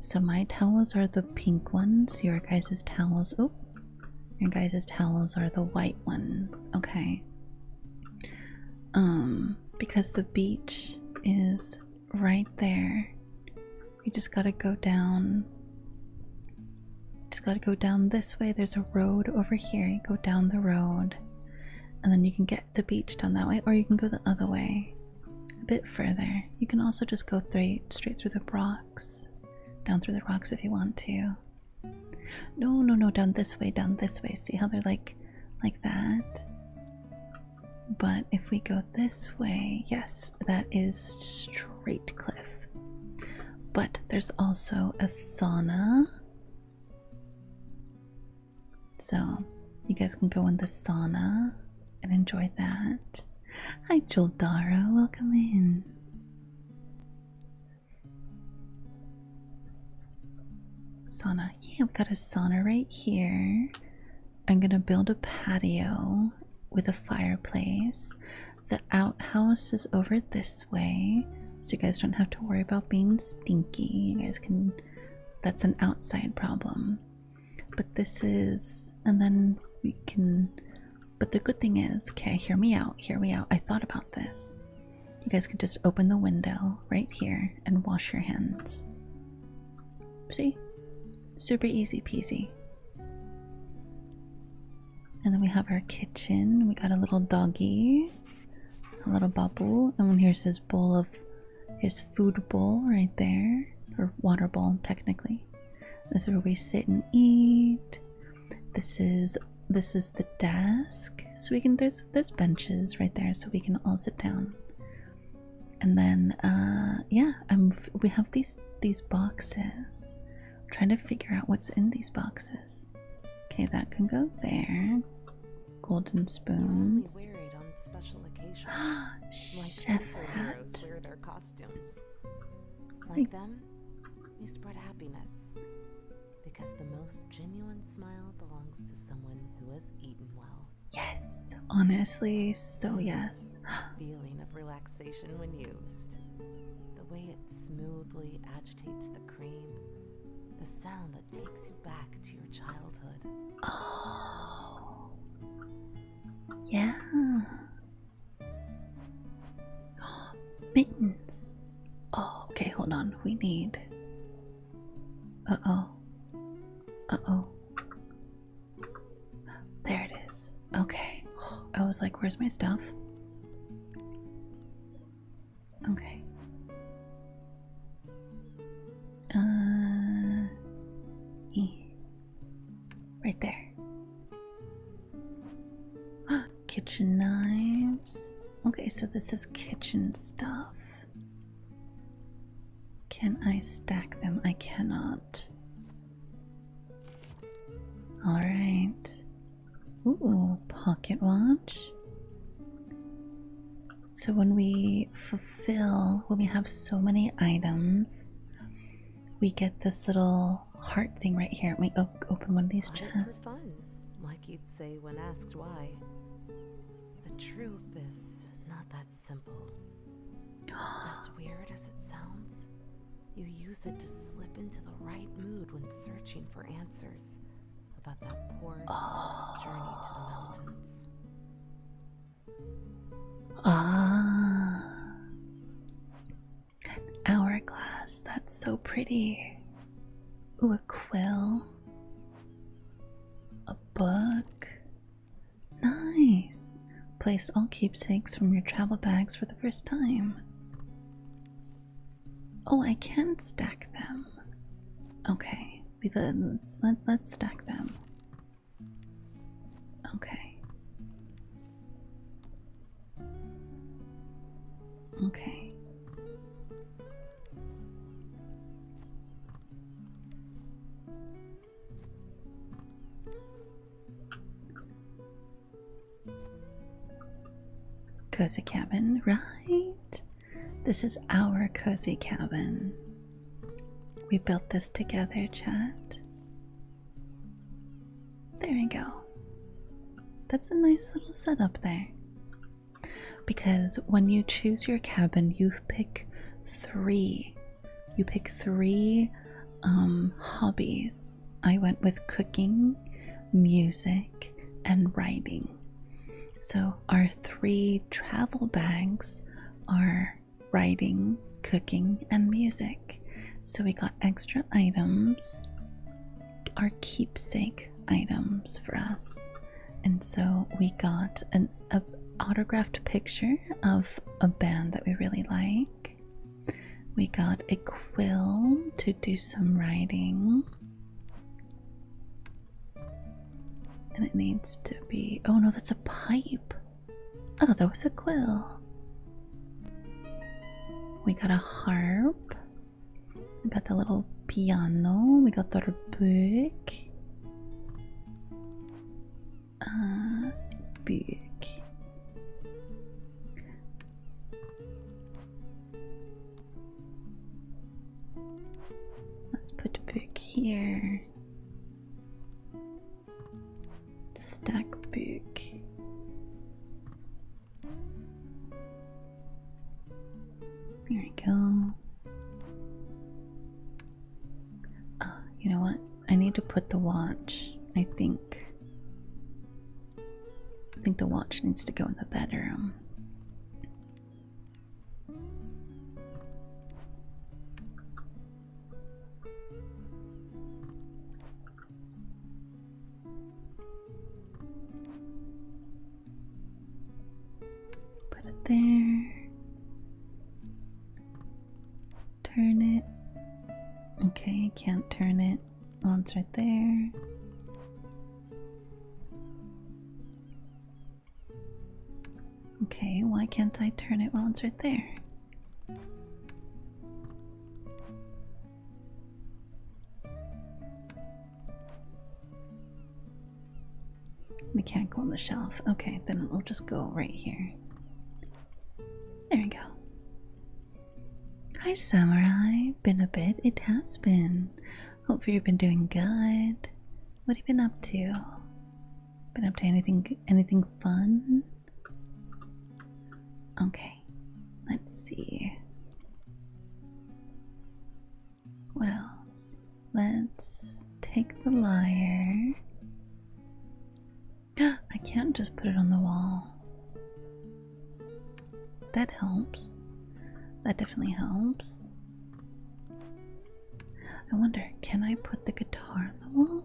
So my towels are the pink ones, your guys' towels, oh, your guys' towels are the white ones, okay. Because the beach is right there, You just gotta go down. Just gotta go down this way. There's a road over here. You go down the road, and then you can get the beach down that way, or you can go the other way, a bit further. You can also just go straight through the rocks, down through the rocks if you want to. No, no, no, down this way, down this way. See how they're like that? But if we go this way, yes, that is straight cliff. But there's also a sauna. So you guys can go in the sauna and enjoy that. Hi, Joldara, welcome in. Sauna. Yeah, we've got a sauna right here. I'm gonna build a patio with a fireplace. The outhouse is over this way, so you guys don't have to worry about being stinky. You guys can, that's an outside problem. But this is, and then we can, but the good thing is, okay, hear me out, I thought about this. You guys can just open the window right here and wash your hands. See? Super easy peasy. And then we have our kitchen. We got a little doggy, a little babu, and then here's his bowl of, his food bowl right there, or water bowl technically. This is where we sit and eat. This is the desk. So we can, there's benches right there, so we can all sit down. And then yeah, we have these boxes. I'm trying to figure out what's in these boxes. Okay, that can go there. Golden spoons. Only wear it on special occasions. Like Chef superheroes wear their costumes. Like them, you spread happiness. Because the most genuine smile belongs to someone who has eaten well. Yes, honestly, so yes. Feeling of relaxation when used. The way it smoothly agitates the cream. The sound that takes you back to your childhood. Oh, yeah. Mittens. Oh, okay, hold on. We need. Uh-oh. Uh-oh. There it is. Okay. I was like, where's my stuff? Okay. Right there. Kitchen knives. Okay, so this is kitchen stuff. Can I stack them? I cannot. Alright. Ooh, pocket watch. So when we when we have so many items, we get this little heart thing right here. We open one of these chests. For fun, like you'd say when asked why. The truth is not that simple. As weird as it sounds, you use it to slip into the right mood when searching for answers about that poor soul's journey to the mountains. Ah, an hourglass. That's so pretty. Ooh, a quill. A book. Nice. Place all keepsakes from your travel bags for the first time. Oh, I can stack them. Okay, let's stack them. Okay. Okay. Cozy cabin, right? This is our cozy cabin. We built this together, chat. There we go. That's a nice little setup there. Because when you choose your cabin, you pick three. You pick three hobbies. I went with cooking, music, and writing. So our three travel bags are writing, cooking, and music. So we got extra items, our keepsake items for us. And so we got an autographed picture of a band that we really like. We got a quill to do some writing. And it needs to be, oh no, that's a pipe. I thought that was a quill. We got a harp. We got the little piano. We got our book. Book. Let's put book here. Stack book. There we go. You know what? I need to put the watch. I think the watch needs to go in the bedroom. Put it there. Turn it. Okay, can't turn it. Oh, it's right there. Okay, why can't I turn it while it's right there? It can't go on the shelf. Okay, then it'll just go right here. There we go. Hi, Samurai. Been a bit? It has been. Hopefully you've been doing good. What have you been up to? Been up to anything fun? Okay, let's see. What else? Let's take the lyre. I can't just put it on the wall. That helps. That definitely helps. I wonder, can I put the guitar on the wall?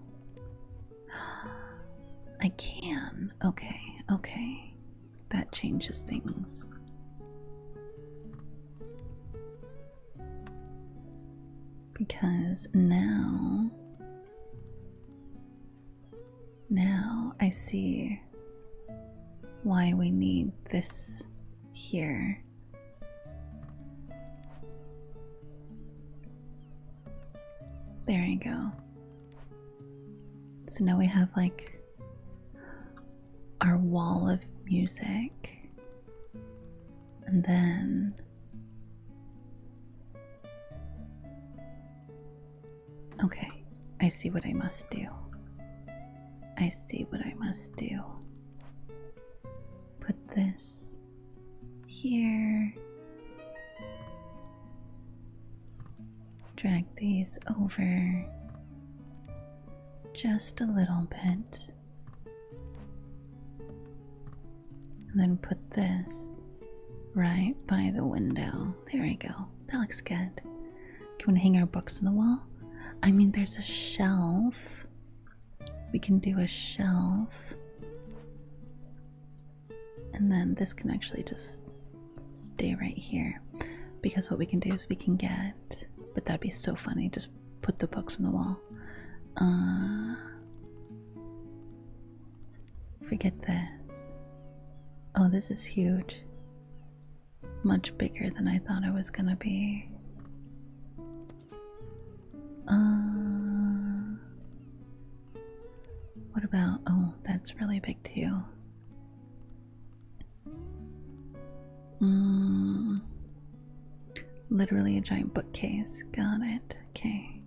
I can. Okay, okay. That changes things. Because now I see why we need this here. There you go. So now we have like our wall of music, and then okay, I see what I must do. I see what I must do. Put this here. Drag these over just a little bit. And then put this right by the window. There we go. That looks good. Can we hang our books on the wall? I mean, there's a shelf. We can do a shelf. And then this can actually just stay right here. Because what we can do is we can get, but that'd be so funny, just put the books on the wall. If we get this. Oh, this is huge. Much bigger than I thought it was gonna be. What about, oh, that's really big too. Literally a giant bookcase. Got it. Okay.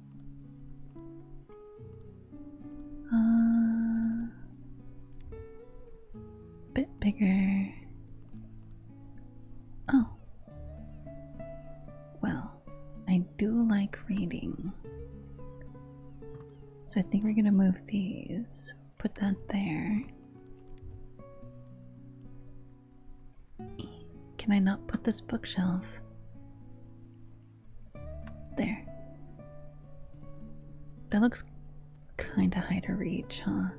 Bit bigger. Oh. Well, I do like reading. So I think we're gonna move these. Put that there. Can I not put this bookshelf? There. That looks kind of high to reach, huh?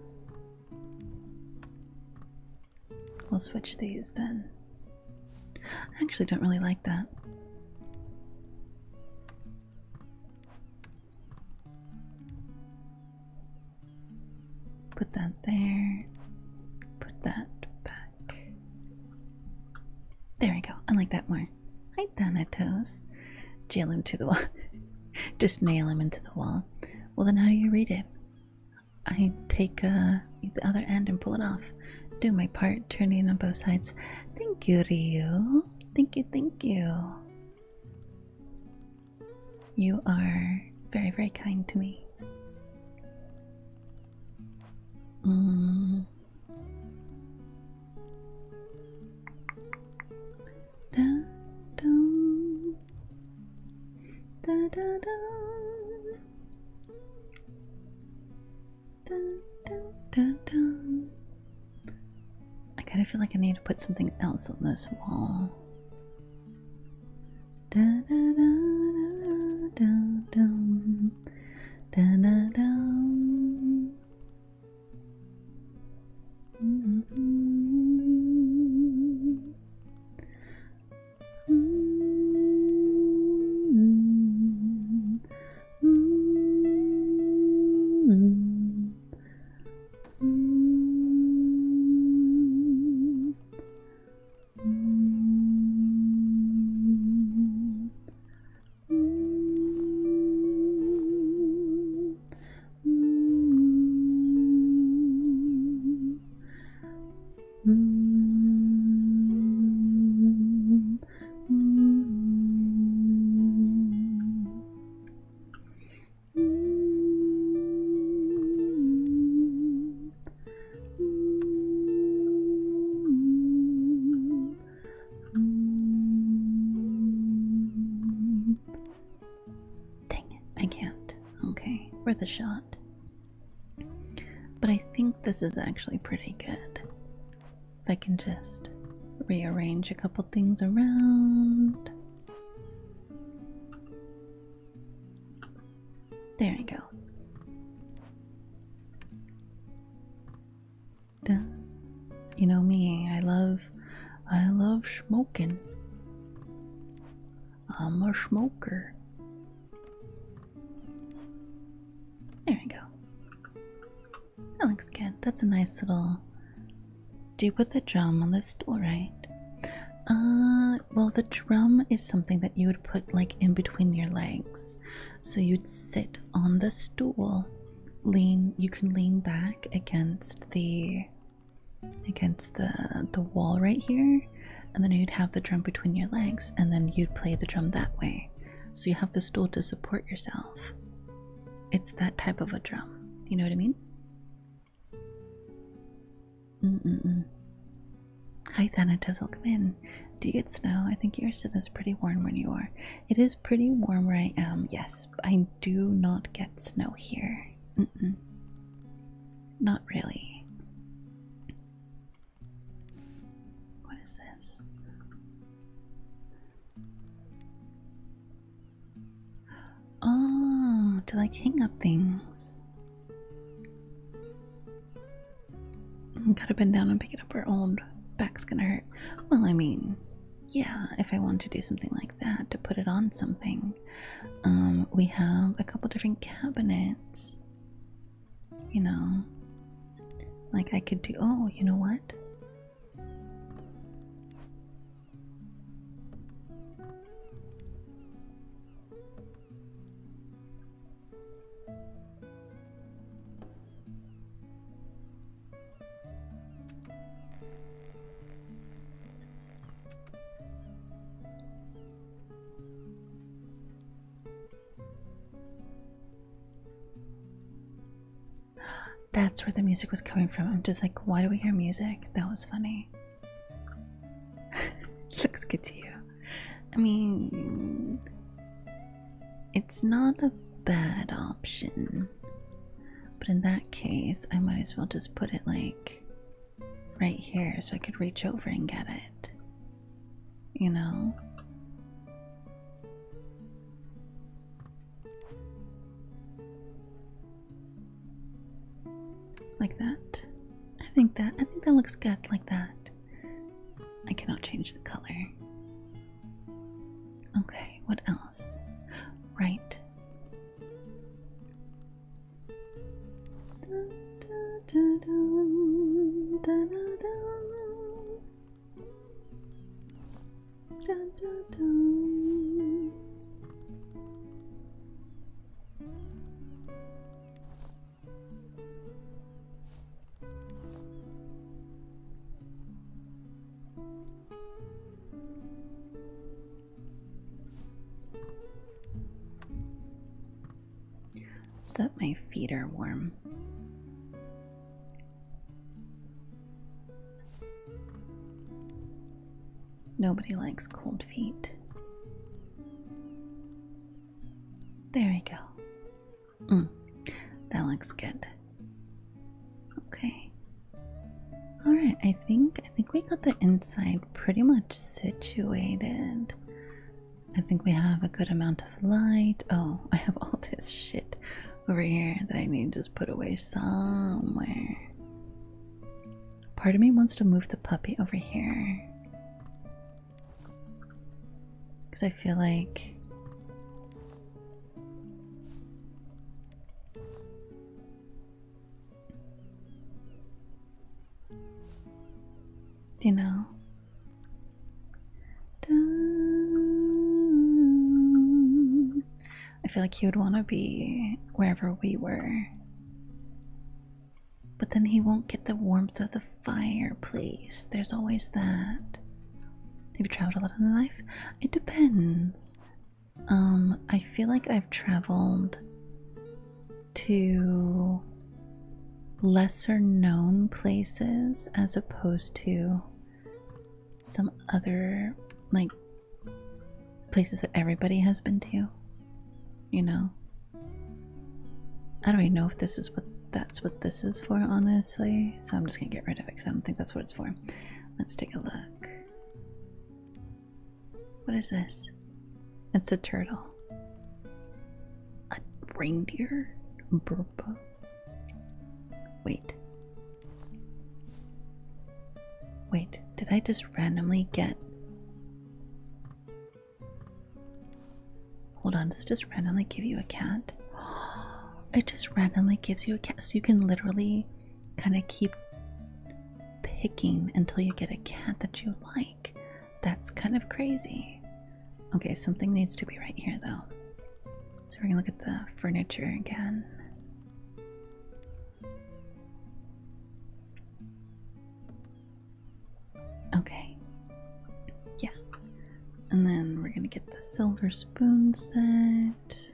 We'll switch these then. I actually don't really like that. Put that there. Put that back. There we go. I like that more. Hi, Thanatos. Jail him to the wall. Just nail him into the wall. Well, then how do you read it? I take the other end and pull it off. Do my part, turning on both sides. Thank you, Ryu. Thank you, thank you. You are very, very kind to me. Da, dum. Da, da, da. Da, da, da, da. I kind of feel like I need to put something else on this wall. Da, da, da, da, da, da, da, da. Worth a shot. But I think this is actually pretty good. If I can just rearrange a couple things around. There we go. Done. You know me, I love smoking. I'm a smoker. There we go. That looks good. That's a nice little... Do you put the drum on the stool, right? Well, the drum is something that you would put like in between your legs. So you'd sit on the stool, you can lean back against the wall right here, and then you'd have the drum between your legs, and then you'd play the drum that way. So you have the stool to support yourself. It's that type of a drum. You know what I mean? Hi, Thanatos, come in. Do you get snow? I think yours is pretty warm when you are. It is pretty warm where I am, yes. I do not get snow here. Not really. What is this? Oh, to like hang up things. Gotta bend down and pick it up or old back's gonna hurt. Well, I mean, yeah, if I want to do something like that, to put it on something. We have a couple different cabinets. You know, like I could do, oh, you know what? That's where the music was coming from. I'm just like, why do we hear music? That was funny. Looks good to you. I mean, it's not a bad option. But in that case, I might as well just put it like right here so I could reach over and get it. You know? think that looks good like that. I cannot change the color. Okay, what else? Right. So that my feet are warm. Nobody likes cold feet. There we go. That looks good. Okay. Alright, I think we got the inside pretty much situated. I think we have a good amount of light. Oh, I have all this shit over here that I need to just put away somewhere. Part of me wants to move the puppy over here. Because I feel like you know. I feel like he would want to be wherever we were. But then he won't get the warmth of the fireplace. There's always that. Have you traveled a lot in life? It depends. I feel like I've traveled to lesser known places as opposed to some other like places that everybody has been to, you know. I don't even know if this is that's what this is for, honestly, so I'm just gonna get rid of it because I don't think that's what it's for. Let's take a look. What is this? It's a turtle. A reindeer? Burpa. Wait, did I just randomly get... Hold on, does it just randomly give you a cat? It just randomly gives you a cat, so you can literally kind of keep picking until you get a cat that you like. That's kind of crazy. Okay, something needs to be right here though. So we're gonna look at the furniture again. Okay. Yeah. And then we're gonna get the silver spoon set.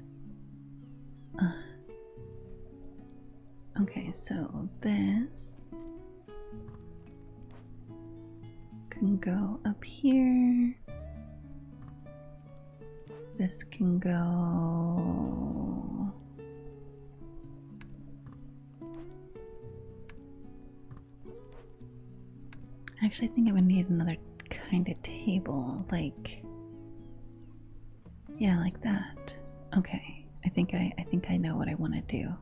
Okay, so this can go up here. This can go... Actually, I think I would need another kind of table, like... Yeah, like that. Okay, I think I know what I want to do.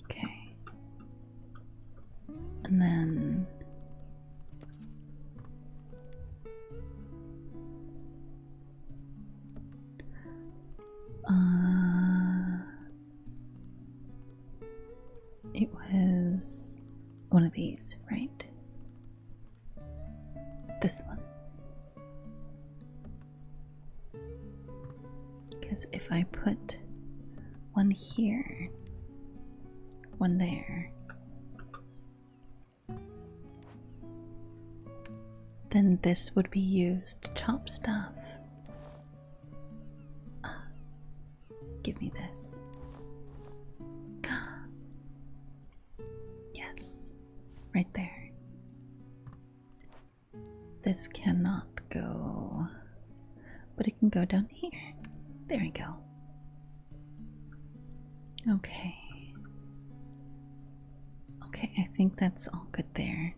Okay. And then it was one of these, right? This one. Because if I put one here, one there, then this would be used to chop stuff. Give me this. Yes, right there. This cannot go, but it can go down here. There we go. Okay. Okay, I think that's all good there.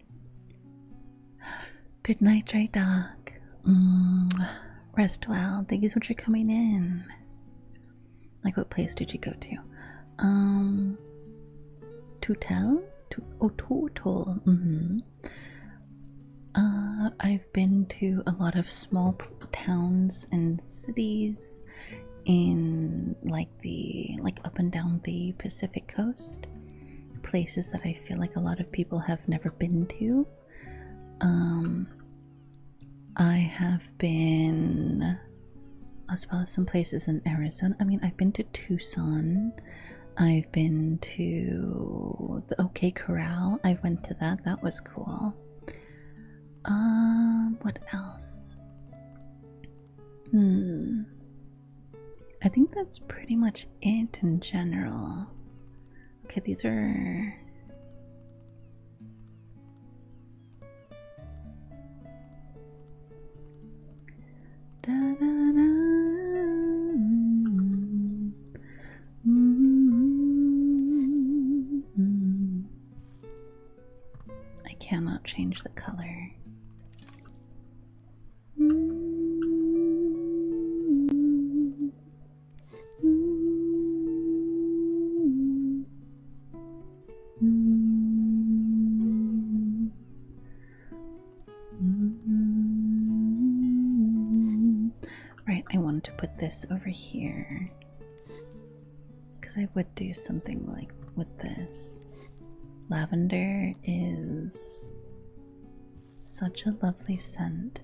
Good night, Dry Dog. Rest well. Thank you so much for coming in. Like, what place did you go to? Tutel? Total. I've been to a lot of small towns and cities in like up and down the Pacific coast. Places that I feel like a lot of people have never been to. I have been, as well as some places in Arizona. I mean, I've been to Tucson. I've been to the OK Corral. I went to that. That was cool. What else? I think that's pretty much it in general. Okay, these are... I cannot change the color. Right, I wanted to put this over here because I would do something like with this. Lavender is such a lovely scent.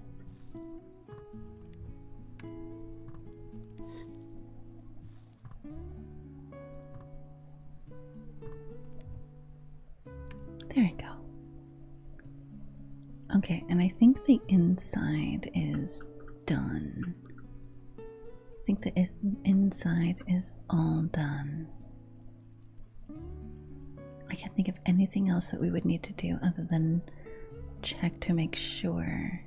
There we go. Okay, and I think the inside is done. I think the inside is all done. I can't think of anything else that we would need to do other than check to make sure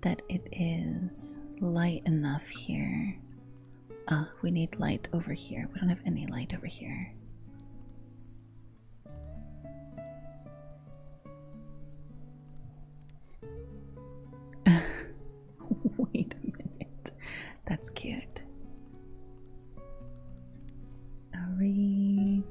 that it is light enough here. We need light over here. We don't have any light over here. Wait a minute. That's cute. A wreath.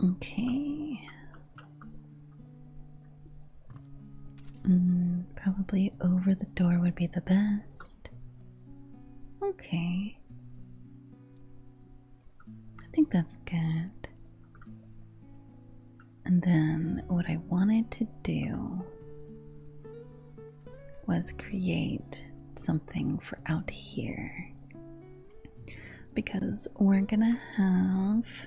Okay. Probably over the door would be the best. Okay. I think that's good. And then what I wanted to do was create something for out here. Because we're gonna have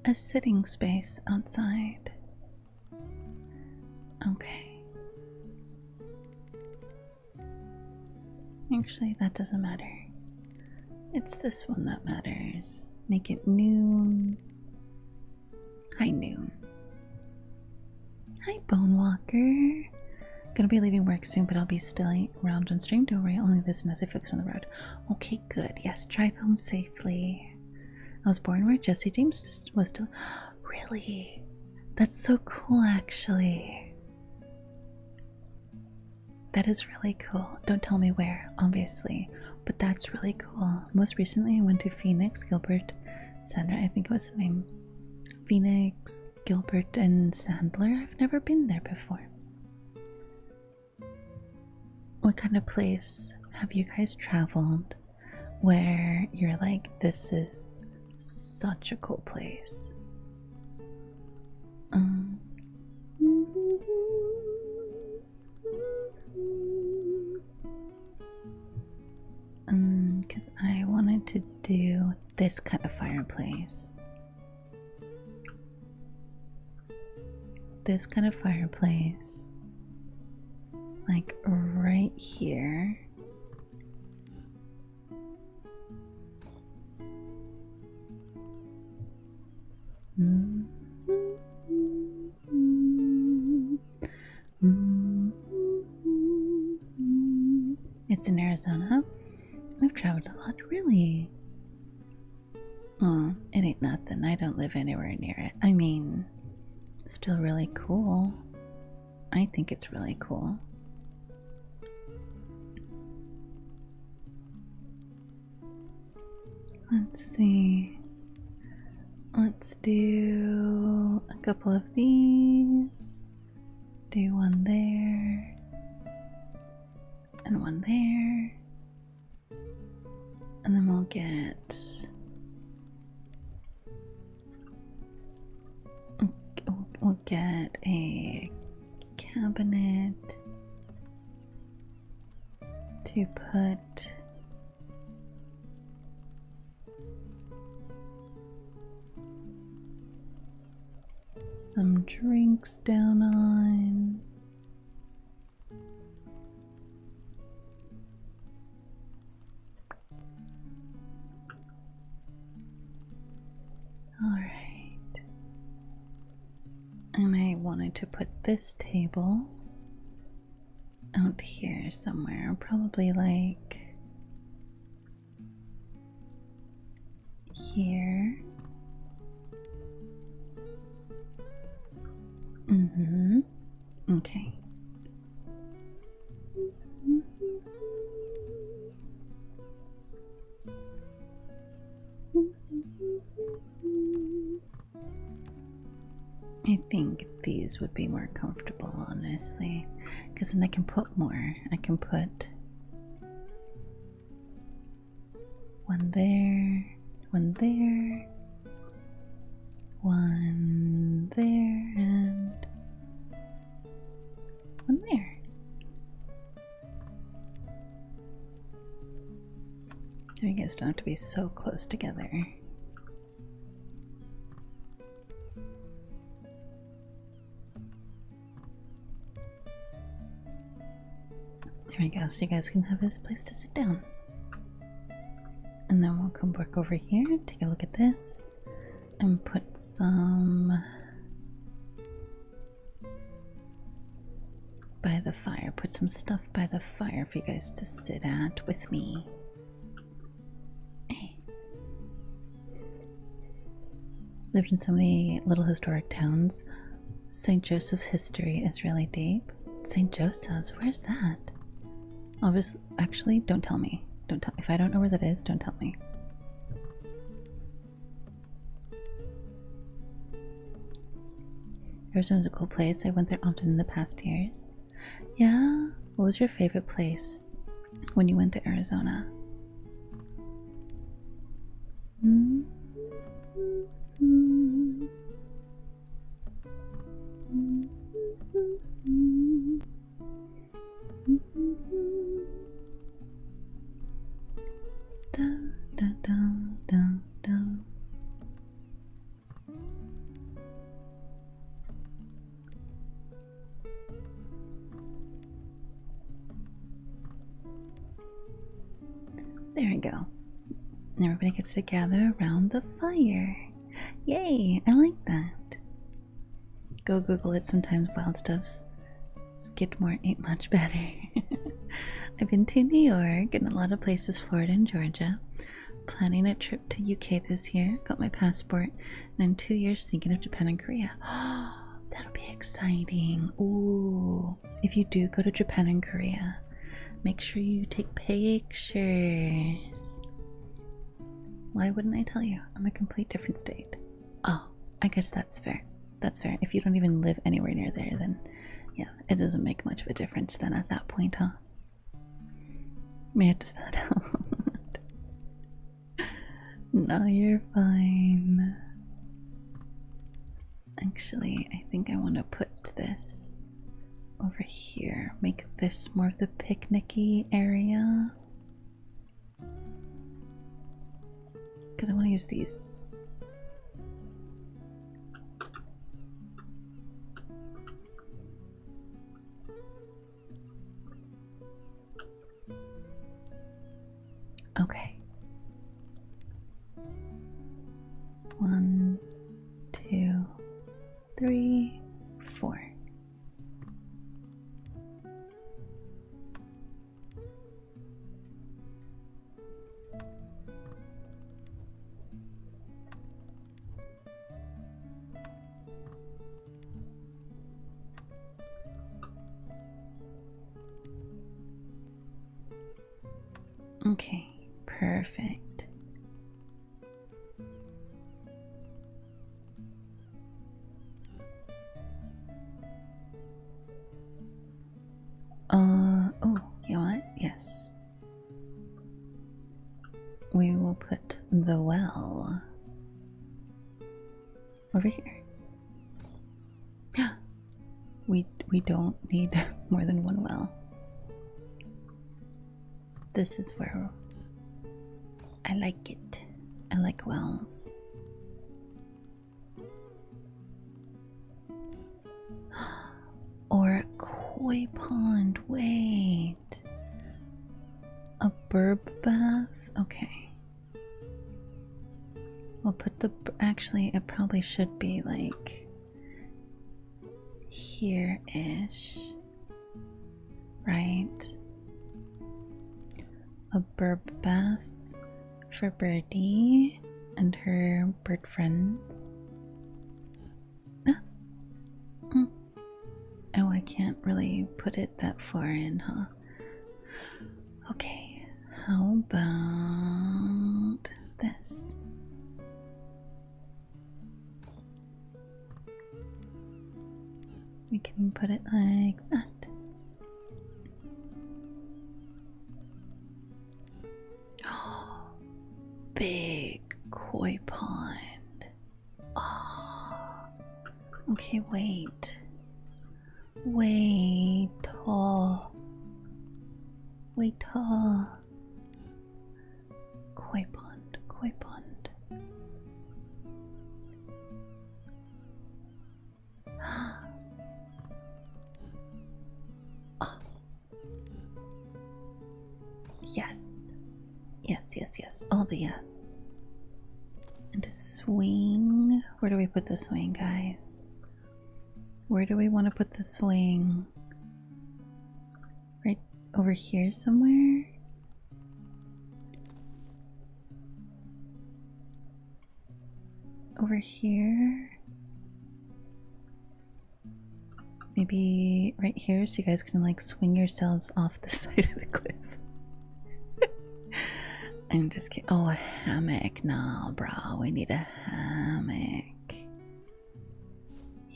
a sitting space outside. Okay. Actually, that doesn't matter. It's this one that matters. Make it noon. Hi, Noon. Hi, Bone Walker. Gonna be leaving work soon, but I'll be still around on stream. Don't worry, only listen as I focus on the road. Okay, good. Yes, drive home safely. I was born where Jesse James was still. Really? That's so cool, actually. That is really cool. Don't tell me where, obviously, but that's really cool. Most recently, I went to Phoenix, Gilbert, Sandra. I think it was the name. Phoenix, Gilbert, and Sandler. I've never been there before. What kind of place have you guys traveled where you're like, this is such a cool place? Because I wanted to do this kind of fireplace. This kind of fireplace. Like right here. It's in Arizona. I've traveled a lot, really. Oh, it ain't nothing. I don't live anywhere near it. I mean, it's still really cool. I think it's really cool. Let's see. Let's do a couple of these. Do one there. And one there. And then we'll get... We'll get a cabinet to put some drinks down on. All right. And I wanted to put this table out here somewhere, probably like here. Okay. I think these would be more comfortable, honestly, because then I can put more. I can put one there, one there, one there, and one there. You guys don't have to be so close together. There we go, so you guys can have this place to sit down. And then we'll come back over here, take a look at this, and put some by the fire. Put some stuff by the fire for you guys to sit at with me. Hey. Lived in so many little historic towns. St. Joseph's history is really deep. St. Joseph's, where's that? Obviously, actually, don't tell me. Don't tell. If I don't know where that is, don't tell me. Arizona's a cool place. I went there often in the past years. Yeah? What was your favorite place when you went to Arizona? There we go. And everybody gets to gather around the fire. Yay! I like that. Go Google it sometimes. Wild Stuff's Skidmore ain't much better. I've been to New York and a lot of places, Florida and Georgia. Planning a trip to UK this year. Got my passport. And in 2 years thinking of Japan and Korea. That'll be exciting. Ooh. If you do go to Japan and Korea, make sure you take pictures. Why wouldn't I tell you? I'm a complete different state. Oh, I guess that's fair. That's fair. If you don't even live anywhere near there, then yeah, it doesn't make much of a difference then at that point, huh? May I have to spell it out? No, you're fine. Actually, I think I want to put this over here. Make this more of the picnicky area. Because I want to use these. Okay. 1, 2, 3, 4. Okay, perfect. Oh, you know what? Yes. We will put the well over here. We don't need more than one well. This is where I like it. I like wells. Or a koi pond. Wait. A burb bath? Okay. We'll put the. Actually, it probably should be like here-ish. Right? A burb bath for Birdie and her bird friends. Oh, I can't really put it that far in, huh? Okay, how about this? We can put it like that. Oh, big koi pond. Oh, okay, wait. Wait, oh. Wait, oh. Koi pond, koi pond. Oh. Yes. Yes, yes, yes. All the yes. And a swing. Where do we put the swing, guys? Where do we want to put the swing? Right over here somewhere? Over here? Maybe right here so you guys can like swing yourselves off the side of the cliff. I'm just kidding. Oh, a hammock. Nah, bro. We need a hammock.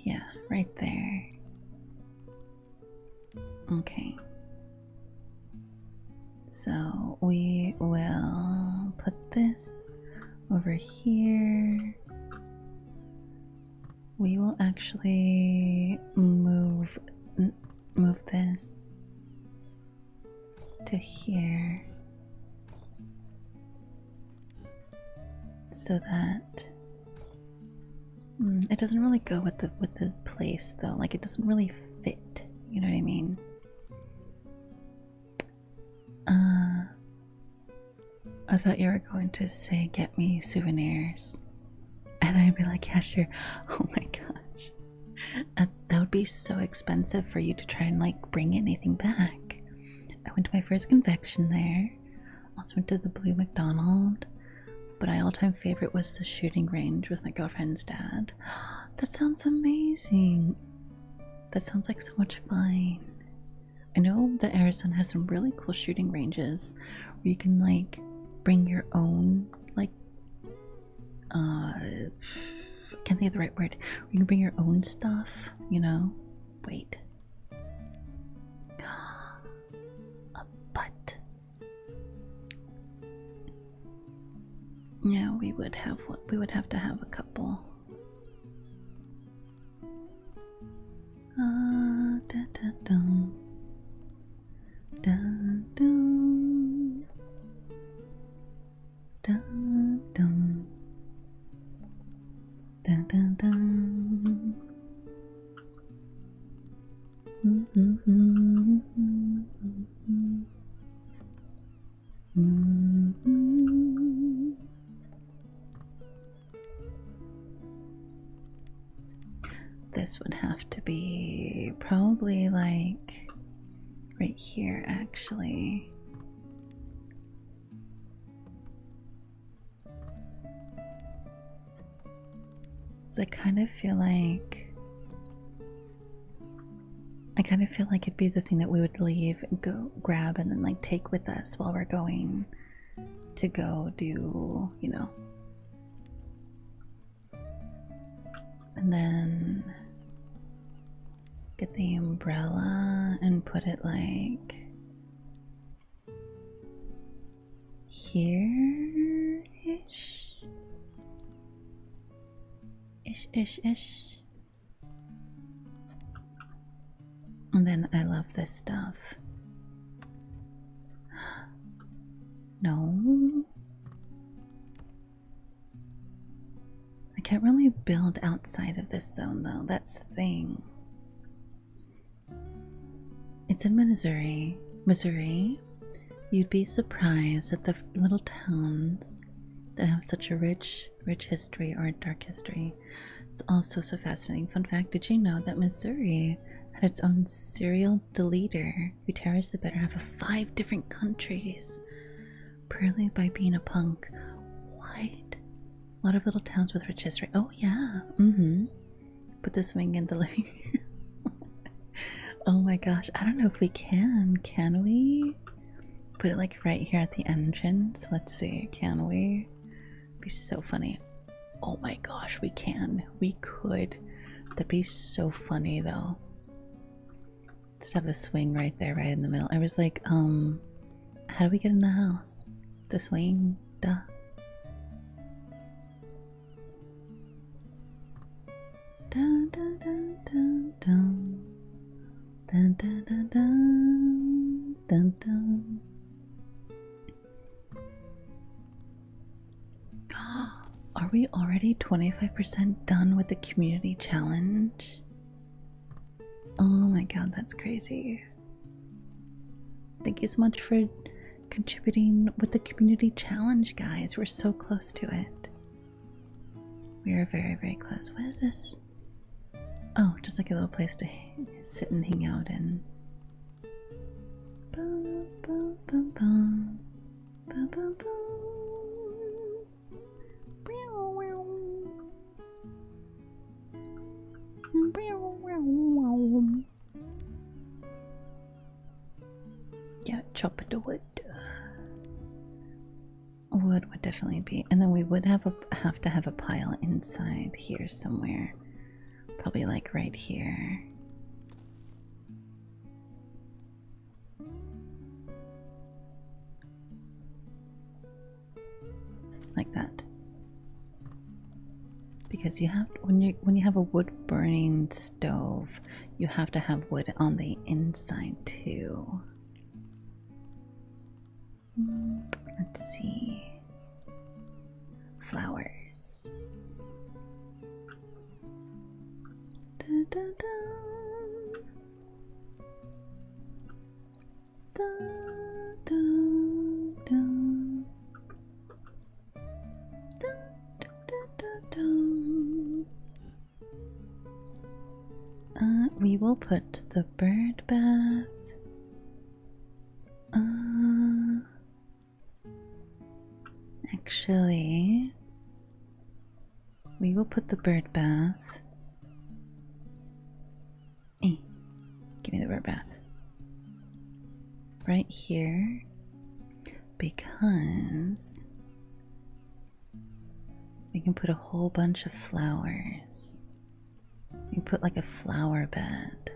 Yeah, right there. Okay. So we will put this over here. We will actually move this to here so that it doesn't really go with the place though. Like it doesn't really fit. You know what I mean? I thought you were going to say get me souvenirs. And I'd be like, yeah, sure. Oh my gosh. That would be so expensive for you to try and like bring anything back. I went to my first convention there. Also went to the Blue McDonald. But my all-time favorite was the shooting range with my girlfriend's dad. That sounds amazing. That sounds like so much fun. I know that Arizona has some really cool shooting ranges where you can like bring your own like I can't think of the right word. You can bring your own stuff, you know? Wait. A butt. Yeah, we would have one. We would have to have a couple. Da da dum. Da dum. Da dum. Dun, dun, dun. This would have to be probably like right here, actually. So I kind of feel like it'd be the thing that we would leave, go grab, and then like take with us while we're going. to go do, you know. And then get the umbrella and put it like here-ish. Ish. And then I love this stuff. No. I can't really build outside of this zone though. That's the thing. It's in Missouri. You'd be surprised at the little towns that have such a rich history or a dark history. It's also so fascinating. Fun fact, did you know that Missouri had its own serial deleter who terrorized the better half of 5 different countries purely by being a punk? What? A lot of little towns with rich history. Oh yeah. Put the swing in the living room. Oh my gosh, I don't know if we can we? Put it like right here at the entrance. Let's see, can we? Be so funny. Oh my gosh, we can. We could. That'd be so funny though. Let's have a swing right there, right in the middle. I was like, how do we get in the house? The swing, duh. Dun dun dun dun dun. Dun dun dun dun dun dun. Are we already 25% done with the community challenge? Oh my god, that's crazy. Thank you so much for contributing with the community challenge, guys. We're so close to it. We are very, very close. What is this? Oh, just like a little place to sit and hang out in. Bum, bum, bum, bum. Bum, bum, bum. Yeah, chop the wood. Wood would definitely be, and then we would have to have a pile inside here somewhere. Probably like right here. Like that. Because you have when you have a wood burning stove, you have to have wood on the inside too. Let's see. Flowers. Da, da, da. Da, da, da. Da, da, da, da. We will put the bird bath. Actually, we will put the bird bath. Give me the bird bath. Right here, because we can put a whole bunch of flowers. We can put like a flower bed.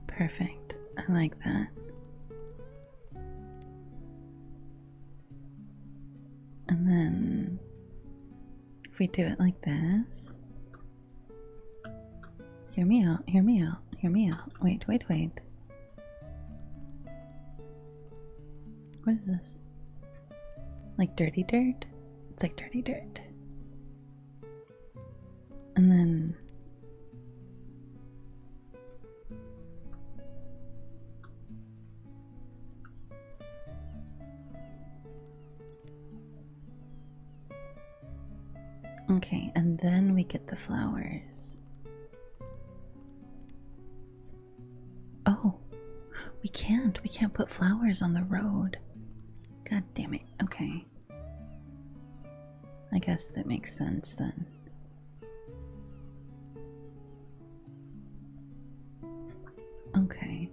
Perfect. I like that. And then if we do it like this, hear me out, hear me out, hear me out. Wait. What is this? Like dirty dirt? It's like dirty dirt. And then okay, and then we get the flowers. Oh, we can't put flowers on the road. God damn it. Okay. I guess that makes sense then. Okay.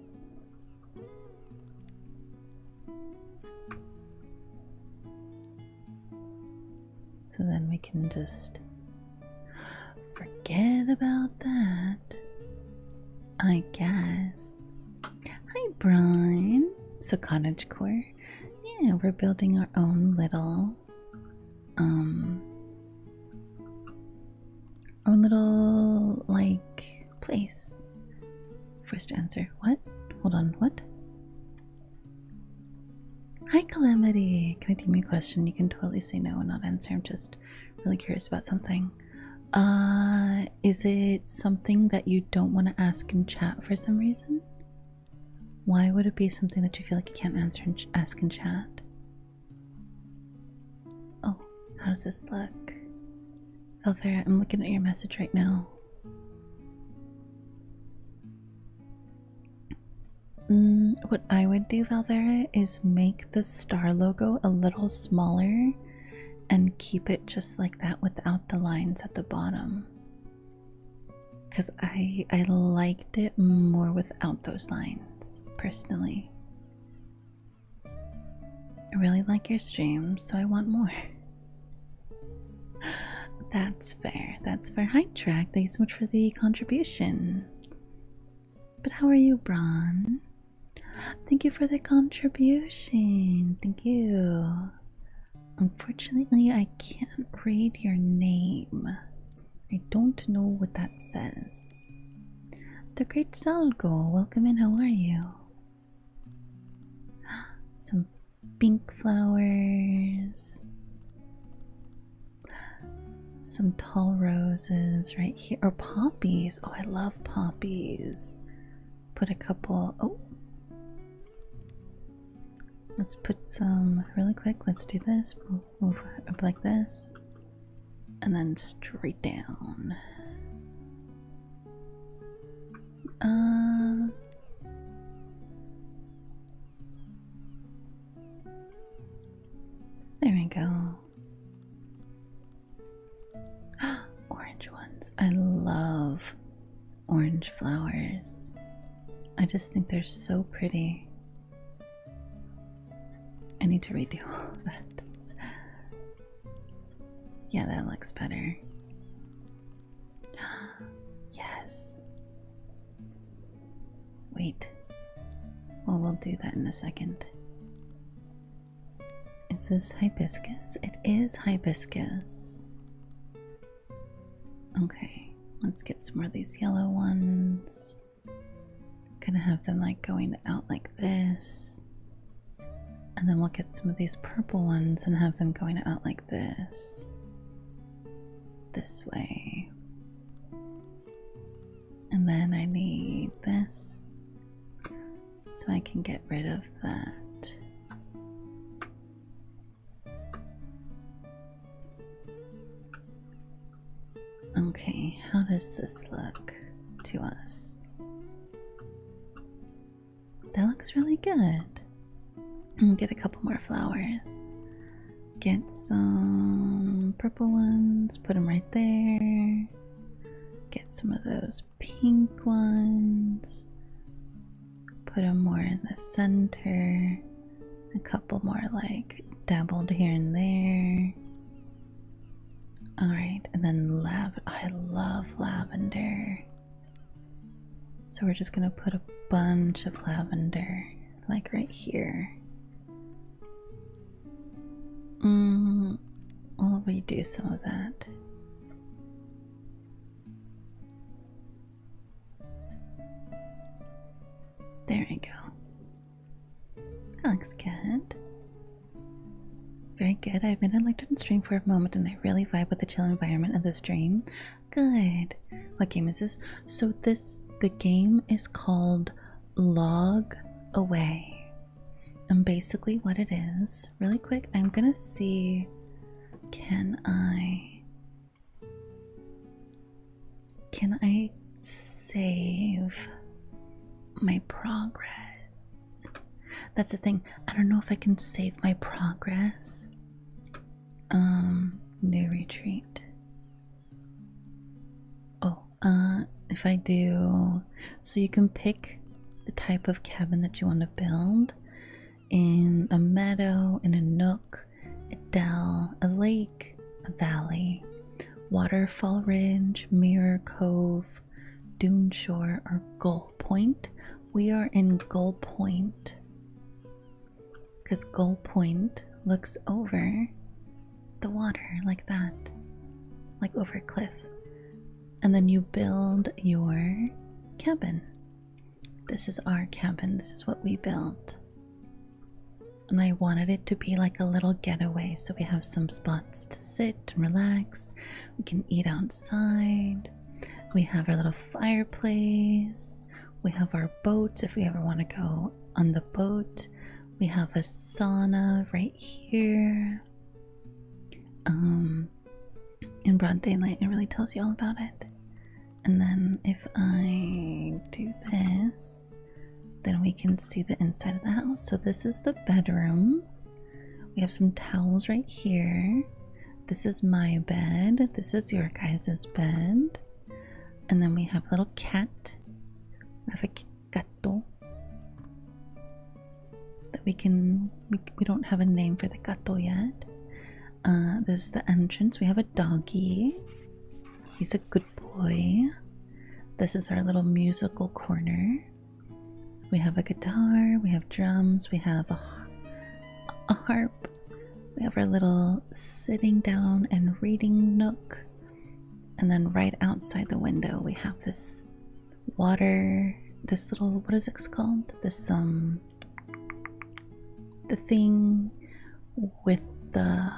So then we can just forget about that, I guess. Hi, Brian. So cottagecore. Yeah, we're building our own little, like, place. First answer. What? Hold on, what? Hi, Calamity. Can I DM you a question? You can totally say no and not answer. I'm just really curious about something. Is it something that you don't want to ask in chat for some reason? Why would it be something that you feel like you can't answer and ask in chat? Oh, how does this look? Valthera, I'm looking at your message right now. What I would do, Valthera, is make the star logo a little smaller and keep it just like that without the lines at the bottom. Because I liked it more without those lines, personally. I really like your streams, so I want more. That's fair. That's fair. Hi, Track. Thanks so much for the contribution. But how are you, Bron? Thank you for the contribution. Thank you. Unfortunately, I can't read your name. I don't know what that says. The Great Salgo, welcome in. How are you? Some pink flowers. Some tall roses right here. Or poppies. Oh, I love poppies. Put a couple. Oh. Let's put some really quick. Let's do this. Move up like this. And then straight down. There we go. Orange ones. I love orange flowers. I just think they're so pretty. I need to redo all of that. Yeah, that looks better. Yes. Wait. Well, we'll do that in a second. Is this hibiscus? It is hibiscus. Okay, let's get some more of these yellow ones. Gonna have them like going out like this. And then we'll get some of these purple ones and have them going out like this. This way. And then I need this so I can get rid of that. Okay, how does this look to us? That looks really good. Get a couple more flowers. Get some purple ones, put them right there. Get some of those pink ones. Put them more in the center. A couple more like dabbled here and there. Alright, and then I love lavender. So we're just gonna put a bunch of lavender like right here. I'll redo some of that. There we go. That looks good. Very good. I admit I liked it on stream for a moment and I really vibe with the chill environment of the stream. Good. What game is this? So the game is called Log Away. And basically what it is, really quick, I'm gonna see, can I save my progress? That's the thing. I don't know if I can save my progress. New retreat. Oh, if I do, so you can pick the type of cabin that you want to build in a meadow, in a nook, a dell, a lake, a valley, waterfall ridge, mirror cove, dune shore, or gull point. We are in Gull Point because Gull Point looks over the water like that, like over a cliff. And then you build your cabin. This is our cabin. This is what we built. And I wanted it to be like a little getaway, so we have some spots to sit and relax. We can eat outside. We have our little fireplace. We have our boat if we ever want to go on the boat. We have a sauna right here. In broad daylight, it really tells you all about it. And then if I do this, then we can see the inside of the house. So this is the bedroom. We have some towels right here. This is my bed. This is your guys' bed. And then we have a little cat. We have a gato. That we don't have a name for the gato yet. This is the entrance. We have a doggy. He's a good boy. This is our little musical corner. We have a guitar, we have drums, we have a harp. We have our little sitting down and reading nook. And then right outside the window we have this water, this little, what is it called? This, the thing with the,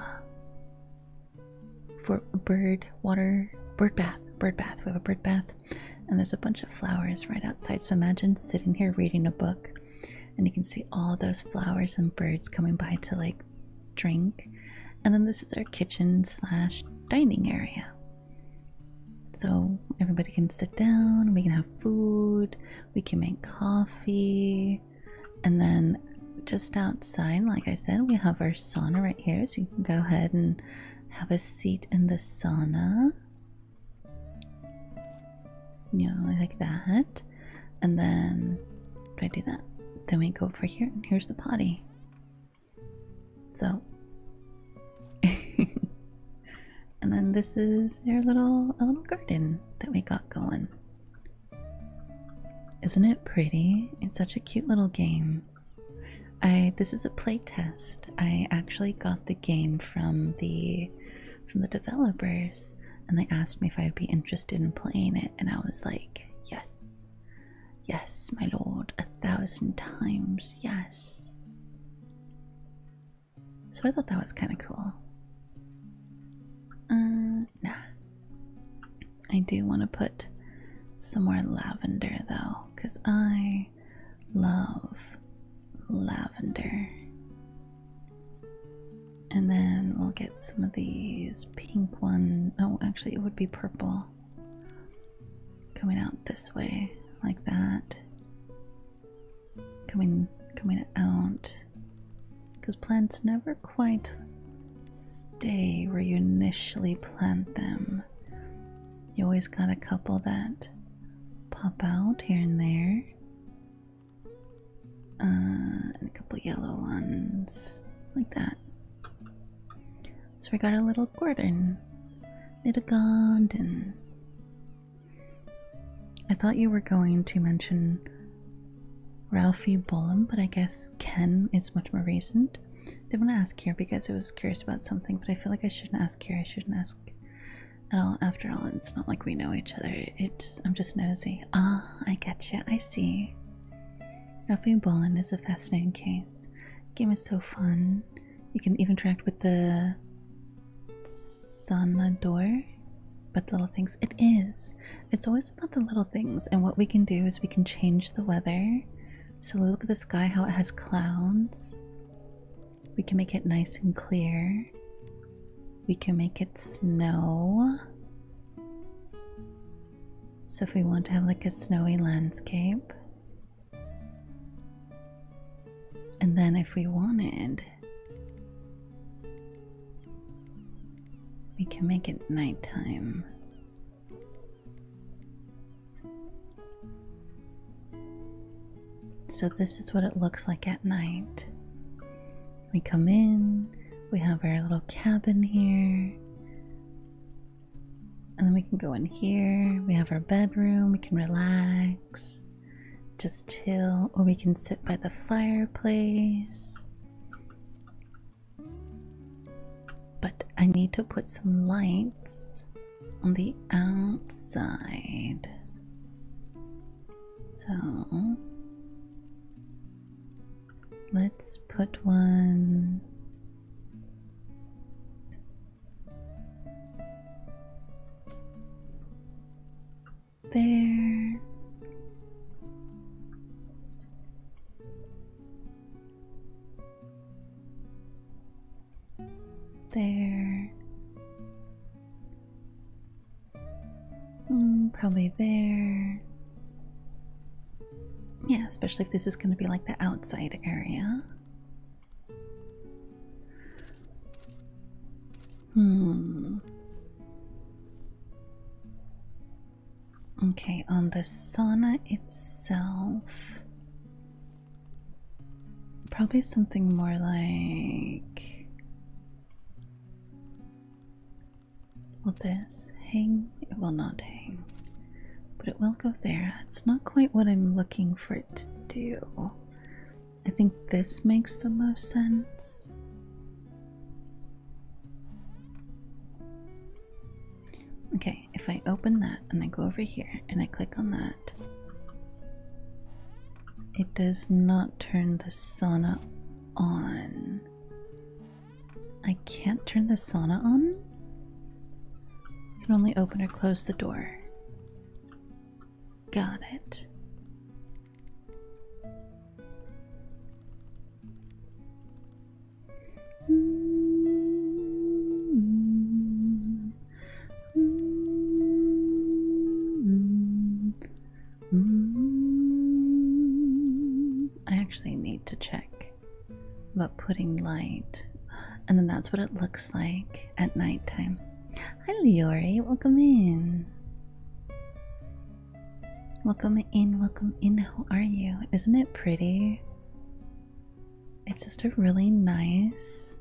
for bird bath. We have a bird bath, and there's a bunch of flowers right outside. So imagine sitting here reading a book, and you can see all those flowers and birds coming by to like drink. And then this is our kitchen slash dining area. So everybody can sit down, we can have food, we can make coffee, and then just outside, like I said, we have our sauna right here, so you can go ahead and have a seat in the sauna. You know, like that. And then if I do that, then we go over here and here's the potty. So and then this is a little garden that we got going. Isn't it pretty? It's such a cute little game. This is a play test. I actually got the game from the developers, and they asked me if I'd be interested in playing it, and I was like, yes, yes, my lord, 1,000 times yes. So I thought that was kind of cool. Nah. I do want to put some more lavender though, because I love lavender. And then we'll get some of these pink one. Oh, actually it would be purple. Coming out this way, like that. Coming out. Because plants never quite stay where you initially plant them. You always got a couple that pop out here and there. And a couple yellow ones, like that. So we got a little garden. Little garden. I thought you were going to mention Ralphie Bollum, but I guess Ken is much more recent. Didn't want to ask here because I was curious about something, but I feel like I shouldn't ask here. I shouldn't ask at all. After all, it's not like we know each other. I'm just nosy. Ah, I getcha. I see. Ralphie Bollum is a fascinating case. The game is so fun. You can even interact with the Sanador, but the little things. It is. It's always about the little things, and what we can do is we can change the weather. So look at the sky, how it has clouds. We can make it nice and clear. We can make it snow. So if we want to have like a snowy landscape. And then if we wanted, we can make it nighttime. So this is what it looks like at night. We come in, we have our little cabin here, and then we can go in here. We have our bedroom, we can relax, just chill, or we can sit by the fireplace. But I need to put some lights on the outside. So let's put one there. There. Probably there. Yeah, especially if this is going to be like the outside area. Okay, on the sauna itself, probably something more like, will this hang? It will not hang, but it will go there. It's not quite what I'm looking for it to do. I think this makes the most sense. Okay, if I open that and I go over here and I click on that, it does not turn the sauna on. I can't turn the sauna on? I can only open or close the door. Got it. I actually need to check about putting light, and then that's what it looks like at nighttime. Hi Leori, welcome in. Welcome in, welcome in. How are you? Isn't it pretty? It's just a really nice,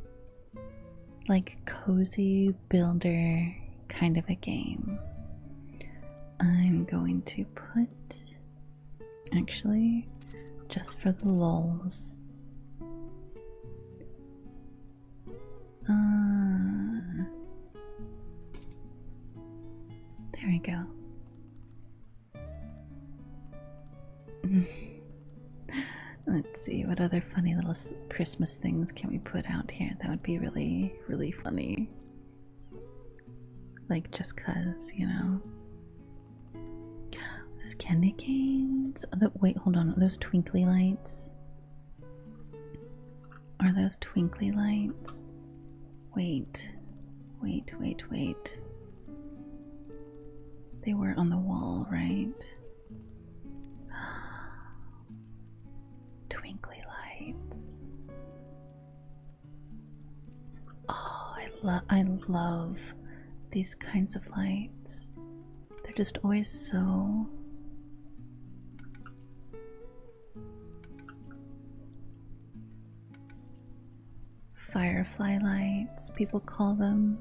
like, cozy builder kind of a game. I'm going to put, actually, just for the lulz, there we go. Let's see, what other funny little Christmas things can we put out here? That would be really, really funny. Like, just cause, you know. Those candy canes. Oh, wait, hold on. Are those twinkly lights? Are those twinkly lights? Wait. Wait, wait, wait. They were on the wall, right? Twinkly lights. Oh, I love these kinds of lights. They're just always so firefly lights, people call them.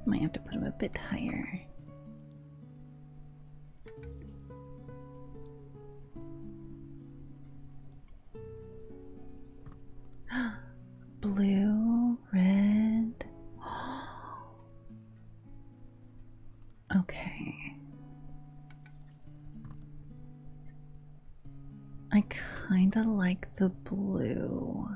Might have to put them a bit higher. Blue, red. Okay. I kinda like the blue.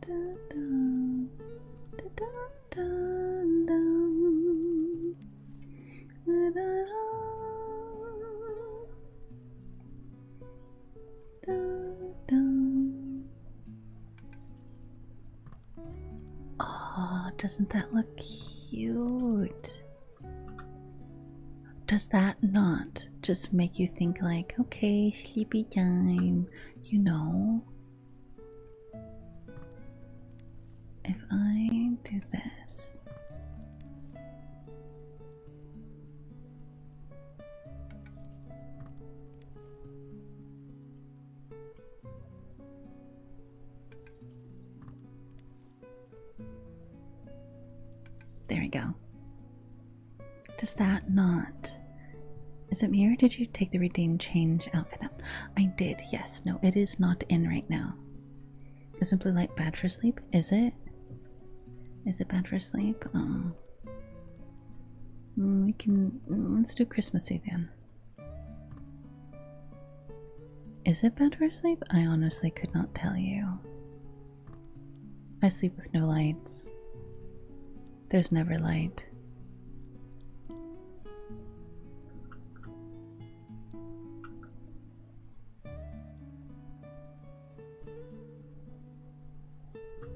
Da, da, da, da, da, da. Oh, doesn't that look cute? Does that not just make you think like, okay, sleepy time, you know? If I do this. There we go. Does that not? Is it me or did you take the redeem change outfit out? I did, yes. No, it is not in right now. Is Simply Light bad for sleep? Is it? Is it bad for sleep? We can. Let's do Christmas Eve then. Is it bad for sleep? I honestly could not tell you. I sleep with no lights. There's never light.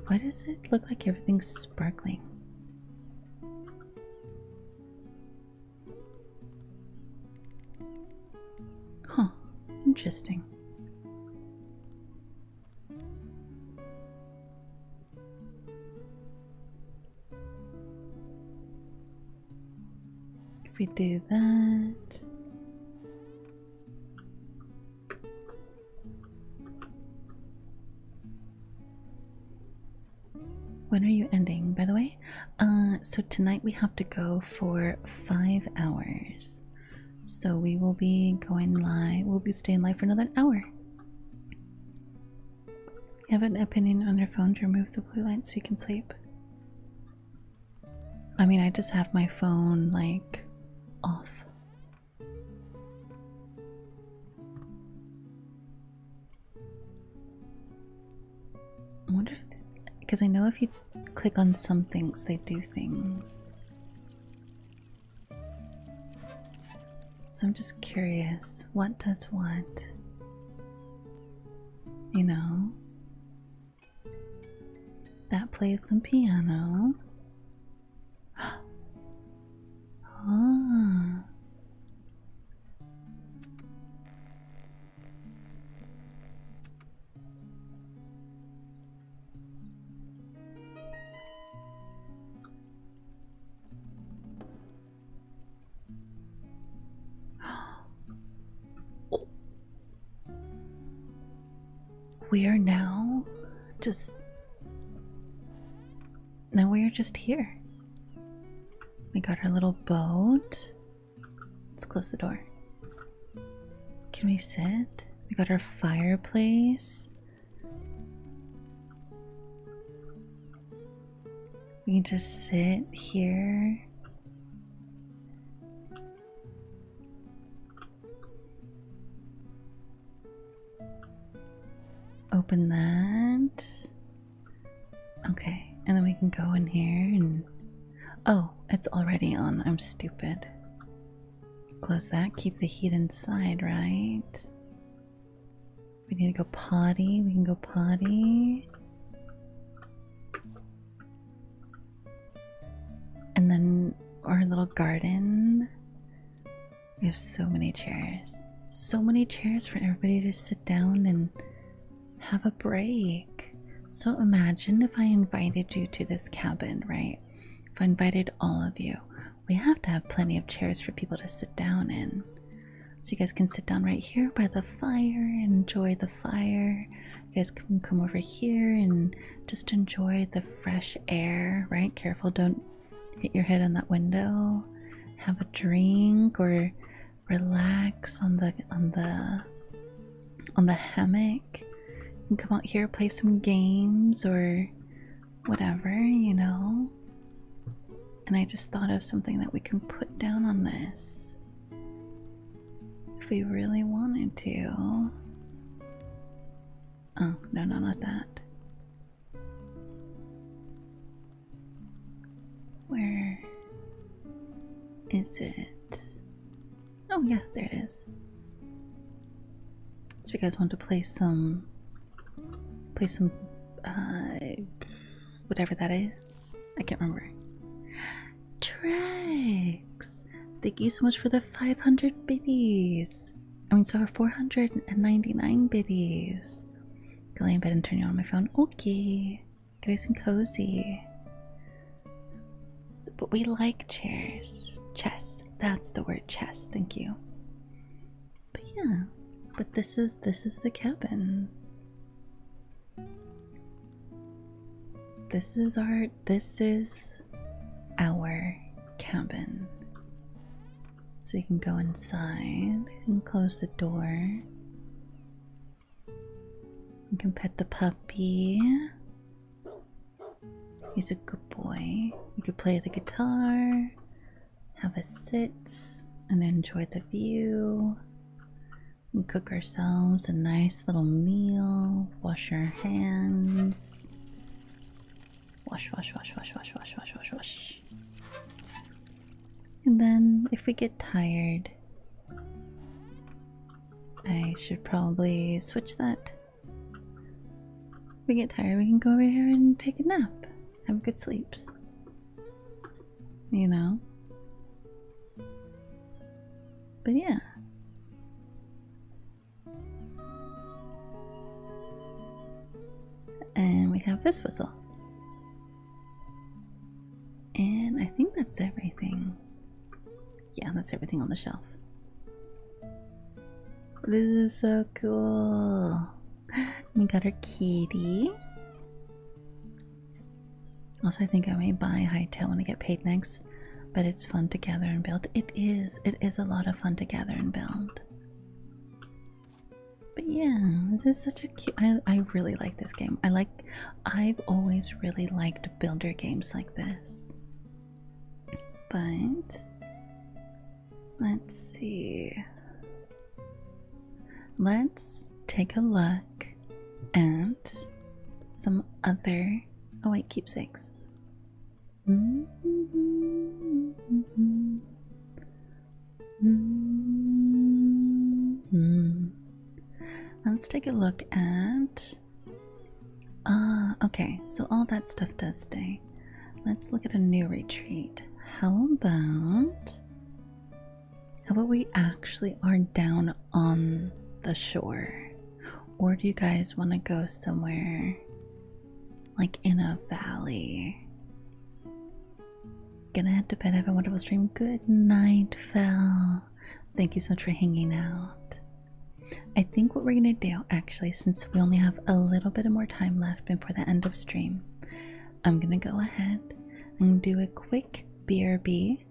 Why does it look like everything's sparkling? Huh, interesting. If we do that. When are you ending, by the way? So tonight we have to go for 5 hours. So we will be going live. We'll be staying live for another hour. You have an opinion on your phone to remove the blue light so you can sleep? I mean, I just have my phone like off. I wonder if, because I know if you click on some things, they do things. So I'm just curious, what does what? You know? That plays some piano. Ah. We are now just. Now we are just here. We got our little boat. Let's close the door. Can we sit? We got our fireplace. We can just sit here. Open that. Okay, and then we can go in here and... Oh, it's already on. I'm stupid. Close that. Keep the heat inside, right? We need to go potty. We can go potty. And then our little garden. We have so many chairs. So many chairs for everybody to sit down and have a break. So imagine if I invited you to this cabin, right? If I invited all of you, we have to have plenty of chairs for people to sit down in. So you guys can sit down right here by the fire and enjoy the fire. You guys can come over here and just enjoy the fresh air, right? Careful, don't hit your head on that window. Have a drink or relax on the hammock. You can come out here, play some games or whatever, you know. And I just thought of something that we can put down on this if we really wanted to. Oh, no, not that. Where is it? Oh yeah, there it is. So if you guys want to play some whatever that is. I can't remember. Trex! Thank you so much for the 500 biddies. I mean, sorry, 499 biddies. Go lay in bed and turn you on my phone. Okay. Get nice and cozy. But we like chairs. Chess. That's the word, chess. Thank you. But yeah. But this is the cabin. This is our cabin. So you can go inside and close the door. You can pet the puppy. He's a good boy. You could play the guitar, have a sit, and enjoy the view. We cook ourselves a nice little meal, wash our hands. Wash, wash, wash, wash, wash, wash, wash, wash, wash. And then if we get tired, I should probably switch that. If we get tired, we can go over here and take a nap. Have good sleeps. You know? But yeah. And we have this whistle. And I think that's everything. Yeah, that's everything on the shelf. This is so cool. We got our kitty. Also, I think I may buy Hightail when I get paid next. But it's fun to gather and build. It is a lot of fun to gather and build. But yeah, this is such a cute. I really like this game. I've always really liked builder games like this. But let's see. Let's take a look at some other. Oh wait, keepsakes. Let's take a look at. Okay, so all that stuff does stay. Let's look at a new retreat. How about we actually are down on the shore? Or do you guys want to go somewhere like in a valley? Gonna head to bed. Have a wonderful stream. Good night, Phil. Thank you so much for hanging out. I think what we're gonna do, actually, since we only have a little bit more time left before the end of stream, I'm gonna go ahead and do a quick BRB.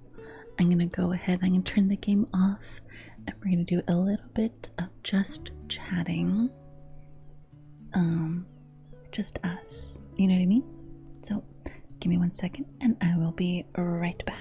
I'm gonna go ahead, I'm gonna turn the game off, and we're gonna do a little bit of just chatting. Just us. You know what I mean? So, give me 1 second, and I will be right back.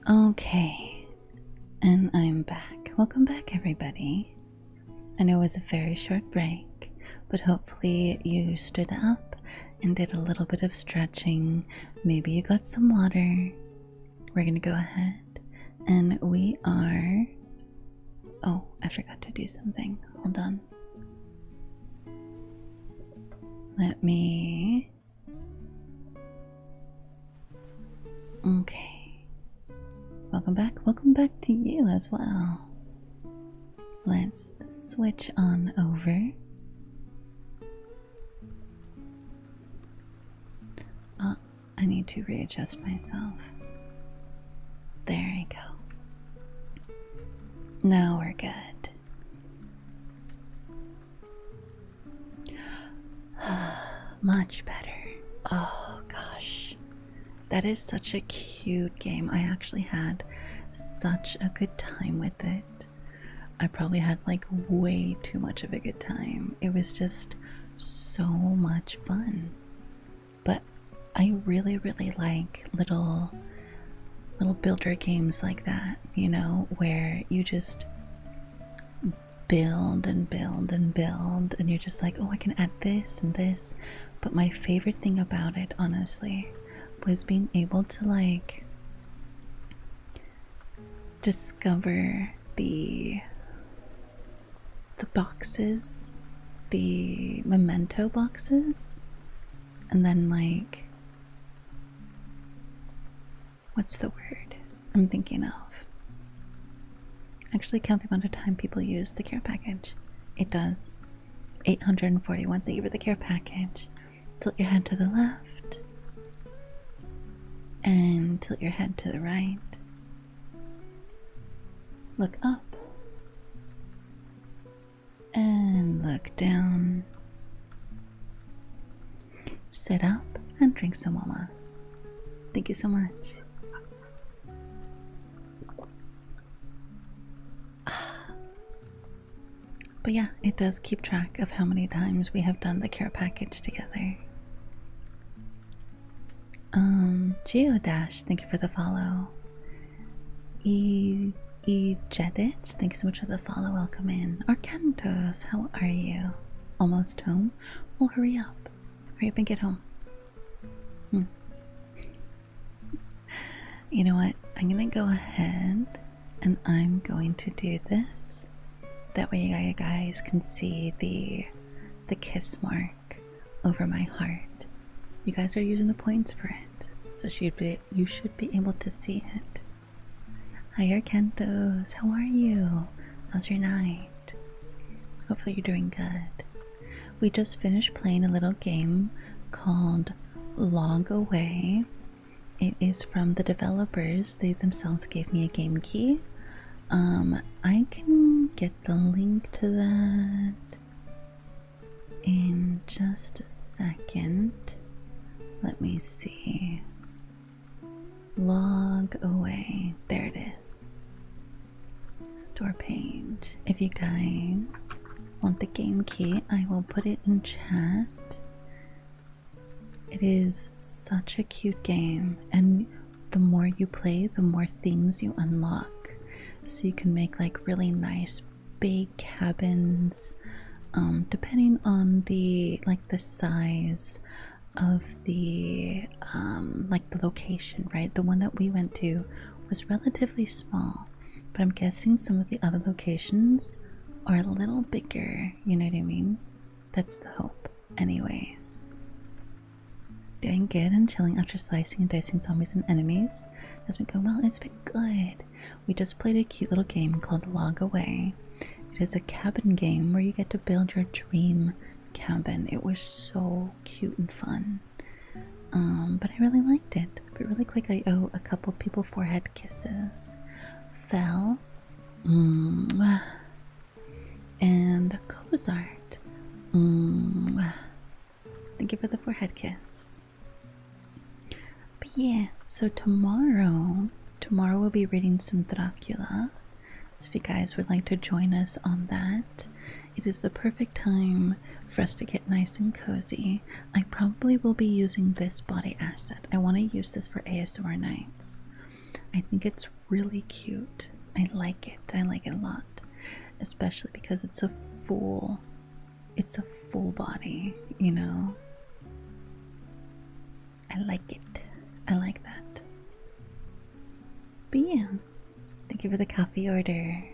Okay, and I'm back. Welcome back, everybody. I know it was a very short break, but hopefully you stood up and did a little bit of stretching. Maybe you got some water. We're gonna go ahead and we are... Oh, I forgot to do something. Hold on. Let me... Okay. Welcome back. Welcome back to you as well. Let's switch on over. I need to readjust myself. There I go. Now we're good. Much better. Oh gosh. That is such a cute game. I actually had such a good time with it. I probably had like way too much of a good time. It was just so much fun. But I really like little builder games like that, you know, where you just build and build and build and you're just like, oh, I can add this and this. But my favorite thing about it, honestly, was being able to like discover the boxes, the memento boxes, and then like, what's the word I'm thinking of? Actually count the amount of time people use the care package. It does. 841. Thank you for the care package. Tilt your head to the left and tilt your head to the right. Look up and look down. Sit up and drink some mama. Thank you so much. But yeah, it does keep track of how many times we have done the care package together. Geodash, thank you for the follow. Jedit, thank you so much for the follow. Welcome in. Arcantos, how are you? Almost home? Well, hurry up. Hurry up and get home. You know what? I'm gonna go ahead and I'm going to do this. That way you guys can see the kiss mark over my heart. You guys are using the points for it, so you should be able to see it. Hi Arcantos, how are you? How's your night? Hopefully you're doing good. We just finished playing a little game called Log Away. It is from the developers. They themselves gave me a game key. I can get the link to that in just a second. Let me see. Log Away. There it is. Store page. If you guys want the game key, I will put it in chat. It is such a cute game, and the more you play, the more things you unlock. So you can make like really nice big cabins, depending on the size of the like the location, right? The one that we went to was relatively small, but I'm guessing some of the other locations are a little bigger, you know what I mean? That's the hope. Anyways, doing good and chilling after slicing and dicing zombies and enemies. Has been going well. It's been good. We just played a cute little game called Log Away. It is a cabin game where you get to build your dream cabin. It was so cute and fun. But I really liked it. But really quick, I owe a couple people forehead kisses. Fel, and Cozart. Thank you for the forehead kiss. But yeah, so tomorrow we'll be reading some Dracula. So if you guys would like to join us on that, it is the perfect time for us to get nice and cozy. I probably will be using this body asset. I want to use this for ASMR nights. I think it's really cute. I like it. I like it a lot. Especially because it's a full body, you know? I like it. I like that. But yeah, thank you for the coffee order.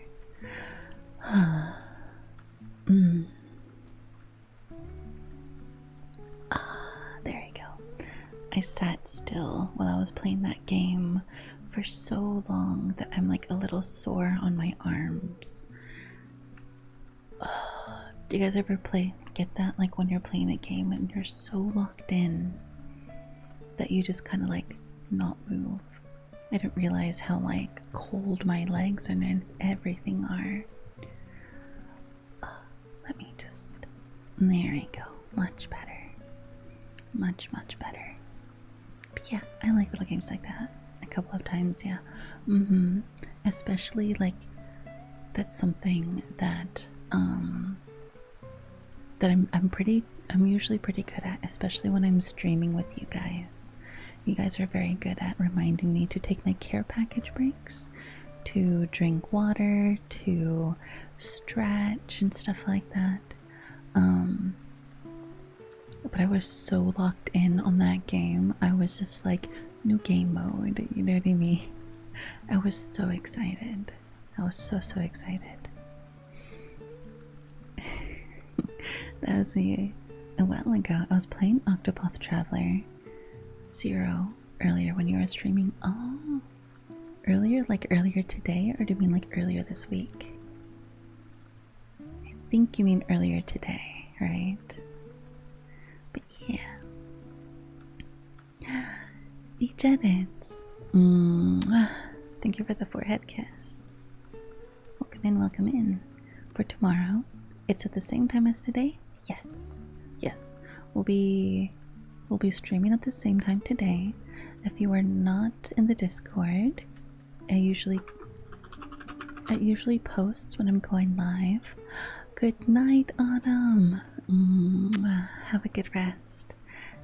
There you go. I sat still while I was playing that game for so long that I'm like a little sore on my arms. Do you guys ever get that? Like when you're playing a game and you're so locked in that you just kind of like not move. I didn't realize how like cold my legs and everything are. Let me just, there you go. Much better. Much better. But yeah, I like little games like that. A couple of times, yeah. Especially like that's something that I'm usually pretty good at, especially when I'm streaming with you guys. You guys are very good at reminding me to take my care package breaks, to drink water, to stretch and stuff like that. But I was so locked in on that game. I was just like, new game mode, you know what I mean? I was so excited. I was so excited. That was me a while ago. I was playing Octopath Traveler 0 earlier when you were streaming. Oh, earlier? Like earlier today? Or do you mean like earlier this week? I think you mean earlier today, right? But yeah. Each edits. Thank you for the forehead kiss. Welcome in. For tomorrow, it's at the same time as today? Yes. We'll be streaming at the same time today. If you are not in the Discord, it usually posts when I'm going live. Good night, Autumn. Have a good rest,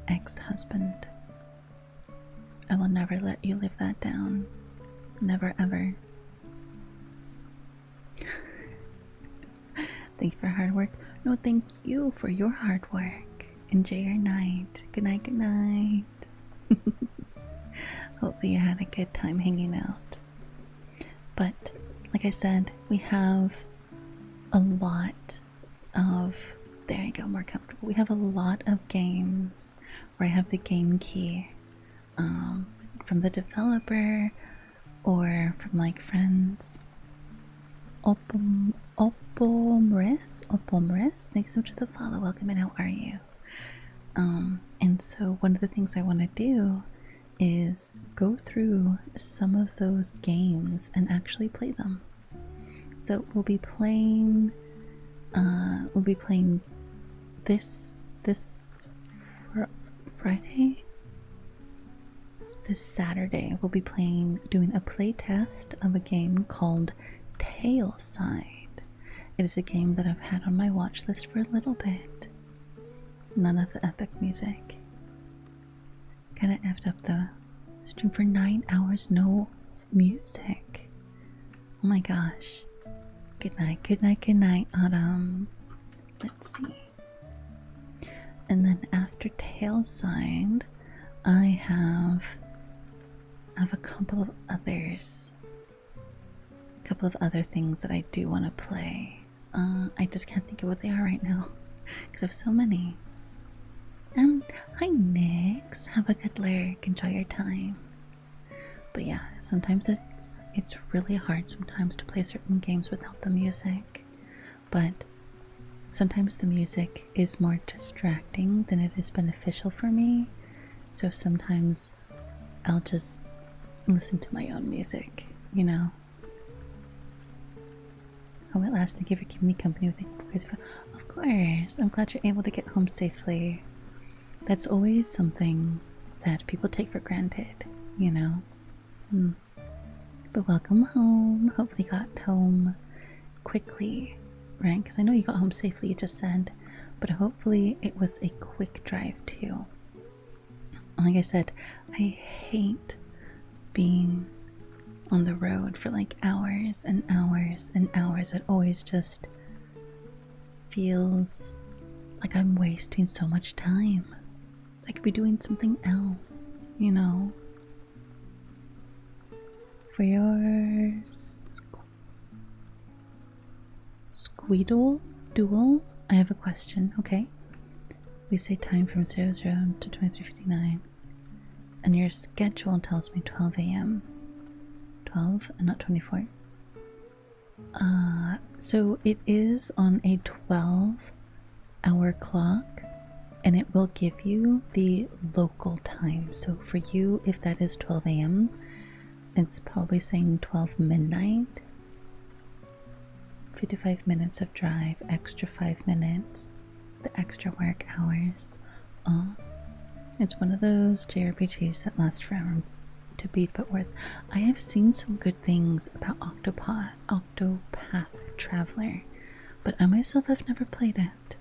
ex-husband. I will never let you live that down. Never ever. Thank you for hard work. No, thank you for your hard work. Enjoy your night. Good night. Hopefully you had a good time hanging out. But like I said, we have a lot of, there you go, more comfortable. We have a lot of games where I have the game key from the developer or from like friends. Opomris, thanks so much for the follow. Welcome and how are you? And so one of the things I want to do is go through some of those games and actually play them. So we'll be playing this Friday. This Saturday we'll be doing a play test of a game called Tailside. It is a game that I've had on my watch list for a little bit. None of the epic music. Kinda effed up the stream for 9 hours, no music. Oh my gosh. Good night, Autumn. Let's see. And then after Tailside, I have a couple of others. A couple of other things that I do want to play. I just can't think of what they are right now because I have so many. Hi Nix, have a good lurk, enjoy your time. But yeah, sometimes it's really hard sometimes to play certain games without the music. But sometimes the music is more distracting than it is beneficial for me. So sometimes I'll just listen to my own music, you know? Oh, at last, thank you for keeping me company with you. Of course, I'm glad you're able to get home safely. That's always something that people take for granted, you know? But welcome home. Hopefully you got home quickly, right? Because I know you got home safely, you just said. But hopefully it was a quick drive too. Like I said, I hate being on the road for like hours and hours and hours. It always just feels like I'm wasting so much time. I could be doing something else, you know? For your Squeedle duel, I have a question, okay? We say time from 00 to 23:59, and your schedule tells me 12 a.m. 12 and not 24. So it is on a 12-hour clock, and it will give you the local time. So for you, if that is 12 a.m., it's probably saying 12 midnight. 55 minutes of drive, extra 5 minutes, the extra work hours. It's one of those JRPGs that last forever to beat but worth. I have seen some good things about Octopath Traveler, but I myself have never played it.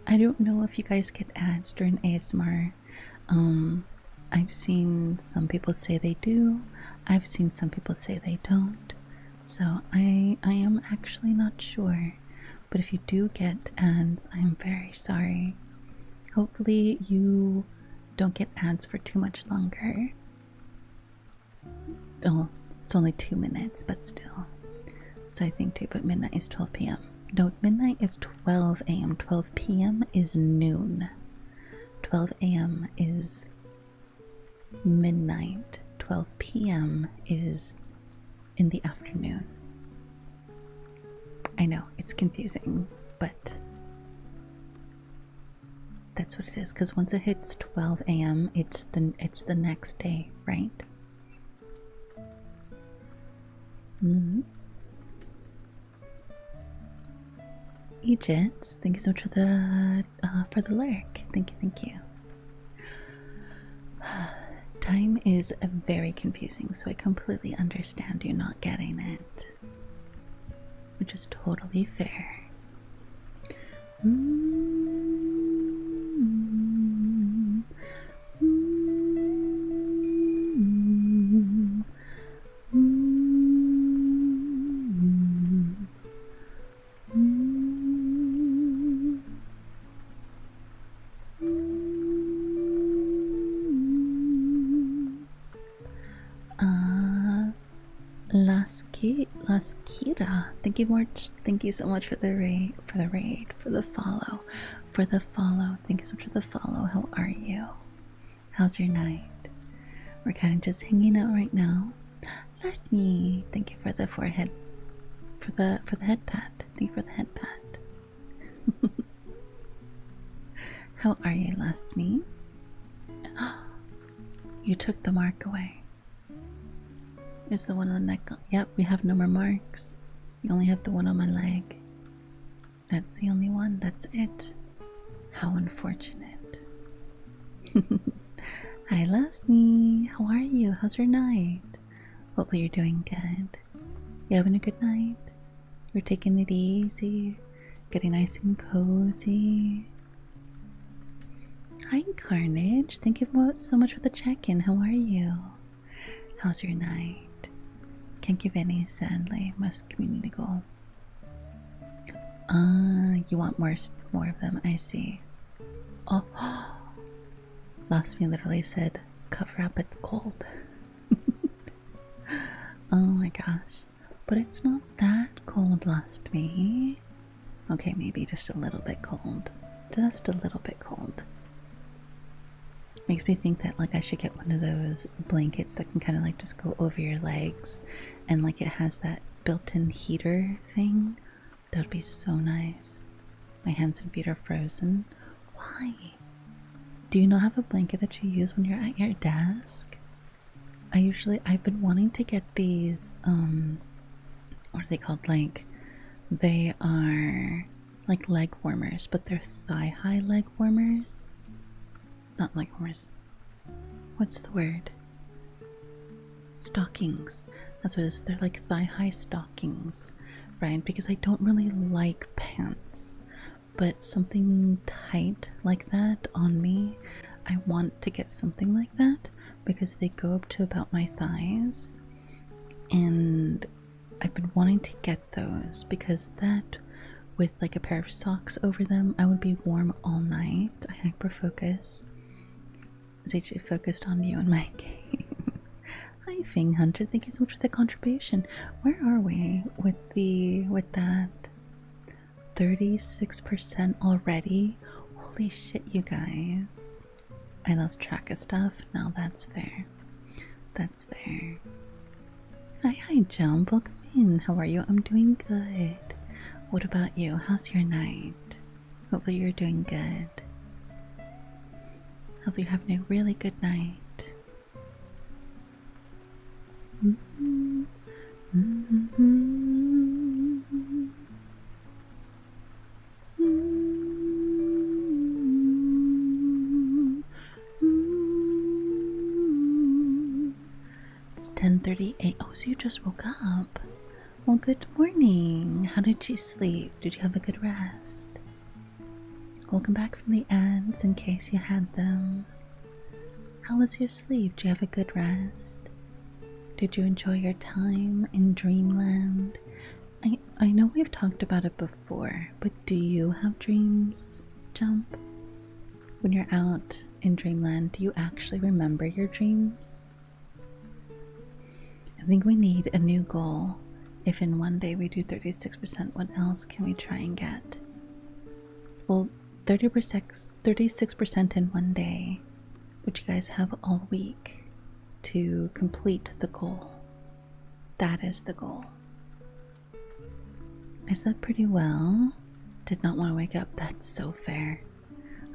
I don't know if you guys get ads during ASMR. I've seen some people say they do. I've seen some people say they don't. So I am actually not sure. But if you do get ads, I am very sorry. Hopefully you don't get ads for too much longer. Oh, it's only 2 minutes, but still. So I think too, but midnight is 12 p.m. No, midnight is 12 a.m. 12 p.m. is noon. 12 a.m. is midnight. 12 p.m. is in the afternoon. I know, it's confusing, but that's what it is, because once it hits 12 a.m. it's the next day, right? Egypt, thank you so much for the lurk. Thank you. Time is very confusing, so I completely understand you not getting it, which is totally fair. Laskira, thank you so much for the raid, for the follow. Thank you so much for the follow. How are you? How's your night? We're kind of just hanging out right now. That's me. Thank you for the forehead, for the head pat. Thank you for the head pat. How are you, last me? You took the mark away. Is the one on the neck? Yep, we have no more marks. You only have the one on my leg. That's the only one. That's it. How unfortunate. Hi, last me. How are you? How's your night? Hopefully you're doing good. You having a good night? You're taking it easy, getting nice and cozy. Hi, Carnage. Thank you so much for the check-in. How are you? How's your night? Can't give any, sadly. Must community goal. You want more of them. I see. Oh, Lost Me literally said, cover up, it's cold. Oh my gosh. But it's not that cold, Lost Me. Okay, maybe just a little bit cold. Just a little bit cold. Makes me think that like I should get one of those blankets that can kind of like just go over your legs, and like it has that built-in heater thing. That would be so nice. My hands and feet are frozen. Why? Do you not have a blanket that you use when you're at your desk? I've been wanting to get these, what are they called? Like, they are like leg warmers, but they're thigh-high leg warmers. Not leg warmers. What's the word? Stockings. That's what it is. They're like thigh-high stockings, right? Because I don't really like pants, but something tight like that on me, I want to get something like that because they go up to about my thighs, And I've been wanting to get those because that, with like a pair of socks over them, I would be warm all night. I hyper focus. ZJ focused on you in my game. Hi Fing Hunter, thank you so much for the contribution. Where are we with that 36% already? Holy shit, you guys. I lost track of stuff. No, that's fair. That's fair. Hi Jump, welcome in. How are you? I'm doing good. What about you? How's your night? Hopefully you're doing good. Hope you're having a really good night. It's 10:38. Oh, so you just woke up. Well, good morning. How did you sleep? Did you have a good rest? Welcome back from the ads in case you had them. How was your sleep? Did you have a good rest? Did you enjoy your time in Dreamland? I know we've talked about it before, but do you have dreams, Jump? When you're out in Dreamland, do you actually remember your dreams? I think we need a new goal. If in one day we do 36%, what else can we try and get? Well, 36% in one day, which you guys have all week to complete the goal. That is the goal. I slept pretty well. Did not want to wake up. That's so fair.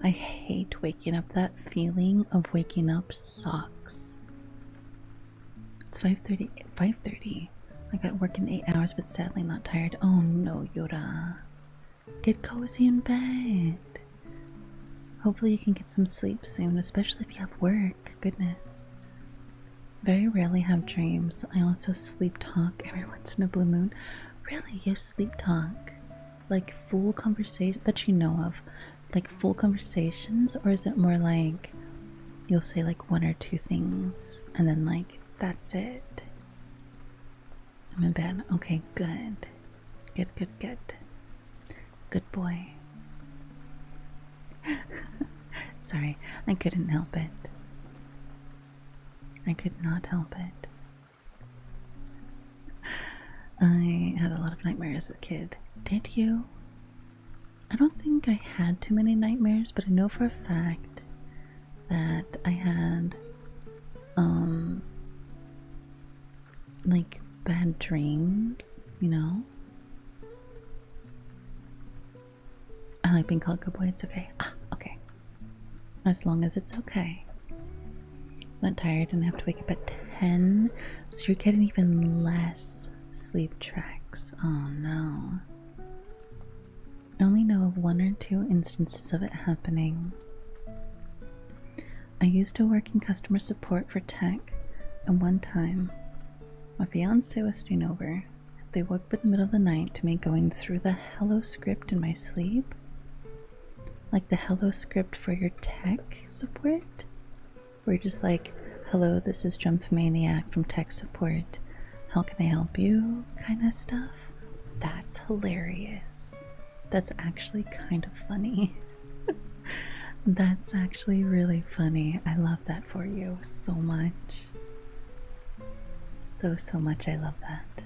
I hate waking up. That feeling of waking up sucks. It's 5:30. 5:30. I got work in 8 hours, but sadly not tired. Oh no, Yoda. Get cozy in bed. Hopefully you can get some sleep soon, especially if you have work. Goodness. Very rarely have dreams. I also sleep talk every once in a blue moon. Really? You sleep talk? Like full conversation that you know of? Like full conversations? Or is it more like you'll say like one or two things and then like that's it? I'm in bed. Okay, good. Good. Good boy. Sorry, I couldn't help it. I could not help it. I had a lot of nightmares as a kid. Did you? I don't think I had too many nightmares, but I know for a fact that I had, like bad dreams, you know? I like being called good boy, it's okay. Ah, okay. As long as it's okay. Not tired and I have to wake up at 10, so you're getting even less sleep tracks. Oh no. I only know of 1 or 2 instances of it happening. I used to work in customer support for tech, and one time, my fiance was staying over. They woke up in the middle of the night to me going through the hello script in my sleep. Like the hello script for your tech support, where you're just like, hello, this is Jump Maniac from tech support. How can I help you? Kind of stuff. That's hilarious. That's actually kind of funny. That's actually really funny. I love that for you so much. So much. I love that.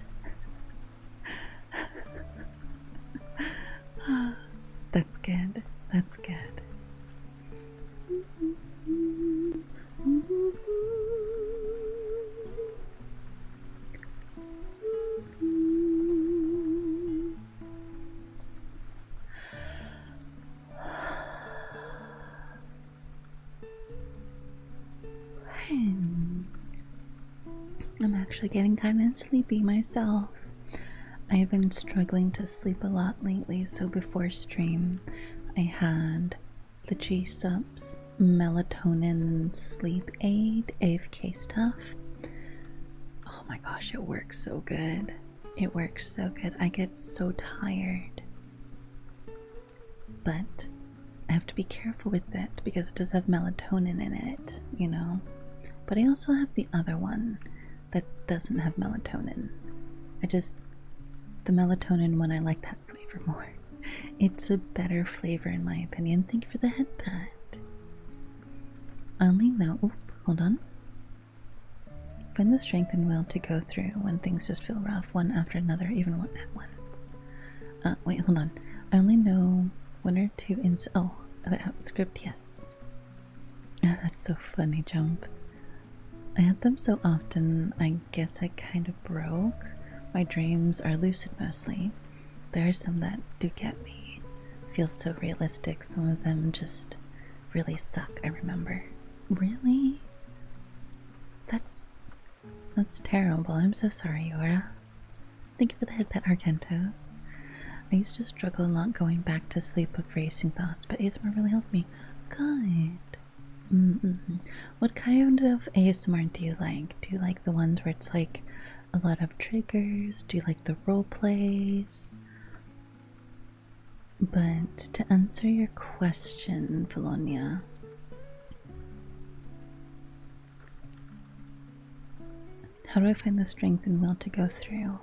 That's good. That's good. I'm actually getting kind of sleepy myself. I have been struggling to sleep a lot lately, so before stream I had the G-Subs melatonin sleep aid AFK stuff. Oh my gosh, it works so good. It works so good. I get so tired. But I have to be careful with it because it does have melatonin in it, you know. But I also have the other one that doesn't have melatonin. The melatonin one, I like that flavor more. It's a better flavor in my opinion. Thank you for the head pat. I only know. Oop, hold on. Find the strength and will to go through when things just feel rough, one after another, even one at once. Wait, hold on. I only know one or two script, yes. That's so funny, Jump. I have them so often, I guess I kind of broke. My dreams are lucid mostly. There are some that do get me. Feel so realistic. Some of them just really suck, I remember. Really? That's terrible. I'm so sorry, Yora. Thank you for the head pet, Argentos. I used to struggle a lot going back to sleep with racing thoughts, but ASMR really helped me. Good. What kind of ASMR do you like? Do you like the ones where it's like a lot of triggers? Do you like the role plays? But to answer your question, Valonia, how do I find the strength and will to go through?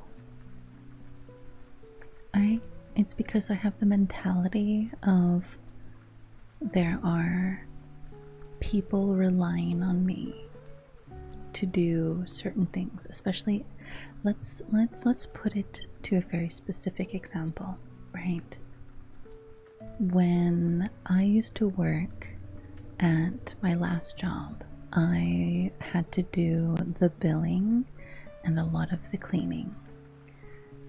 It's because I have the mentality of there are people relying on me to do certain things, especially let's put it to a very specific example, right? When I used to work at my last job, I had to do the billing and a lot of the cleaning,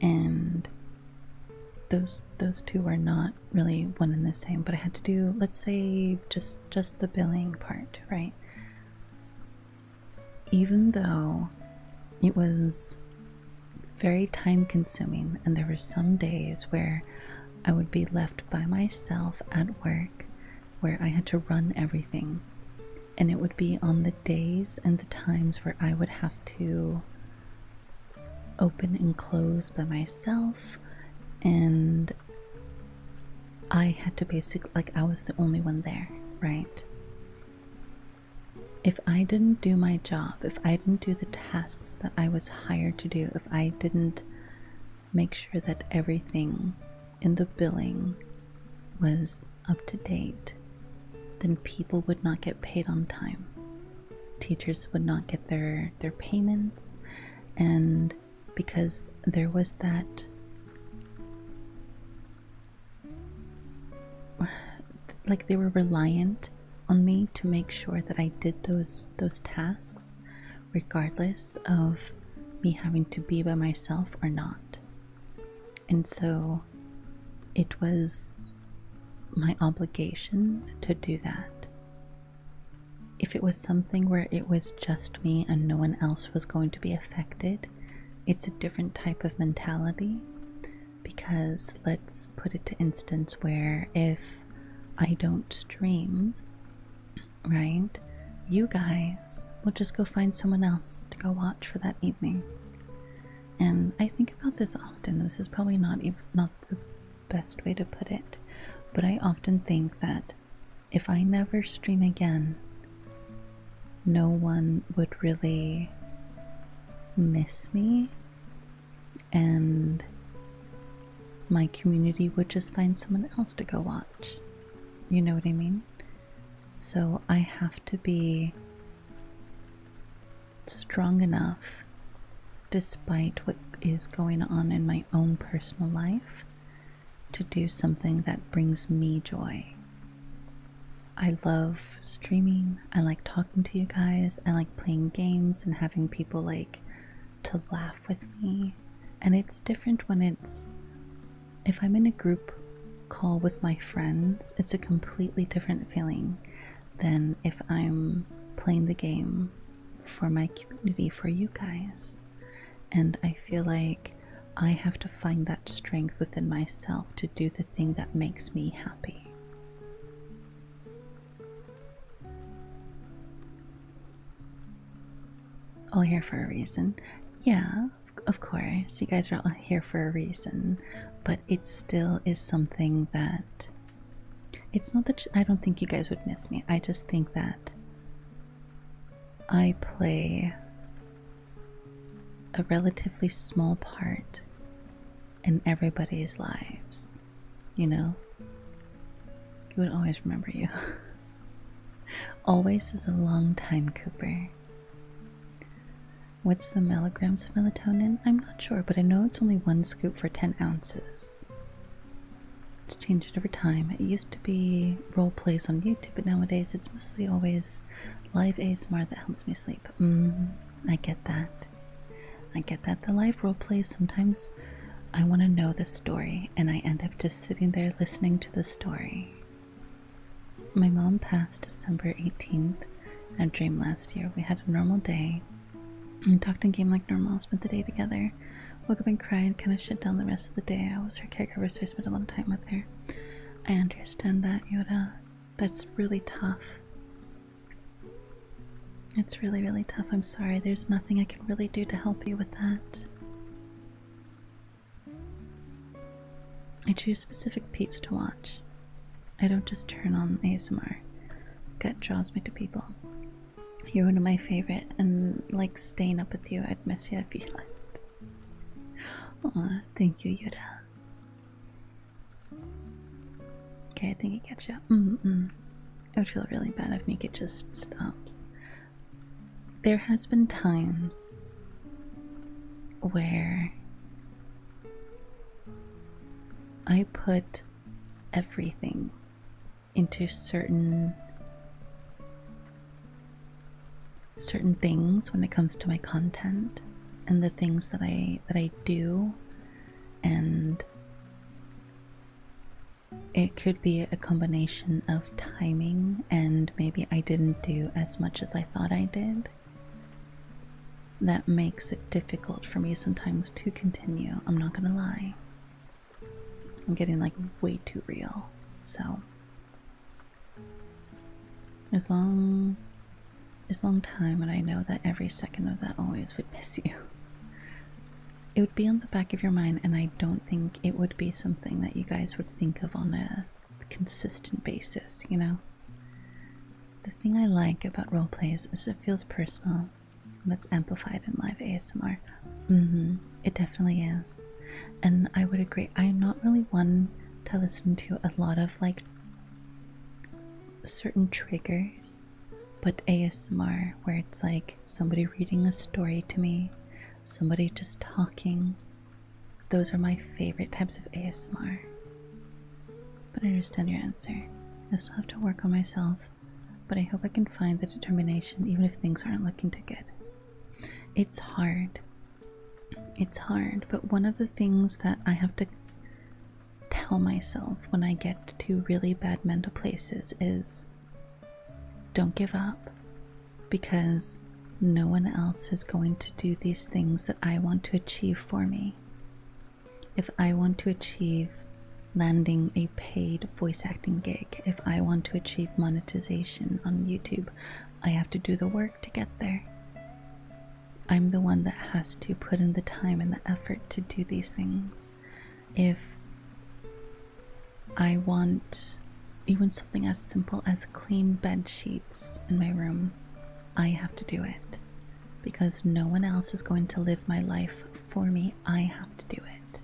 and those two were not really one and the same, but I had to do, let's say, just the billing part, right? Even though it was very time consuming, and there were some days where I would be left by myself at work where I had to run everything, and it would be on the days and the times where I would have to open and close by myself, and I had to basically, like, I was the only one there, right? If I didn't do my job, if I didn't do the tasks that I was hired to do, if I didn't make sure that everything in the billing was up to date, then people would not get paid on time. Teachers would not get their payments, and because there was that, like, they were reliant on me to make sure that I did those tasks regardless of me having to be by myself or not. And so it was my obligation to do that. If it was something where it was just me and no one else was going to be affected, it's a different type of mentality, because let's put it to instance where if I don't stream, right, you guys will just go find someone else to go watch for that evening. And I think about this often. This is probably not the best way to put it, but I often think that if I never stream again, no one would really miss me, and my community would just find someone else to go watch. You know what I mean? So I have to be strong enough, despite what is going on in my own personal life, to do something that brings me joy. I love streaming. I like talking to you guys. I like playing games and having people like to laugh with me. And it's different when if I'm in a group call with my friends, it's a completely different feeling than if I'm playing the game for my community, for you guys. And I feel like I have to find that strength within myself to do the thing that makes me happy. All here for a reason. Yeah, of course, you guys are all here for a reason, but it still is something that, it's not that I don't think you guys would miss me. I just think that I play a relatively small part in everybody's lives, you know? He would always remember you. Always is a long time, Cooper. What's the milligrams of melatonin? I'm not sure, but I know it's only 1 scoop for 10 ounces. It's changed over time. It used to be role plays on YouTube, but nowadays it's mostly always live ASMR that helps me sleep. I get that. I get that. The live role plays, sometimes I want to know the story, and I end up just sitting there listening to the story. My mom passed December 18th at Dream last year. We had a normal day. We talked and game like normal, spent the day together. Woke up and cried, kind of shut down the rest of the day. I was her caregiver, so I spent a lot of time with her. I understand that, Yoda. That's really tough. It's really, really tough. I'm sorry. There's nothing I can really do to help you with that. I choose specific peeps to watch. I don't just turn on ASMR. Gut draws me to people. You're one of my favorite, and like staying up with you, I'd miss you if you left. Aw, thank you, Yoda. Okay, I think I get you. It would feel really bad if Mika just stops. There has been times where I put everything into certain things when it comes to my content and the things that I do, and it could be a combination of timing and maybe I didn't do as much as I thought I did. That makes it difficult for me sometimes to continue. I'm not gonna lie. I'm getting like way too real. So as long time, and I know that every second of that always would miss you. It would be on the back of your mind, and I don't think it would be something that you guys would think of on a consistent basis, you know? The thing I like about roleplays is it feels personal. That's amplified in live ASMR. It definitely is. And I would agree, I am not really one to listen to a lot of like certain triggers, but ASMR where it's like somebody reading a story to me, somebody just talking, those are my favorite types of ASMR. But I understand your answer. I still have to work on myself, but I hope I can find the determination even if things aren't looking too good. It's hard. It's hard, but one of the things that I have to tell myself when I get to really bad mental places is don't give up, because no one else is going to do these things that I want to achieve for me. If I want to achieve landing a paid voice acting gig, if I want to achieve monetization on YouTube, I have to do the work to get there. I'm the one that has to put in the time and the effort to do these things. If I want even something as simple as clean bed sheets in my room, I have to do it, because no one else is going to live my life for me. I have to do it.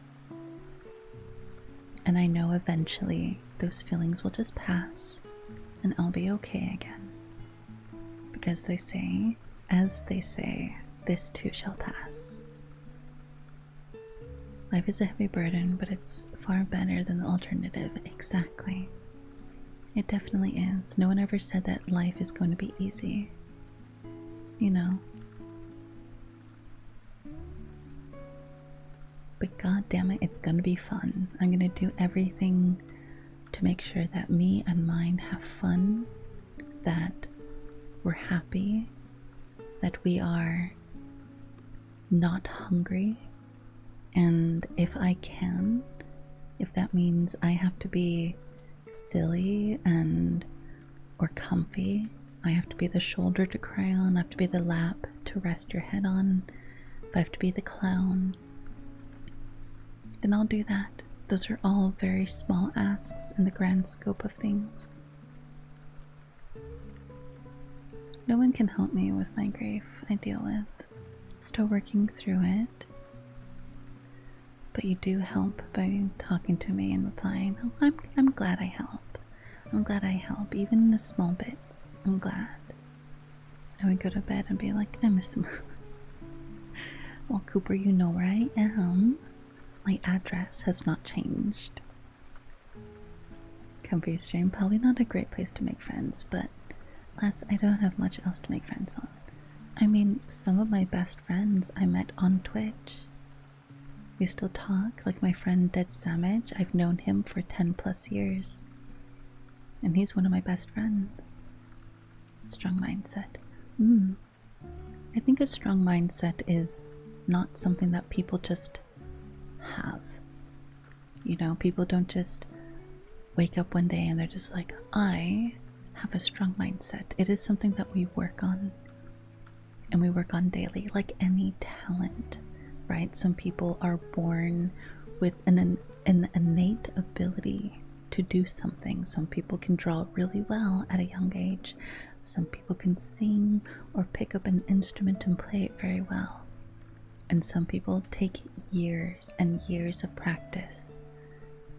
And I know eventually those feelings will just pass and I'll be okay again, because they say, as they say, this too shall pass. Life is a heavy burden, but it's far better than the alternative. Exactly. It definitely is. No one ever said that life is going to be easy. You know? But god damn it, it's gonna be fun. I'm gonna do everything to make sure that me and mine have fun, that we're happy, that we are not hungry, and if I can, if that means I have to be silly and or comfy, I have to be the shoulder to cry on, I have to be the lap to rest your head on, if I have to be the clown, then I'll do that. Those are all very small asks in the grand scope of things. No one can help me with my grief I deal with. Still working through it. But you do help by talking to me and replying. Oh, I'm glad I help. I'm glad I help, even in the small bits. I'm glad. I would go to bed and be like, I miss them. Well, Cooper, you know where I am. My address has not changed. Comfy stream, probably not a great place to make friends, but plus I don't have much else to make friends on. I mean, some of my best friends I met on Twitch. We still talk, like my friend Dead Samage. I've known him for 10 plus years. And he's one of my best friends. Strong mindset. I think a strong mindset is not something that people just have. You know, people don't just wake up one day and they're just like, I have a strong mindset. It is something that we work on. And we work on daily, like any talent, right? Some people are born with an innate ability to do something. Some people can draw really well at a young age. Some people can sing or pick up an instrument and play it very well. And some people take years and years of practice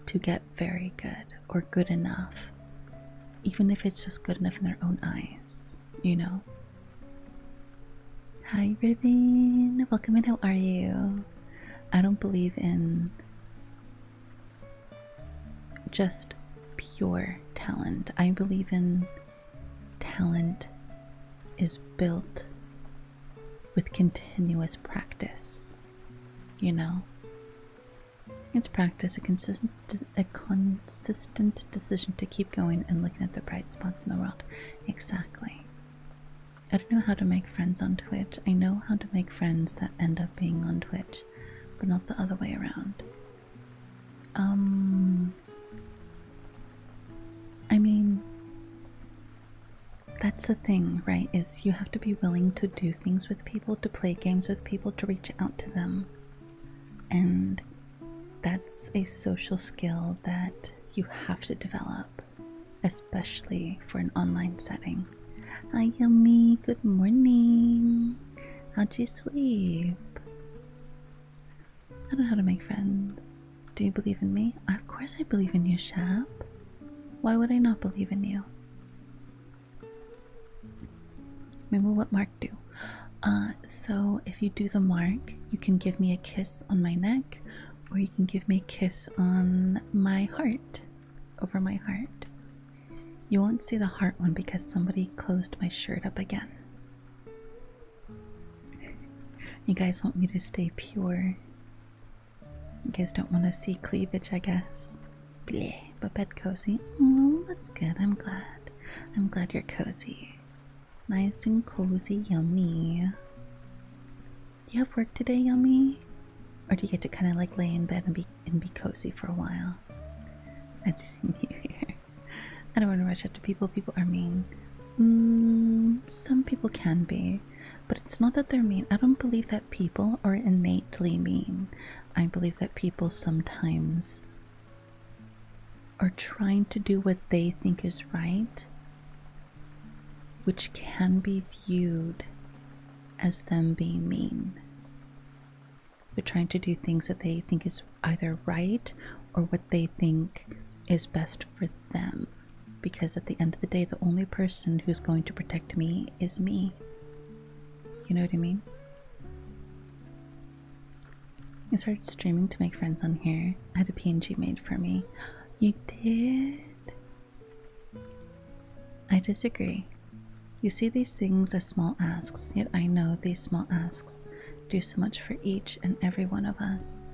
to get very good or good enough, even if it's just good enough in their own eyes, you know? Hi, Ribbon. Welcome in. How are you? I don't believe in just pure talent. I believe in talent is built with continuous practice. You know? It's practice, a consistent decision to keep going and looking at the bright spots in the world. Exactly. I don't know how to make friends on Twitch. I know how to make friends that end up being on Twitch, but not the other way around. I mean, that's the thing, right? Is you have to be willing to do things with people, to play games with people, to reach out to them. And that's a social skill that you have to develop, especially for an online setting. Hi, Yummy. Good morning. How'd you sleep? I don't know how to make friends. Do you believe in me? Of course I believe in you, Shap. Why would I not believe in you? Remember what Mark do? So if you do the mark, you can give me a kiss on my neck, or you can give me a kiss on my heart, over my heart. You won't see the heart one because somebody closed my shirt up again. You guys want me to stay pure. You guys don't want to see cleavage, I guess. Bleh, but bed cozy. Oh, that's good. I'm glad. I'm glad you're cozy. Nice and cozy, Yummy. Do you have work today, Yummy? Or do you get to kind of like lay in bed and be cozy for a while? Nice to see you here. I don't want to rush up to people. People are mean. Some people can be, but it's not that they're mean. I don't believe that people are innately mean. I believe that people sometimes are trying to do what they think is right, which can be viewed as them being mean. They're trying to do things that they think is either right or what they think is best for them. Because at the end of the day, the only person who's going to protect me is me. You know what I mean? I started streaming to make friends on here. I had a PNG made for me. You did? I disagree. You see these things as small asks, yet I know these small asks do so much for each and every one of us.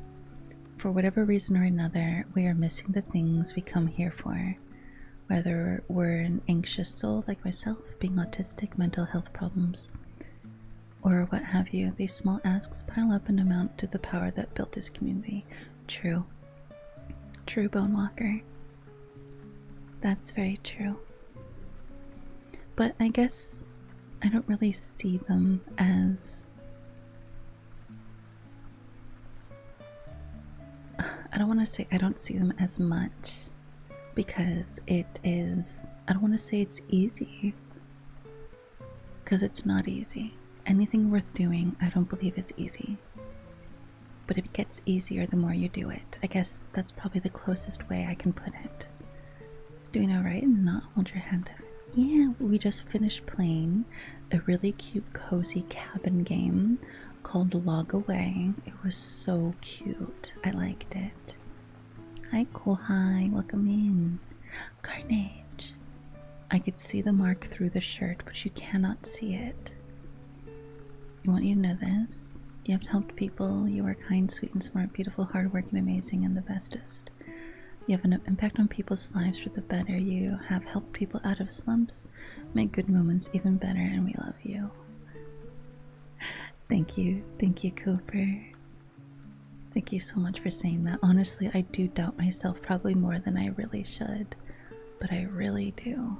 For whatever reason or another, we are missing the things we come here for. Whether we're an anxious soul like myself, being autistic, mental health problems, or what have you, these small asks pile up and amount to the power that built this community. True. True, Bonewalker. That's very true. But I guess I don't really see them as... I don't want to say I don't see them as much, because it is... I don't want to say it's easy, because it's not easy. anything worth doing, I don't believe is easy. But it gets easier the more you do it. I guess that's probably the closest way I can put it. Doing alright and not hold your hand up. Yeah, we just finished playing a really cute, cozy cabin game called Log Away. It was so cute. I liked it. Hi, Kohai. Welcome in. Carnage. I could see the mark through the shirt, but you cannot see it. I want you to know this. You have helped people. You are kind, sweet, and smart, beautiful, hardworking, amazing, and the bestest. You have an impact on people's lives for the better. You have helped people out of slumps, make good moments even better, and we love you. Thank you, Cooper. Thank you so much for saying that. Honestly, I do doubt myself probably more than I really should, but I really do.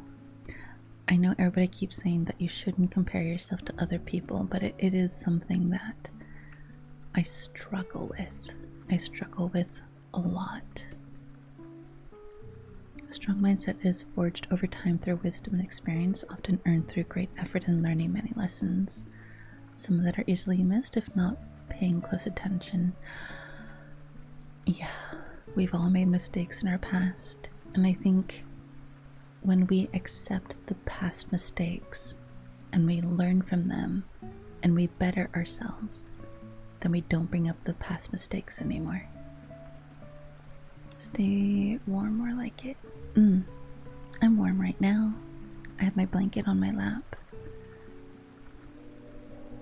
I know everybody keeps saying that you shouldn't compare yourself to other people, but it is something that I struggle with. I struggle with a lot. A strong mindset is forged over time through wisdom and experience, often earned through great effort and learning many lessons. Some that are easily missed if not paying close attention. Yeah, we've all made mistakes in our past, and I think when we accept the past mistakes and we learn from them and we better ourselves, then we don't bring up the past mistakes anymore. Stay warm, more like it. I'm warm right now. I have my blanket on my lap.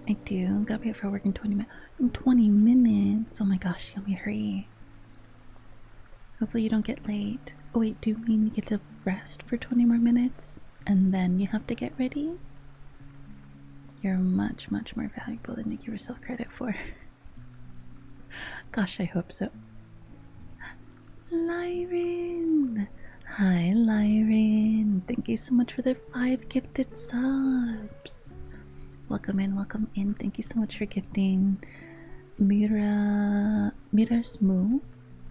I do. Gotta be up for work in 20 minutes. In 20 minutes? Oh my gosh, let me hurry. Hopefully you don't get late. Oh wait, do you mean you get to rest for 20 more minutes? And then you have to get ready? You're much, much more valuable than you give yourself credit for. Gosh, I hope so. Lyrin! Hi, Lyrin. Thank you so much for the 5 gifted subs. Welcome in. Thank you so much for gifting. Mirasmu,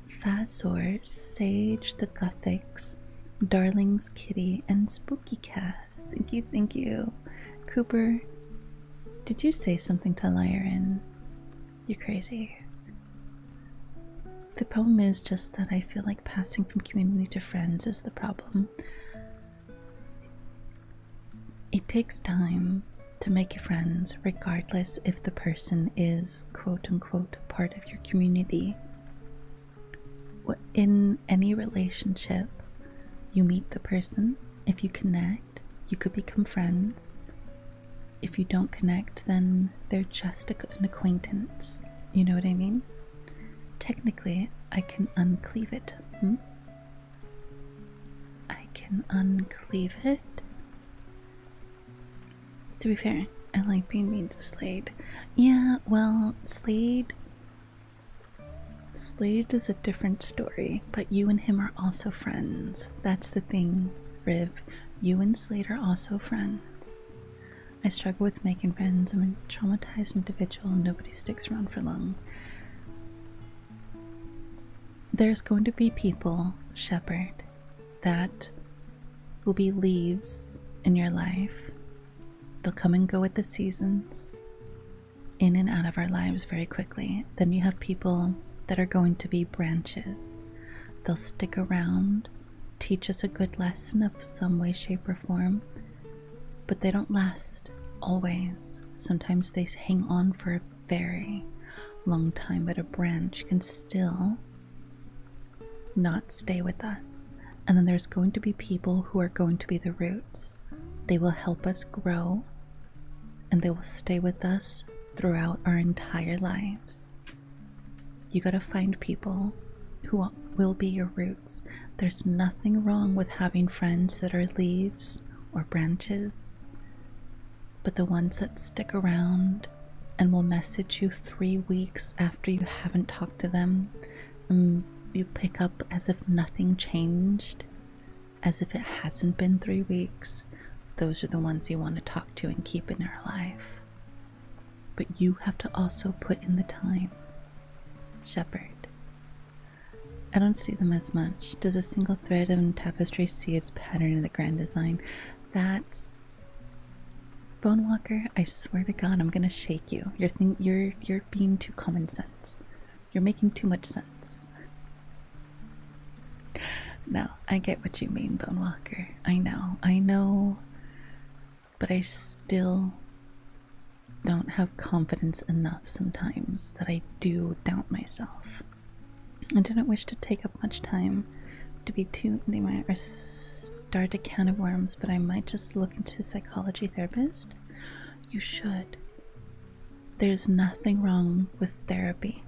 Fazor, Sage the Gothics, Darlings Kitty, and Spooky Cast. Thank you. Cooper, did you say something to Lyrin? You're crazy. The problem is just that I feel like passing from community to friends is the problem. It takes time to make friends, regardless if the person is quote-unquote part of your community. In any relationship, you meet the person. If you connect, you could become friends. If you don't connect, then they're just an acquaintance. You know what I mean? Technically, I can uncleave it. I can uncleave it. To be fair, I like being mean to Slade. Yeah, well, Slade is a different story, but you and him are also friends. That's the thing, Riv. You and Slade are also friends. I struggle with making friends. I'm a traumatized individual and nobody sticks around for long. There's going to be people, Shepherd, that will be leaves in your life. They'll come and go with the seasons, in and out of our lives very quickly. Then you have people that are going to be branches. They'll stick around, teach us a good lesson of some way, shape, or form, but they don't last always. Sometimes they hang on for a very long time, but a branch can still not stay with us. And then there's going to be people who are going to be the roots. They will help us grow, and they will stay with us throughout our entire lives. You gotta find people who will be your roots. There's nothing wrong with having friends that are leaves or branches, but the ones that stick around and will message you 3 weeks after you haven't talked to them, and you pick up as if nothing changed, as if it hasn't been 3 weeks, those are the ones you want to talk to and keep in your life. But you have to also put in the time. Shepherd. I don't see them as much. Does a single thread of tapestry see its pattern in the grand design? That's Bone Walker, I swear to God, I'm gonna shake you. You're being too common sense. You're making too much sense. No, I get what you mean, Bone Walker. I know, but I still don't have confidence enough sometimes that I do doubt myself. I didn't wish to take up much time to be too anyway or start a can of worms, but I might just look into a psychology therapist. You should. There's nothing wrong with therapy.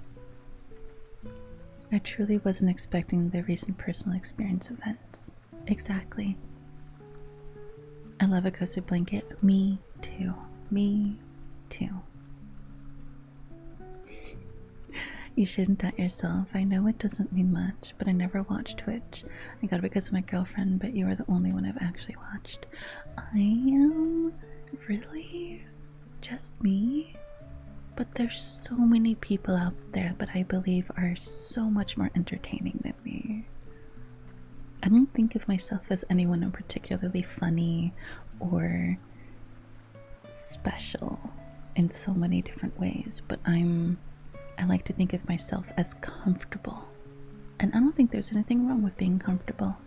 I truly wasn't expecting the recent personal experience events. Exactly. I love a cozy blanket. Me too. Me too. You shouldn't doubt yourself. I know it doesn't mean much, but I never watched Twitch. I got it because of my girlfriend, but you are the only one I've actually watched. I am? Really? Just me? But there's so many people out there that I believe are so much more entertaining than me. I don't think of myself as anyone in particularly funny or special in so many different ways, but I like to think of myself as comfortable. And I don't think there's anything wrong with being comfortable.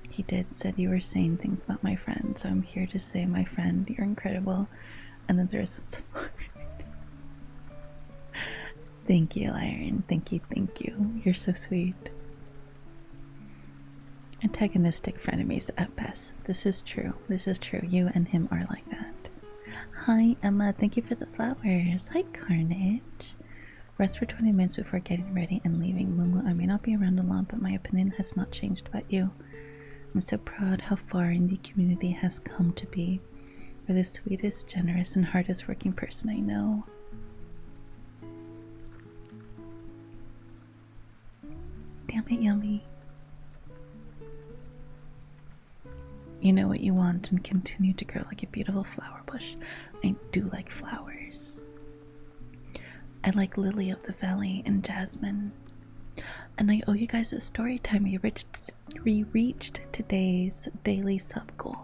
He said you were saying things about my friend, so I'm here to say, my friend, you're incredible. And then there's some support. Thank you, Iron. Thank you. You're so sweet. Antagonistic frenemies at best. This is true. You and him are like that. Hi, Emma. Thank you for the flowers. Hi, Carnage. Rest for 20 minutes before getting ready and leaving. Mumu, I may not be around a lot, but my opinion has not changed about you. I'm so proud how far in the community has come to be. You're the sweetest, generous, and hardest working person I know. Damn it, Yummy. You know what you want and continue to grow like a beautiful flower bush. I do like flowers. I like Lily of the Valley and Jasmine. And I owe you guys a story time. We reached today's daily sub goal.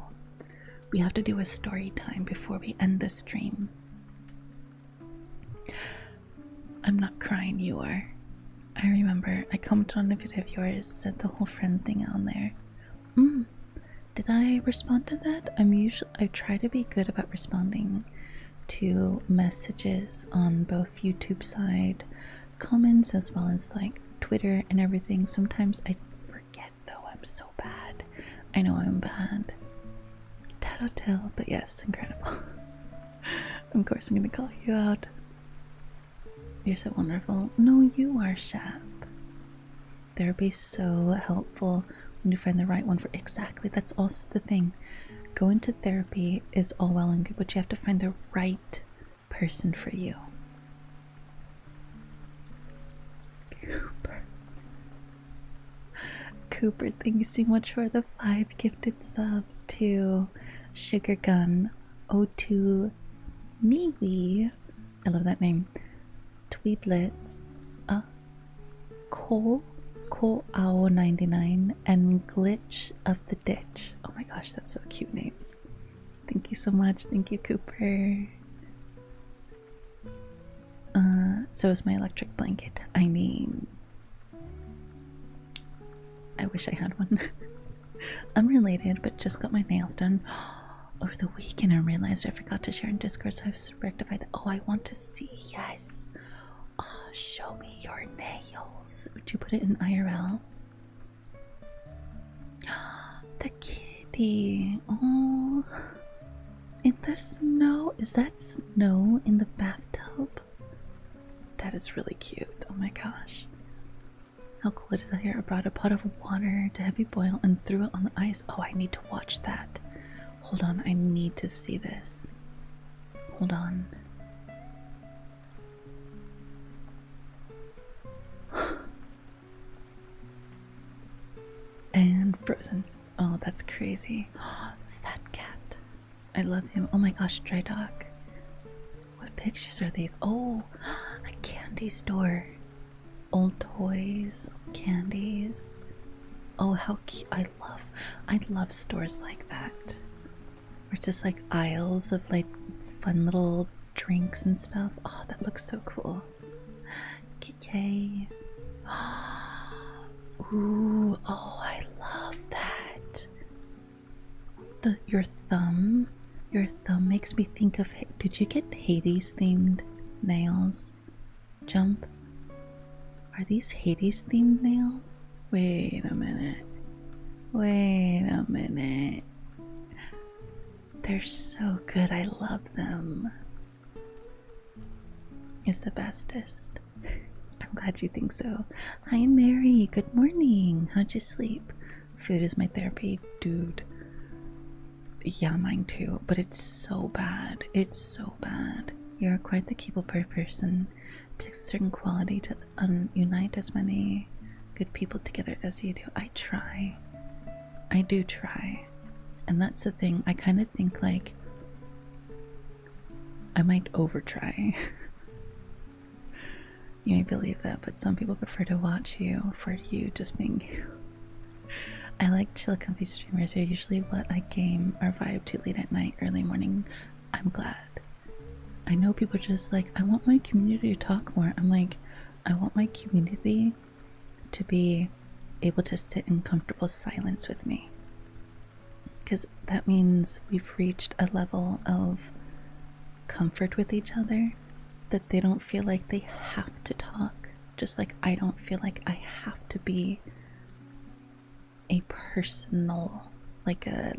We have to do a story time before we end the stream. I'm not crying, you are. I remember I commented on a video of yours, said the whole friend thing on there. Did I respond to that? I try to be good about responding to messages on both YouTube side comments as well as like Twitter and everything. Sometimes I forget though. I'm so bad. I know I'm bad. Tattletale, but yes, incredible. Of course I'm gonna call you out. You're so wonderful. No, you are, Shap. Therapy's so helpful when you find the right one for exactly. That's also the thing. Going to therapy is all well and good, but you have to find the right person for you. Cooper, thank you so much for the 5 gifted subs to Sugar Gun, O2 Miwi, I love that name, Tweeblets, Cole Owl 99, and Glitch of the Ditch. Oh my gosh, that's so cute names. Thank you so much. Thank you, Cooper. So is my electric blanket. I mean, I wish I had one. Unrelated, but just got my nails done over the weekend and realized I forgot to share in Discord, so I've rectified that. Oh, I want to see. Yes. Oh, show me your nails. Would you put it in IRL? The kitty. Oh, in the snow. Is that snow in the bathtub? That is really cute. Oh my gosh. How cool is that here? I brought a pot of water to heavy boil and threw it on the ice. Oh, I need to watch that. Hold on, I need to see this. Hold on. And frozen. Oh, that's crazy. Fat cat. I love him. Oh my gosh, Dry Dog. What pictures are these? Oh, a candy store. Old toys, candies. Oh, how cute. I love stores like that. it's just like aisles of like fun little drinks and stuff. Oh, that looks so cool. Yay. Ooh, oh, I love that. Your thumb makes me think of, did you get Hades themed nails? Jump. Are these Hades themed nails? Wait a minute. They're so good. I love them. It's the bestest. I'm glad you think so. Hi, Mary. Good morning. How'd you sleep? Food is my therapy, dude. Yeah, mine too. But it's so bad. It's so bad. You're quite the keep-up person. It takes a certain quality to unite as many good people together as you do. I try. I do try. And that's the thing. I kind of think like I might over-try. You may believe that, but some people prefer to watch you for you just being you. I like chill, comfy streamers. They're usually what I game or vibe to late at night, early morning. I'm glad. I know people are just like, I want my community to talk more. I'm like, I want my community to be able to sit in comfortable silence with me. Because that means we've reached a level of comfort with each other that they don't feel like they have to talk, just like I don't feel like I have to be a personal, like I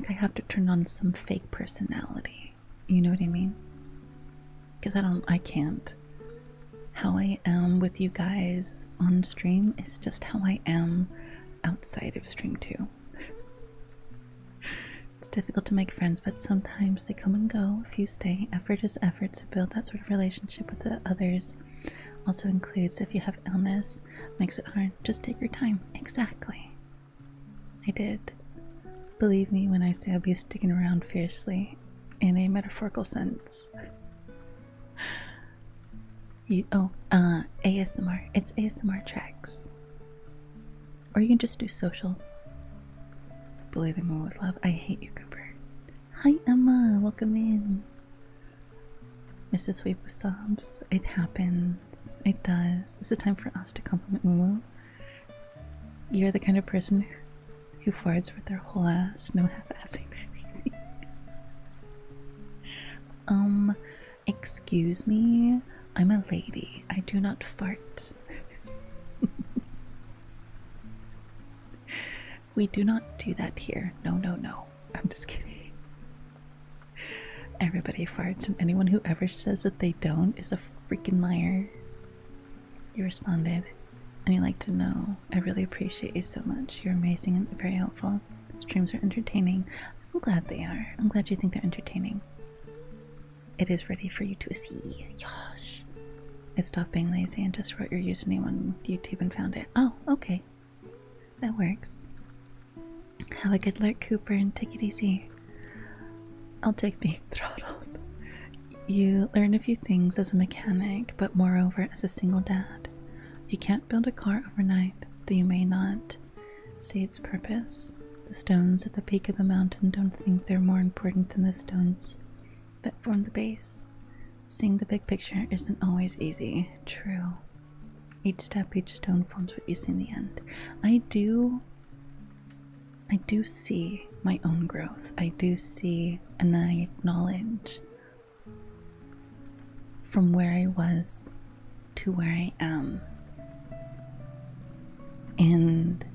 have to turn on some fake personality. You know what I mean? Because I can't. How I am with you guys on stream is just how I am outside of stream too. It's difficult to make friends, but sometimes they come and go. A few stay. Effort is effort to build that sort of relationship with the others. Also includes if you have illness, makes it hard. Just take your time. Exactly. I did. Believe me when I say I'll be sticking around fiercely in a metaphorical sense. ASMR. It's ASMR tracks. Or you can just do socials. Believe the moon with love. I hate you, Cooper. Hi, Emma. Welcome in. Mrs. Sweep with sobs. It happens. It does. It's a time for us to compliment Moo. You're the kind of person who farts with their whole ass, no half-assing anything. Excuse me. I'm a lady. I do not fart. We do not do that here. No. I'm just kidding. Everybody farts, and anyone who ever says that they don't is a freaking liar. You responded, and you like to know. I really appreciate you so much. You're amazing and very helpful. Streams are entertaining. I'm glad they are. I'm glad you think they're entertaining. It is ready for you to see. Gosh. I stopped being lazy and just wrote your username on YouTube and found it. Oh, okay. That works. Have a good lurk, Cooper, and take it easy. I'll take being throttled. You learn a few things as a mechanic, but moreover as a single dad. You can't build a car overnight, though you may not see its purpose. The stones at the peak of the mountain don't think they're more important than the stones that form the base. Seeing the big picture isn't always easy. True. Each step, each stone forms what you see in the end. I do see my own growth. I do see and I acknowledge from where I was to where I am. And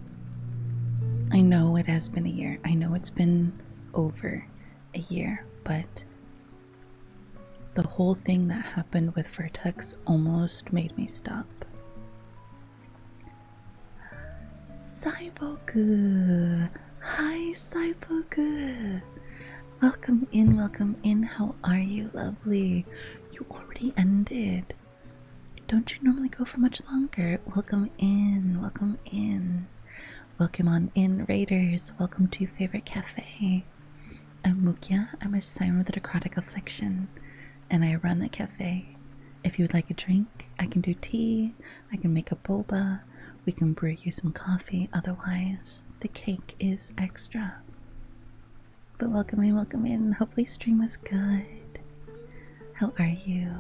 I know it has been a year. I know it's been over a year, but the whole thing that happened with Vertex almost made me stop. Cybogu! Hi, Cybogu! Welcome in. How are you, lovely? You already ended. Don't you normally go for much longer? Welcome in. Welcome on in, Raiders. Welcome to your favorite cafe. I'm Mukia. I'm a siren with a necrotic affliction, and I run the cafe. If you would like a drink, I can do tea, I can make a boba, we can brew you some coffee. Otherwise, the cake is extra. But welcome in, welcome in. Hopefully stream was good. How are you?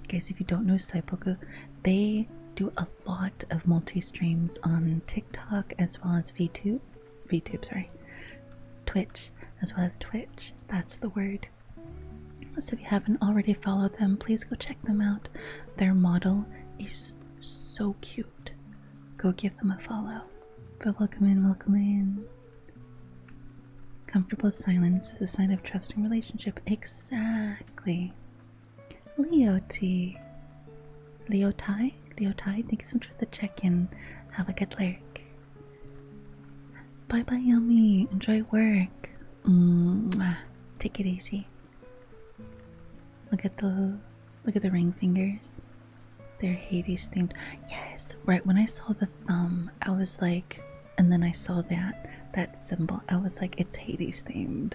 Guys, if you don't know Saipoku, they do a lot of multi-streams on TikTok as well as Twitch, as well as Twitch. That's the word. So if you haven't already followed them, please go check them out. Their model is so cute. Go give them a follow. But welcome in, welcome in. Comfortable silence is a sign of trusting relationship. Exactly. Leo T. Leo Tai, thank you so much for the check-in. Have a good lurk. Bye bye, Yummy. Enjoy work. Take it easy. Look at the ring fingers. They're Hades themed. Yes, right when I saw the thumb, I was like, and then I saw that symbol, I was like, it's Hades themed.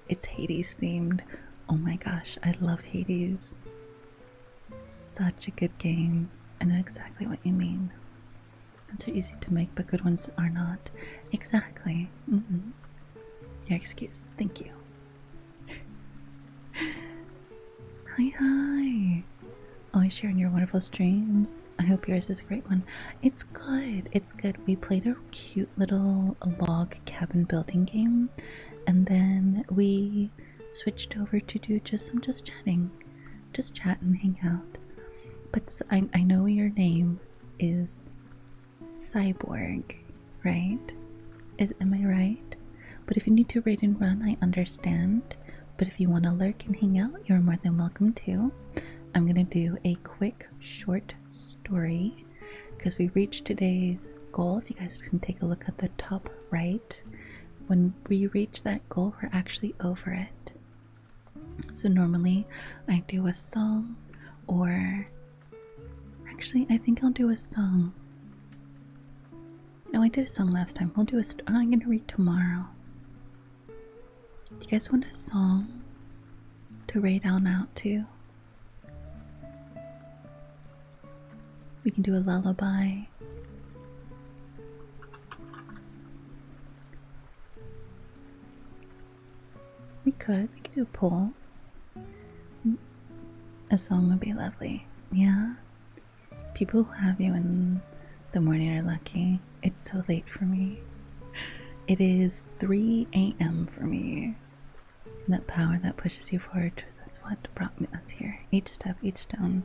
It's Hades themed. Oh my gosh, I love Hades. Such a good game. I know exactly what you mean. Ones are easy to make, but good ones are not. Exactly. Yeah, excuse. Thank you. Hi. Always sharing your wonderful streams. I hope yours is a great one. It's good. It's good. We played a cute little log cabin building game, and then we switched over to do just chatting. Just chat and hang out. But I know your name is Cyborg, right? Am I right? But if you need to raid and run, I understand. But if you want to lurk and hang out, you're more than welcome to. I'm gonna do a quick short story because we reached today's goal. If you guys can take a look at the top right, when we reach that goal, we're actually over it. So normally I do a song, or actually I think I'll do a song. No, I did a song last time. We'll do I'm gonna read tomorrow. Do you guys want a song to raid on out to? We can do a lullaby. We could do a poll. A song would be lovely. Yeah? People who have you in the morning are lucky. It's so late for me. It is 3 a.m. for me. That power that pushes you forward, that's what brought us here. Each step, each stone.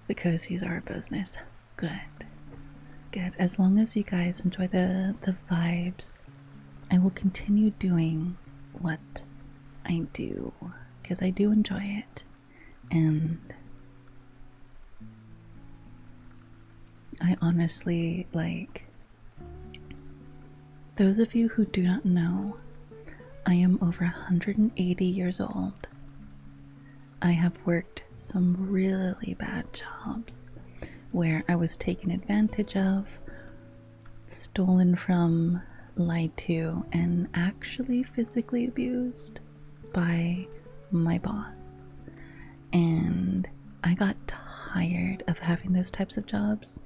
The cozies are our business. Good. Good. As long as you guys enjoy the vibes, I will continue doing what I do, because I do enjoy it. And I honestly, like, those of you who do not know, I am over 180 years old. I have worked some really bad jobs where I was taken advantage of, stolen from, lied to, and actually physically abused by my boss. And I got tired of having those types of jobs.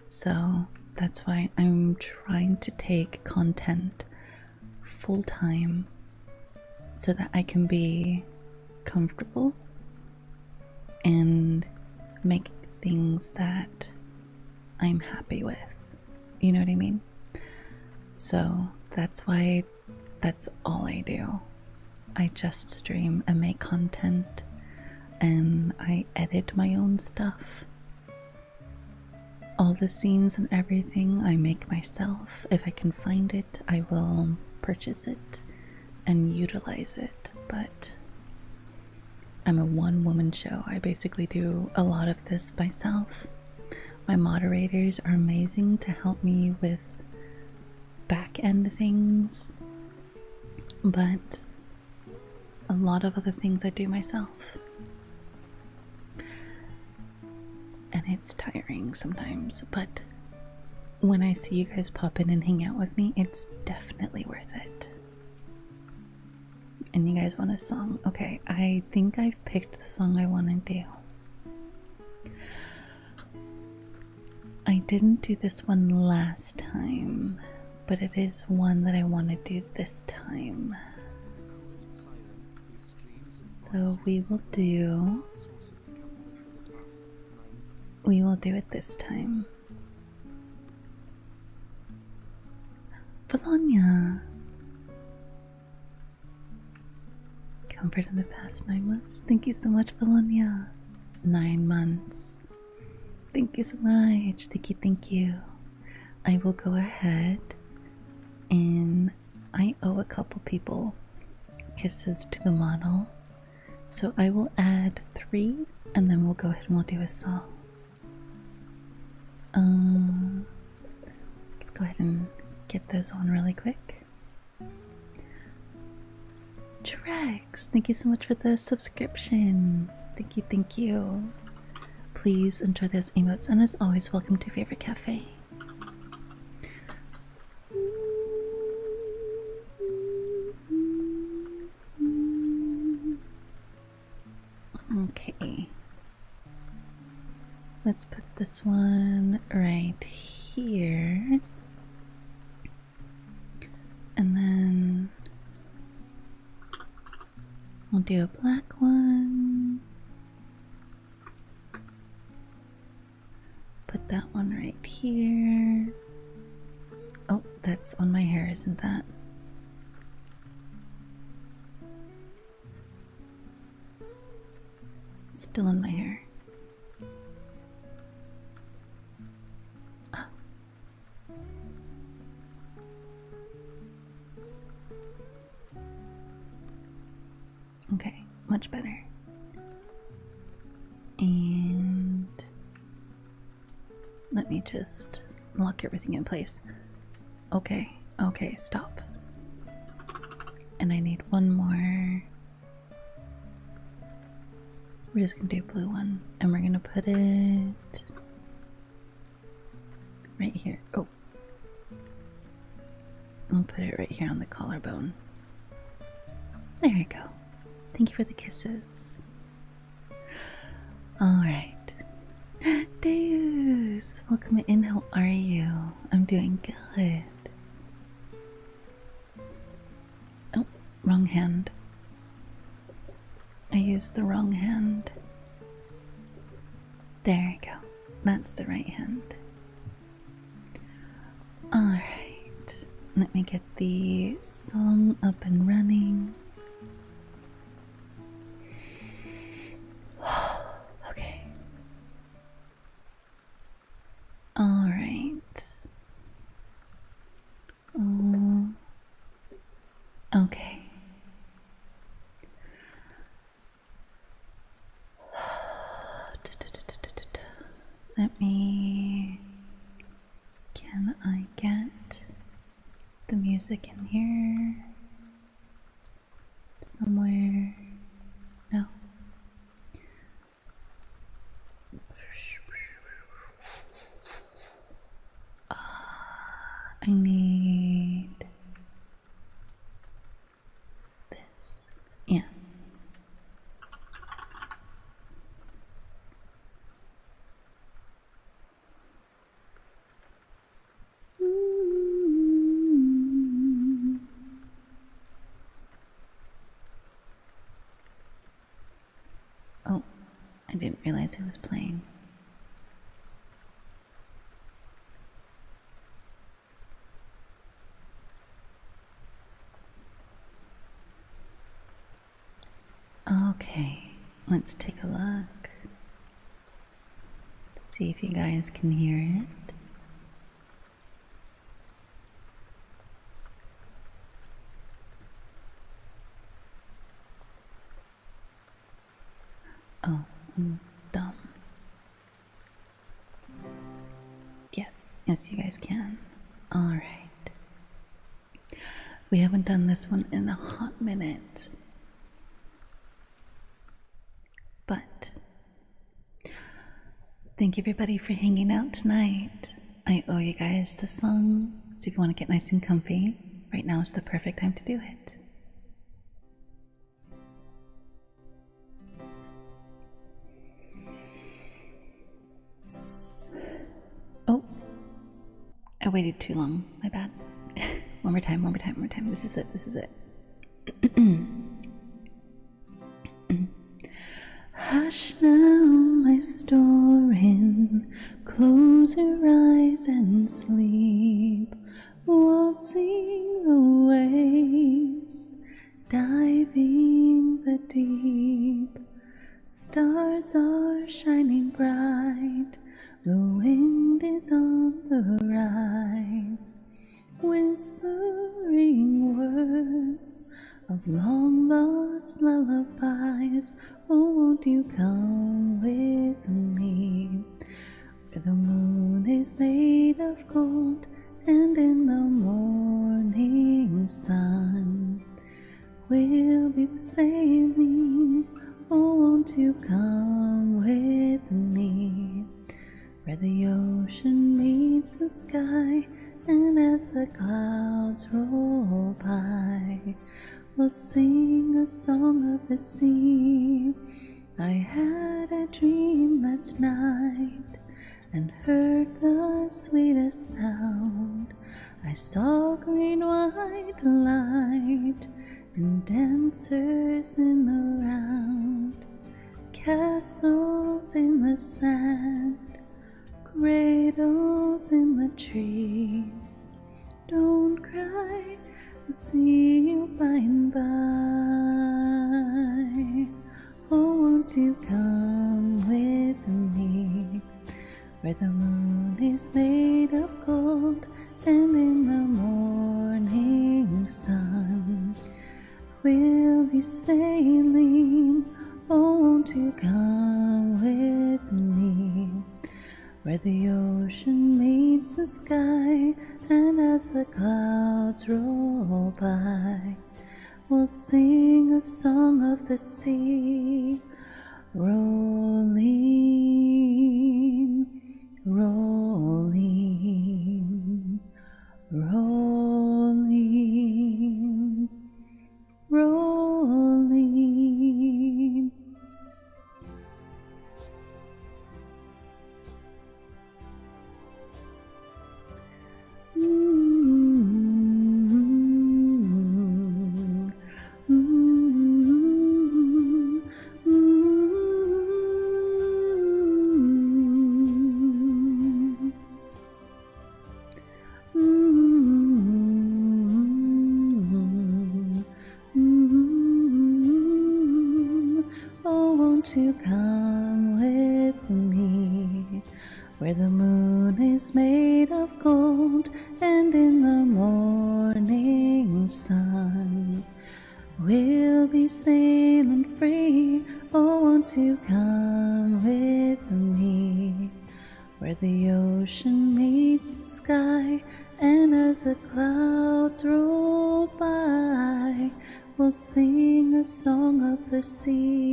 So that's why I'm trying to take content full time so that I can be comfortable and make things that I'm happy with. You know what I mean? So that's why that's all I do. I just stream and make content, and I edit my own stuff. All the scenes and everything I make myself. If I can find it, I will purchase it and utilize it. But I'm a one-woman show. I basically do a lot of this myself. My moderators are amazing to help me with back-end things, but a lot of other things I do myself. And it's tiring sometimes, but when I see you guys pop in and hang out with me, it's definitely worth it. And you guys want a song? Okay, I think I've picked the song I want to do. I didn't do this one last time, but it is one that I want to do this time. So we will do it this time. Bologna. Comfort in the past 9 months. Thank you so much, Bologna. 9 months. Thank you so much. Thank you. I will go ahead and I owe a couple people kisses to the model. So I will add 3 and then we'll go ahead and we'll do a song. Let's go ahead and get those on really quick. Trex, thank you so much for the subscription. Thank you. Please enjoy those emotes, and as always, welcome to Favorite Cafe. Okay. Let's put this one right here. And then we'll do a black one. Put that one right here. Oh, that's on my hair, isn't that? Still in my hair. Okay, much better. And let me just lock everything in place. Okay, stop. And I need one more. We're just gonna do a blue one, and we're gonna put it right here. Oh, I'll put it right here on the collarbone. There you go. Thank you for the kisses. Alright. Deus! Welcome in, how are you? I'm doing good. Oh, wrong hand. I used the wrong hand. There you go. That's the right hand. Alright. Let me get the song up and running. Okay. Alright. Okay. Let me... Can I get the music in here? Somewhere? No. I need this. Yeah. Oh, I didn't realize it was playing. Okay, let's take a look. See if you guys can hear it. Oh, I'm dumb. Yes, you guys can. Alright. We haven't done this one in a hot minute. But thank you everybody for hanging out tonight. I owe you guys the song, so if you want to get nice and comfy, right now is the perfect time to do it. Oh, I waited too long, my bad. One more time, one more time, one more time. This is it, this is it. Hush now, my storin', close your eyes and sleep, waltzing the waves, diving the deep. Stars are shining bright, the wind is on the rise, whispering words of long lost lullabies. Oh, won't you come with me, where the moon is made of gold, and in the morning sun we'll be sailing. Oh, won't you come with me, where the ocean meets the sky, and as the clouds roll by, we'll sing a song of the sea. I had a dream last night and heard the sweetest sound. I saw green white light and dancers in the round, castles in the sand, cradles in the trees. Don't cry, I'll see you by and by. Oh, won't you come with me, where the moon is made of gold, and in the morning sun we'll be sailing. Oh, won't you come with me, where the ocean meets the sky, and as the clouds roll by, we'll sing a song of the sea. Rolling, rolling, rolling, rolling. Oh, won't you come with me, where the moon is made of gold, and in the morning sun we'll be sailing free. Oh, won't you come with me, where the ocean meets the sky, and as the clouds roll by, we'll sing a song of the sea.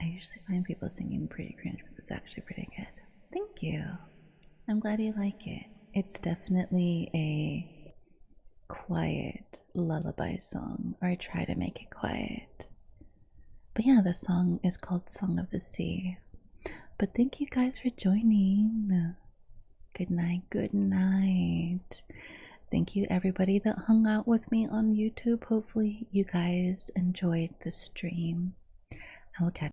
I usually find people singing pretty cringe, but it's actually pretty good. Thank you. I'm glad you like it. It's definitely a quiet lullaby song, or I try to make it quiet. But yeah, the song is called Song of the Sea. But thank you guys for joining. Good night, good night. Thank you everybody that hung out with me on YouTube. Hopefully you guys enjoyed the stream. I will catch